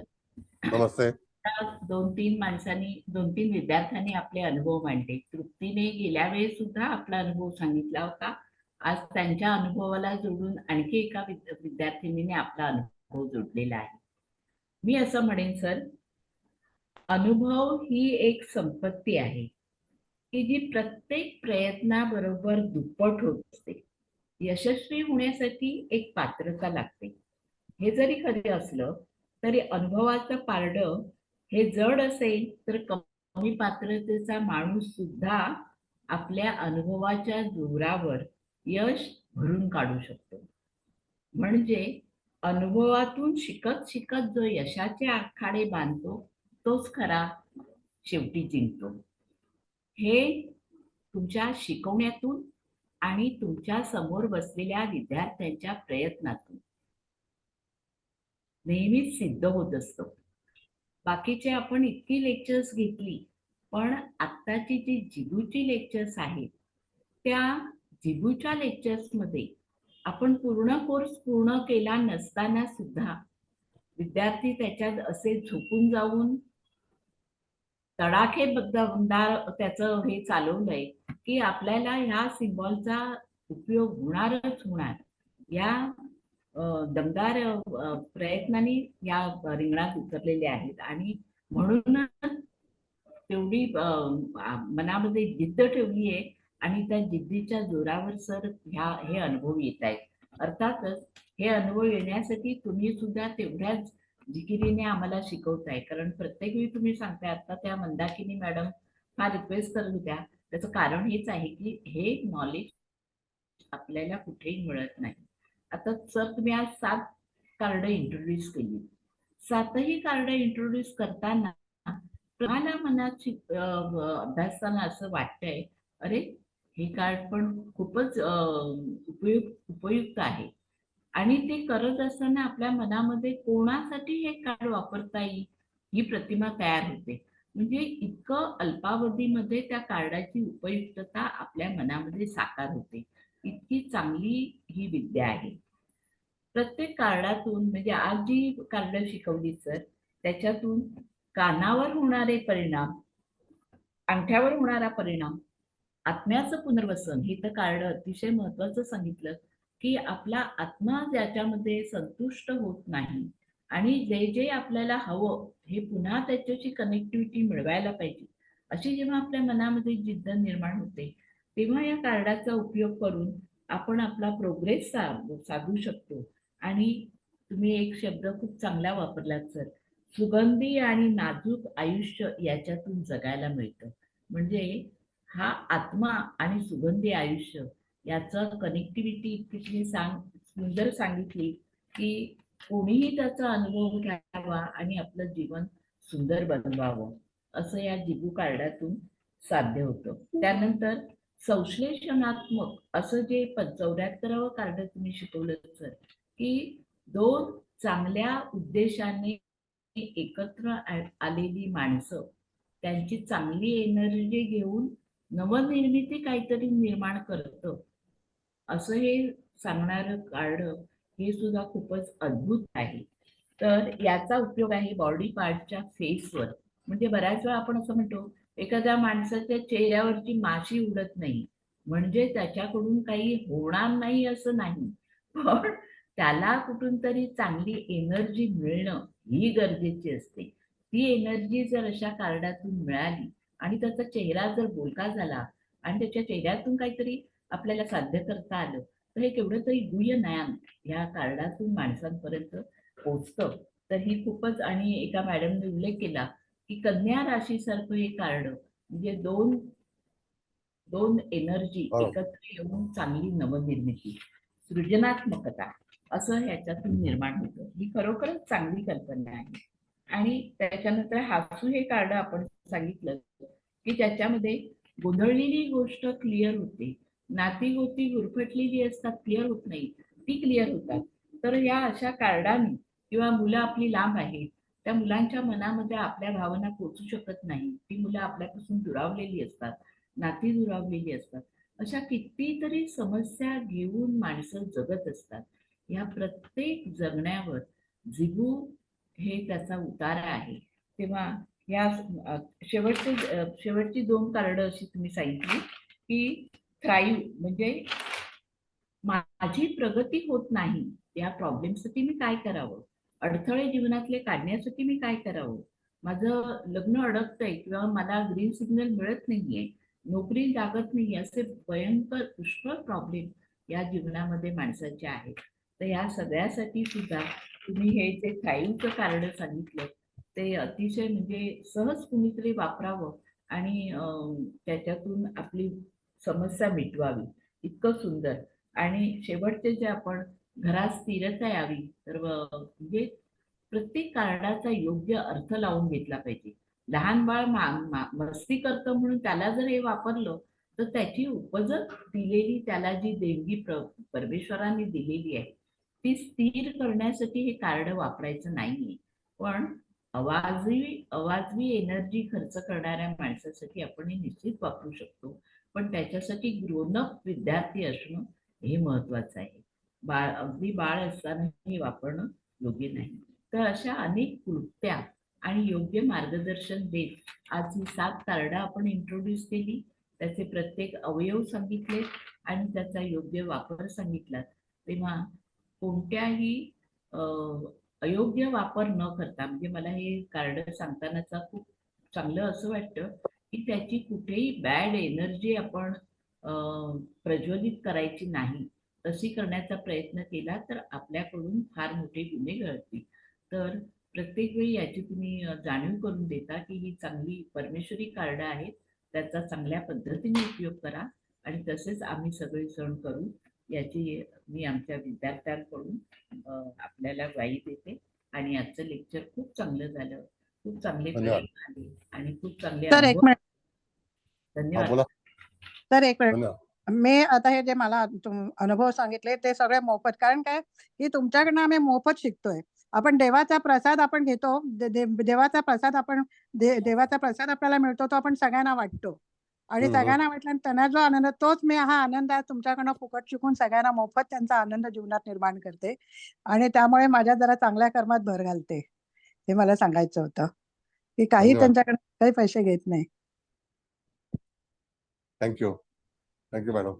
नमस्ते. 2-3 विद्यार्थ्यांनी आपले अनुभव मांडले. तृप्तीने गेल्या वेळेस सुद्धा आपला अनुभव सांगितला होता. आज त्यांच्या अनुभवाला जोडून आणखी एका विद्यार्थिनीने आपला अनुभव जोडलेला आहे. मी असं म्हणेन सर, अनुभव ही एक संपत्ती आहे की जी प्रत्येक प्रयत्नाबरोबर दुप्पट होत असते. यशस्वी होण्यासाठी एक पात्रता लागते. हे जरी खरे असलं तरी अनुभवाचं पारडं हे जड असेल तर कमी पात्रतेचा माणूस सुद्धा आपल्या अनुभवाच्या जोरावर यश भरून काढू शकतो. म्हणजे अनुभवातून शिकत शिकत जो यशाचे आखाडे बांधतो तोच खरा शेवटी जिंकतो. हे तुमच्या शिकवण्यातून आणि तुमच्या समोर बसलेल्या विद्यार्थ्यांच्या प्रयत्नातून नेहमीच सिद्ध होत असतं. बाकीचे आपण इतकी लेक्चर्स घेतली, पण आत्ताची जी जिबूची लेक्चर्स आहेत त्या जिबूच्या लेक्चर्समध्ये आपण पूर्ण कोर्स पूर्ण केला नसताना सुद्धा विद्यार्थी त्याच्यात असे झोपून जाऊन तडाखेबद्दल त्याचं हे चालवलंय की आपल्याला ह्या सिम्बॉलचा उपयोग होणारच होणार. या दमदार प्रयत्नांनी या रिंगणात उतरलेले आहेत आणि म्हणूनच तेवढी मनामध्ये जिद्द ठेवली आहे आणि त्या जिद्दीच्या जोरावर सर हे अनुभव येत आहेत. अर्थातच हे अनुभव येण्यासाठी तुम्ही सुद्धा तेवढ्याच जिकिरीने आम्हाला शिकवताय, कारण प्रत्येक वेळी तुम्ही सांगताय. आता त्या मंदाकिनी मॅडम फार रिक्वेस्ट करत होत्या. त्याचं कारण हेच आहे की हे नॉलेज आपल्याला कुठेही मिळत नाही. आता सर तुम्ही आज 7 कार्ड इंट्रोड्यूस केली. 7ही कार्ड इंट्रोड्यूस करताना तुम्हाला मनात अभ्यासाला असं वाटतंय, अरे हे कार्ड पण खूपच उपयुक्त आहे. आणि ते करत असताना आपल्या मनामध्ये कोणासाठी हे कार्ड वापरता येईल ही प्रतिमा तयार होते. म्हणजे इतकं अल्पावधीमध्ये त्या कार्डाची उपयुक्तता आपल्या मनामध्ये साकार होते. इतकी चांगली ही विद्या आहे. प्रत्येक कार्डातून, म्हणजे आज जी कार्ड शिकवली सर त्याच्यातून कानावर होणारे परिणाम, अंगठ्यावर होणारा परिणाम, आत्म्याचं पुनर्वसन, हे तर कार्ड अतिशय महत्वाचं सांगितलं की आपला आत्मा ज्याच्यामध्ये संतुष्ट होत नाही आणि जे जे आपल्याला हवं हे पुन्हा त्याच्याशी कनेक्टिव्हिटी मिळवायला पाहिजे, अशी जेव्हा आपल्या मनामध्ये जिद्द निर्माण होते तेव्हा या कार्डाचा उपयोग करून आपण आपला प्रोग्रेस साधू शकतो. आणि तुम्ही एक शब्द खूप चांगला वापरलात सर, सुगंधी आणि नाजूक आयुष्य याच्यातून जगायला मिळतं. म्हणजे हा आत्मा आणि सुगंधी आयुष्य याचं कनेक्टिव्हिटी इतकी तुम्ही सुंदर सांगितली की कोणीही त्याचा अनुभव घ्यावा आणि आपलं जीवन सुंदर बनवावं, असं या जिबू कार्डातून साध्य होतं. त्यानंतर संश्लेषणात्मक असं जे 74वं कार्ड तुम्ही शिकवलं सर, की 2 चांगल्या उद्देशाने एकत्र आलेली माणसं त्यांची चांगली एनर्जी घेऊन नवनिर्मिती काहीतरी निर्माण करतं असं हे सांगणारं कार्ड हे सुद्धा खूपच अद्भुत आहे. तर याचा उपयोग आहे बॉडी पार्टच्या फेसवर. म्हणजे बऱ्याच वेळा आपण असं म्हणतो एखाद्या माणसाच्या चेहऱ्यावरची माशी उडत नाही म्हणजे त्याच्याकडून काही होणार नाही असं नाही, पण त्याला कुठून तरी चांगली एनर्जी मिळणं ही गरजेची असते. ती एनर्जी जर अशा कार्डातून मिळाली आणि त्याचा चेहरा जर बोलका झाला आणि त्याच्या चेहऱ्यातून काहीतरी आपल्याला साध्य करता आलं तर हे केवढं तरी गुह्य ज्ञान ह्या कार्डातून माणसांपर्यंत पोचतं. तर ही खूपच, आणि एका मॅडमने उल्लेख केला की कन्या राशीसारखं हे कार्ड म्हणजे दोन एनर्जी एकत्र येऊन चांगली नवनिर्मिती, सृजनात्मकता असं ह्याच्यातून निर्माण होतं. ही खरोखरच चांगली कल्पना आहे. आणि त्याच्यानंतर हासू हे कार्ड आपण सांगितलं की त्याच्यामध्ये गोंधळलेली गोष्ट क्लिअर होते, नाती गोती गुरफटलेली असतात क्लिअर होत नाही, ती क्लिअर होतात. तर या अशा कार्डाने किंवा मुलं आपली लांब आहेत त्या मुलांच्या मनामध्ये आपल्या भावना पोचू शकत नाही, ती मुलं आपल्यापासून दुरावलेली असतात, नाती दुरावलेली असतात, अशा कितीतरी समस्या घेऊन माणसं जगत असतात. या प्रत्येक जगण्यावर जिगू हे त्याचा उतारा आहे. तेव्हा या शेवटची 2 कार्ड अशी तुम्ही सांगितली की थ्राईव्ह म्हणजे माझी प्रगती होत नाही, या प्रॉब्लेमसाठी मी काय करावं, अडथळे जीवनातले काढण्यासाठी मी काय करावं, माझं लग्न अडकतंय किंवा मला ग्रीन सिग्नल मिळत नाहीये, नोकरी लागत नाहीये, असे भयंकर पुष्कळ प्रॉब्लेम या जीवनामध्ये माणसाचे आहेत. तर या सगळ्यासाठी सुद्धा तुम्ही हे जे थ्राईव्हचं कार्ड सांगितलं ते अतिशय म्हणजे सहज कुणीतरी वापरावं आणि त्याच्यातून आपली समस्या मिटवावी, इतकं सुंदर. आणि शेवटचे जे आपण घरात स्थिरता यावी, तर म्हणजे प्रत्येक कार्डाचा योग्य अर्थ लावून घेतला पाहिजे. लहान बाळ मस्ती करतं म्हणून त्याला जर हे वापरलं तर त्याची उपजत दिलेली त्याला जी देणगी परमेश्वराने दिलेली आहे ती स्थिर करण्यासाठी हे कार्ड वापरायचं नाहीये. पण अवाजवी एनर्जी खर्च करणाऱ्या माणसासाठी आपण हे निश्चित वापरू शकतो. पण त्याच्यासाठी ग्रोनअप विद्यार्थी असणं हे महत्वाचं आहे. अगदी बाळ असताना हे वापरणं योग्य नाही. तर अशा अनेक कृत्या आणि योग्य मार्गदर्शन देत आज ही 7 कार्ड आपण इंट्रोड्यूस केली, त्याचे प्रत्येक अवयव सांगितले आणि त्याचा योग्य वापर सांगितला. तेव्हा कोणत्याही अयोग्य वापर न करता, म्हणजे मला हे कार्ड सांगतानाचा खूप चांगलं असं वाटतं की त्याची कुठेही बॅड एनर्जी आपण प्रज्वलित करायची नाही. तशी करण्याचा प्रयत्न केला तर आपल्याकडून फार मोठे गुन्हे घडतील. तर प्रत्येक वेळी याची तुम्ही जाणीव करून देता की ही चांगली परमेश्वरी कार्ड आहेत, त्याचा चांगल्या पद्धतीने उपयोग करा आणि तसेच आम्ही सगळे सण करू याची मी आमच्या विद्यार्थ्यांकडून आपल्याला ग्वाही देते. आणि आजचं लेक्चर खूप चांगलं झालं, खूप चांगले प्रश्न आले आणि खूप चांगले सर एक अनुभव. मिनिट धन्यवाद. सर एक मिनिट, मी आता हे जे मला अनुभव सांगितले ते सगळे मोफत, कारण काय की तुमच्याकडनं आम्ही मोफत शिकतोय. आपण देवाचा प्रसाद आपण घेतो, देवाचा प्रसाद आपण देवाचा प्रसाद आपल्याला मिळतो तो आपण सगळ्यांना वाटतो आणि सगळ्यांना वाटल्यानंतर त्यांना जो आनंद, तोच मी हा आनंद आहे तुमच्याकडनं फुकट शिकून सगळ्यांना मोफत त्यांचा आनंद जीवनात निर्माण करते आणि त्यामुळे माझ्या जरा चांगल्या कर्मात भर घालते. हे मला सांगायचं होतं की काही त्यांच्याकडे काही पैसे घेत नाही. Thank you madam.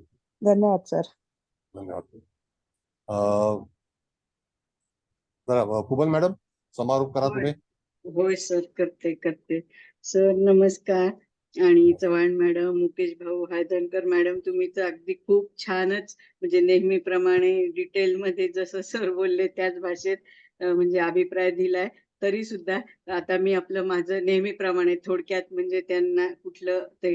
धन्यवाद सर. धन्यवाद. कुबल मॅडम समारोप करा तुम्ही. होय सर, करते सर. नमस्कार. आणि चव्हाण मॅडम, मुकेश भाऊ, हायदनकर मॅडम, तुम्ही तर अगदी खूप छानच म्हणजे नेहमीप्रमाणे डिटेलमध्ये जसं सर बोलले त्याच भाषेत म्हणजे अभिप्राय दिलाय. तरी सुद्धा आता मी माझं नेहमीप्रमाणे थोडक्यात म्हणजे त्यांना कुठलं ते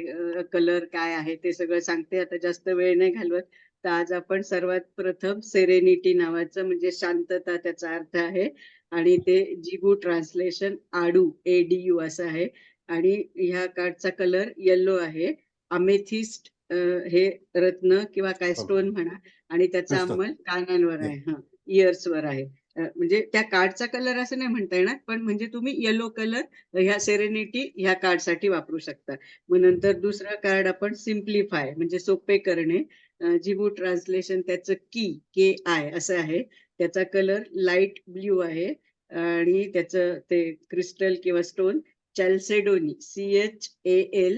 कलर काय आहे ते सगळं सांगते. आता जास्त वेळ नाही घालवत. तर आज आपण सर्वात प्रथम सेरेनिटी नावाचं म्हणजे शांतता त्याचा अर्थ आहे आणि ते जिगू ट्रान्सलेशन आडू ADU असं आहे आणि ह्या कार्डचा कलर येलो आहे. अमेथिस्ट हे रत्न किंवा काय स्टोन म्हणा, आणि त्याचा Crystal. अंमल कानांवर आहे, हा इयर्सवर आहे. म्हणजे त्या कार्डचा कलर असं नाही म्हणता येणार, पण म्हणजे तुम्ही येलो कलर ह्या सेरेनिटी ह्या कार्डसाठी वापरू शकता. मग नंतर दुसरं कार्ड आपण सिम्प्लिफाय म्हणजे सोपे करणे, जिबू ट्रान्सलेशन त्याचं के आय असं आहे. त्याचा कलर लाईट ब्ल्यू आहे आणि त्याचं ते क्रिस्टल किंवा स्टोन चॅल्सेडोनी CHALCEDONY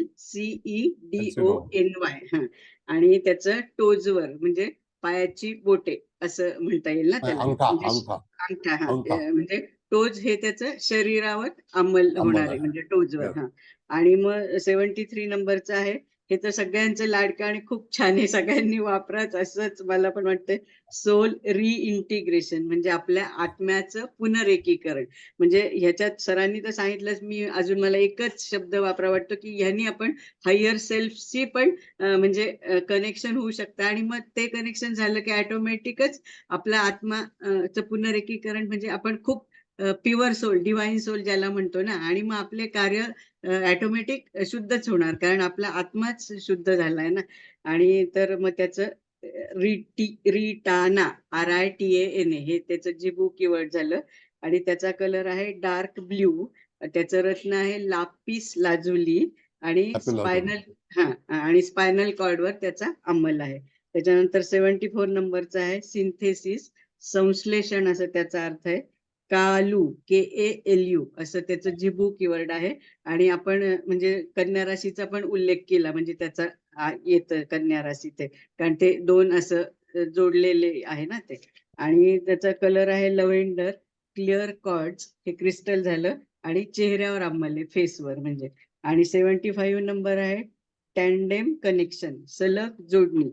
हा, आणि त्याचं टोजवर म्हणजे पायाची बोटे असं म्हणता येईल ना त्याला, अंगठा म्हणजे अंगठा अंगठा हा, अंगठा म्हणजे टोज हे त्याचं शरीरावर अंमल अंमल होणार आहे आहे. म्हणजे टोजवर Yes. हा. आणि मग 73 नंबरचं आहे, हे तर सगळ्यांचं लाडकं आणि खूप छान आहे, सगळ्यांनी वापराच असंच मला पण वाटतंय. सोल रिइंटिग्रेशन म्हणजे आपल्या आत्म्याचं पुनरेकीकरण. म्हणजे ह्याच्यात सरांनी तर सांगितलंच, मी अजून मला एकच शब्द वापरा वाटतो की ह्यानी आपण हायर सेल्फची पण म्हणजे कनेक्शन होऊ शकतं, आणि मग ते कनेक्शन झालं की ऑटोमॅटिकच आपला आत्मा चं पुनरेकीकरण म्हणजे आपण खूप प्युअर सोल डिवाइन सोल ज्याला म्हणतो ना, आणि मग आपले कार्य ऑटोमॅटिक शुद्धच होणार, कारण आपला आत्माच शुद्ध झालाय ना. आणि तर मग त्याचं रिटाना RITANA हे त्याचं जिबू कीवर्ड झालं, आणि त्याचा कलर आहे डार्क ब्ल्यू. त्याचं रत्न आहे लापिस लाजुली, आणि Happy Lord. आणि स्पायनल कॉर्डवर त्याचा अंमल आहे. त्याच्यानंतर 74 नंबरचा आहे सिंथेसिस संश्लेषण असं त्याचा अर्थ आहे. कालू KALU असं त्याचं जिबू कीवर्ड आहे. आणि आपण म्हणजे कन्या राशीचा पण उल्लेख केला, म्हणजे त्याचा येतं कन्या राशी ते, कारण ते दोन असं जोडलेले आहे ना ते. आणि त्याचा कलर आहे लव्हेंडर. क्लिअर कॉर्ड्स हे क्रिस्टल झालं, आणि चेहऱ्यावर अंमल आहे फेसवर म्हणजे. आणि 75 नंबर आहे टँडेम कनेक्शन सलग जोडणी.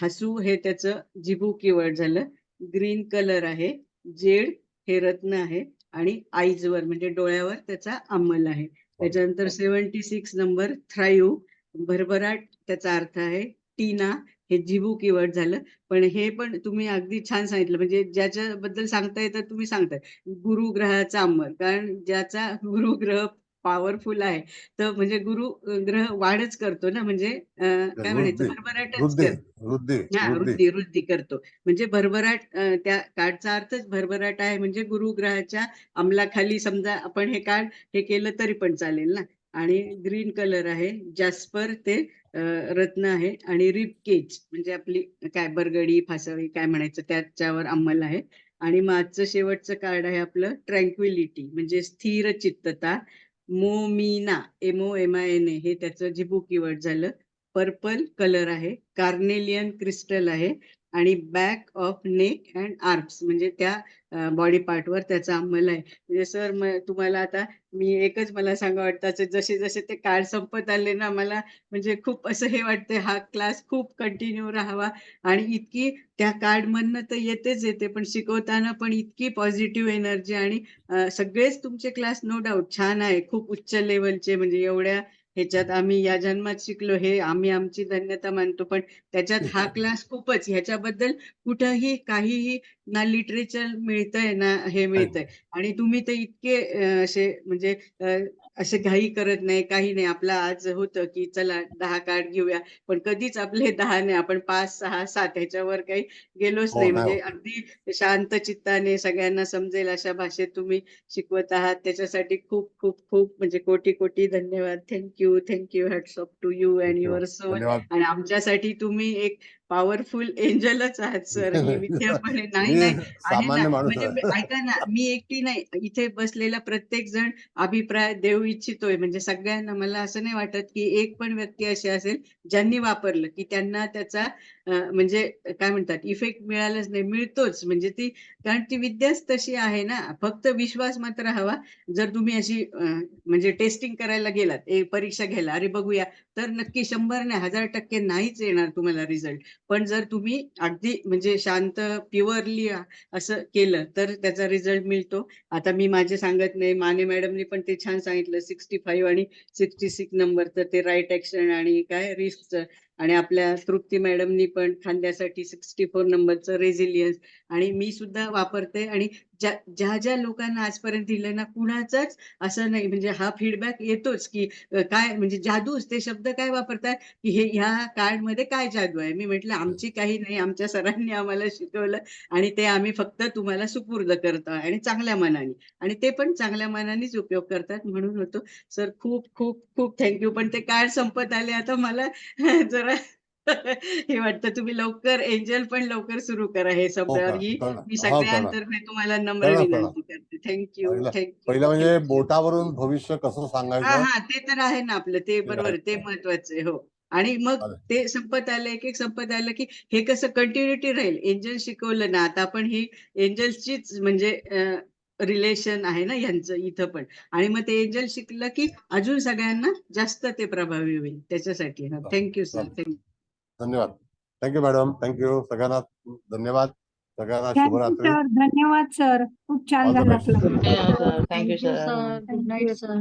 हसू हे त्याचं जिबू कीवर्ड झालं. ग्रीन कलर आहे. जेड हे रत्न आहे, आणि आईजवर म्हणजे डोळ्यावर त्याचा अंमल आहे. त्याच्यानंतर 76 नंबर थ्राईव्ह भरभराट त्याचा अर्थ आहे. टीना हे जिबू कीवर्ड झालं, पण हे पण तुम्ही अगदी छान सांगितलं, म्हणजे ज्याच्याबद्दल सांगता येतं तुम्ही सांगताय. गुरु ग्रहाचा अंमल, कारण ज्याचा गुरु ग्रह पॉवरफुल आहे, तर म्हणजे गुरु ग्रह वाढच करतो ना, म्हणजे काय म्हणायचं, वृद्धी भरभराटच वृद्धी करतो. वृद्धी हा, वृद्धी वृद्धी करतो. म्हणजे भरभराट त्या कार्डचा अर्थच भरभराट आहे, म्हणजे गुरुग्रहाच्या अंमलाखाली समजा आपण हे कार्ड हे केलं तरी पण चालेल ना. आणि ग्रीन कलर आहे. जॅस्पर ते रत्न आहे, आणि रिप केज म्हणजे आपली काय बरगडी फासळी काय म्हणायचं त्याच्यावर अंमल आहे. आणि मग आजचं शेवटचं कार्ड आहे आपलं ट्रँक्विलिटी म्हणजे स्थिर चित्तता. मोमिना MOMINA हे त्याचं जिबू कीवर्ड झालं. पर्पल कलर आहे. कार्नेलियन क्रिस्टल आहे, आणि back of neck and arms म्हणजे त्या बॉडी पार्टवर त्याचा अंमल आहे. म्हणजे सर तुम्हाला आता मी एकच मला सांगा वाटतं, जसे जसे ते कार्ड संपत आले ना, मला म्हणजे खूप असं हे वाटतंय हा क्लास खूप कंटिन्यू राहावा. आणि इतकी त्या कार्ड मधनं तर येते, पण शिकवताना पण इतकी पॉझिटिव्ह एनर्जी, आणि सगळेच तुमचे क्लास नो डाऊट छान आहे, खूप उच्च लेवलचे, म्हणजे एवढ्या ह्याच्यात आम्ही या जन्मात शिकलो हे आम्ही आमची धन्यता मानतो, पण त्याच्यात हा क्लास खूपच, ह्याच्याबद्दल कुठंही काहीही ना लिटरेचर मिळतंय ना हे मिळतंय. आणि तुम्ही तर इतके असे म्हणजे असे घाई करत नाही, काही नाही. आपलं आज होतं की चला 10 कार्ड घेऊया, पण कधीच आपले 10 नाही, आपण 5, 6, 7 ह्याच्यावर काही गेलोच हो नाही. नाही म्हणजे होत. अगदी शांत चित्ताने सगळ्यांना समजेल अशा भाषेत तुम्ही शिकवत आहात, त्याच्यासाठी खूप खूप खूप म्हणजे कोटी कोटी धन्यवाद. Thank you hats off to you and Thank you. Your soul. धन्यवाद. आणि आमच्यासाठी तुम्ही एक पॉवरफुल एंजलच आहात सर. हे विद्यापणे नाही मी नाही आहे ना, सामान्य माणूस म्हणजे आहे. ऐका ना, मी एकटी नाही, इथे बसलेला प्रत्येक जण अभिप्राय देऊ इच्छितोय. म्हणजे सगळ्यांना, मला असं नाही वाटत की एक पण व्यक्ती अशी असेल ज्यांनी वापरलं की त्यांना त्याचा म्हणजे काय म्हणतात इफेक्ट मिळालाच नाही. मिळतोच, म्हणजे ती, कारण ती विद्याच तशी आहे ना. फक्त विश्वास मात्र हवा. जर तुम्ही अशी म्हणजे टेस्टिंग करायला गेलात, परीक्षा घ्यायला, अरे बघूया, तर नक्की 100 नाही 1000% नाहीच येणार तुम्हाला रिझल्ट. पण जर तुम्ही अगदी म्हणजे शांत प्युअरली असं केलं तर त्याचा रिझल्ट मिळतो. आता मी माझे सांगत नाही, माने मॅडमनी पण ते छान सांगितलं 65 आणि 66 नंबर, तर ते राईट ऍक्शन आणि काय रिस्क आणि आपल्या तृप्ती मॅडमनी पण खांद्यासाठी 64 नंबरचं रेझिलियन्स, आणि मी सुद्धा वापरते. आणि ज्या ज्या लोकांना आजपर्यंत दिलं ना, कुणाचाच असं नाही, म्हणजे हा फीडबॅक येतोच की काय म्हणजे जादूच, ते शब्द काय वापरतात की हे ह्या कार्ड मध्ये काय जादू आहे. मी म्हटलं आमची काही नाही, आमच्या सरांनी आम्हाला शिकवलं आणि ते आम्ही फक्त तुम्हाला सुपूर्द करतो आणि चांगल्या मनाने, आणि ते पण चांगल्या मनानेच उपयोग करतात. म्हणून होतो. सर खूप खूप खूप थँक्यू. पण ते कार्ड संपत आले आता, मला जरा हे वाटतं तुम्ही लवकर एंजल पण लवकर सुरू करा हे संपल्यावर. ही मी करणार. सगळ्यांतर्फे तुम्हाला नम्र करणार. विनंती करते. थँक्यू पहिलं थँक्यू. म्हणजे बोटावरून भविष्य कसं हा सांगायचं. हा, ते तर आहे ना आपलं, ते बरोबर, ते महत्वाचं आहे. हो. आणि मग ते संपत आलं, एक एक संपत आलं की हे कसं कंटिन्युटी राहील. एंजल शिकवलं ना, आता आपण ही एंजलचीच म्हणजे रिलेशन आहे ना यांचं इथं पण, आणि मग ते एंजल शिकलं की अजून सगळ्यांना जास्त ते प्रभावी होईल. त्याच्यासाठी थँक्यू सर. थँक्यू. धन्यवाद. Thank you madam. थँक्यू सगळ्यांना. धन्यवाद सगळ्यांना. थँक्यू शुभरात्री. सर, धन्यवाद सर, खूप छान All the झाला best. Class. Thank you sir. Good night sir.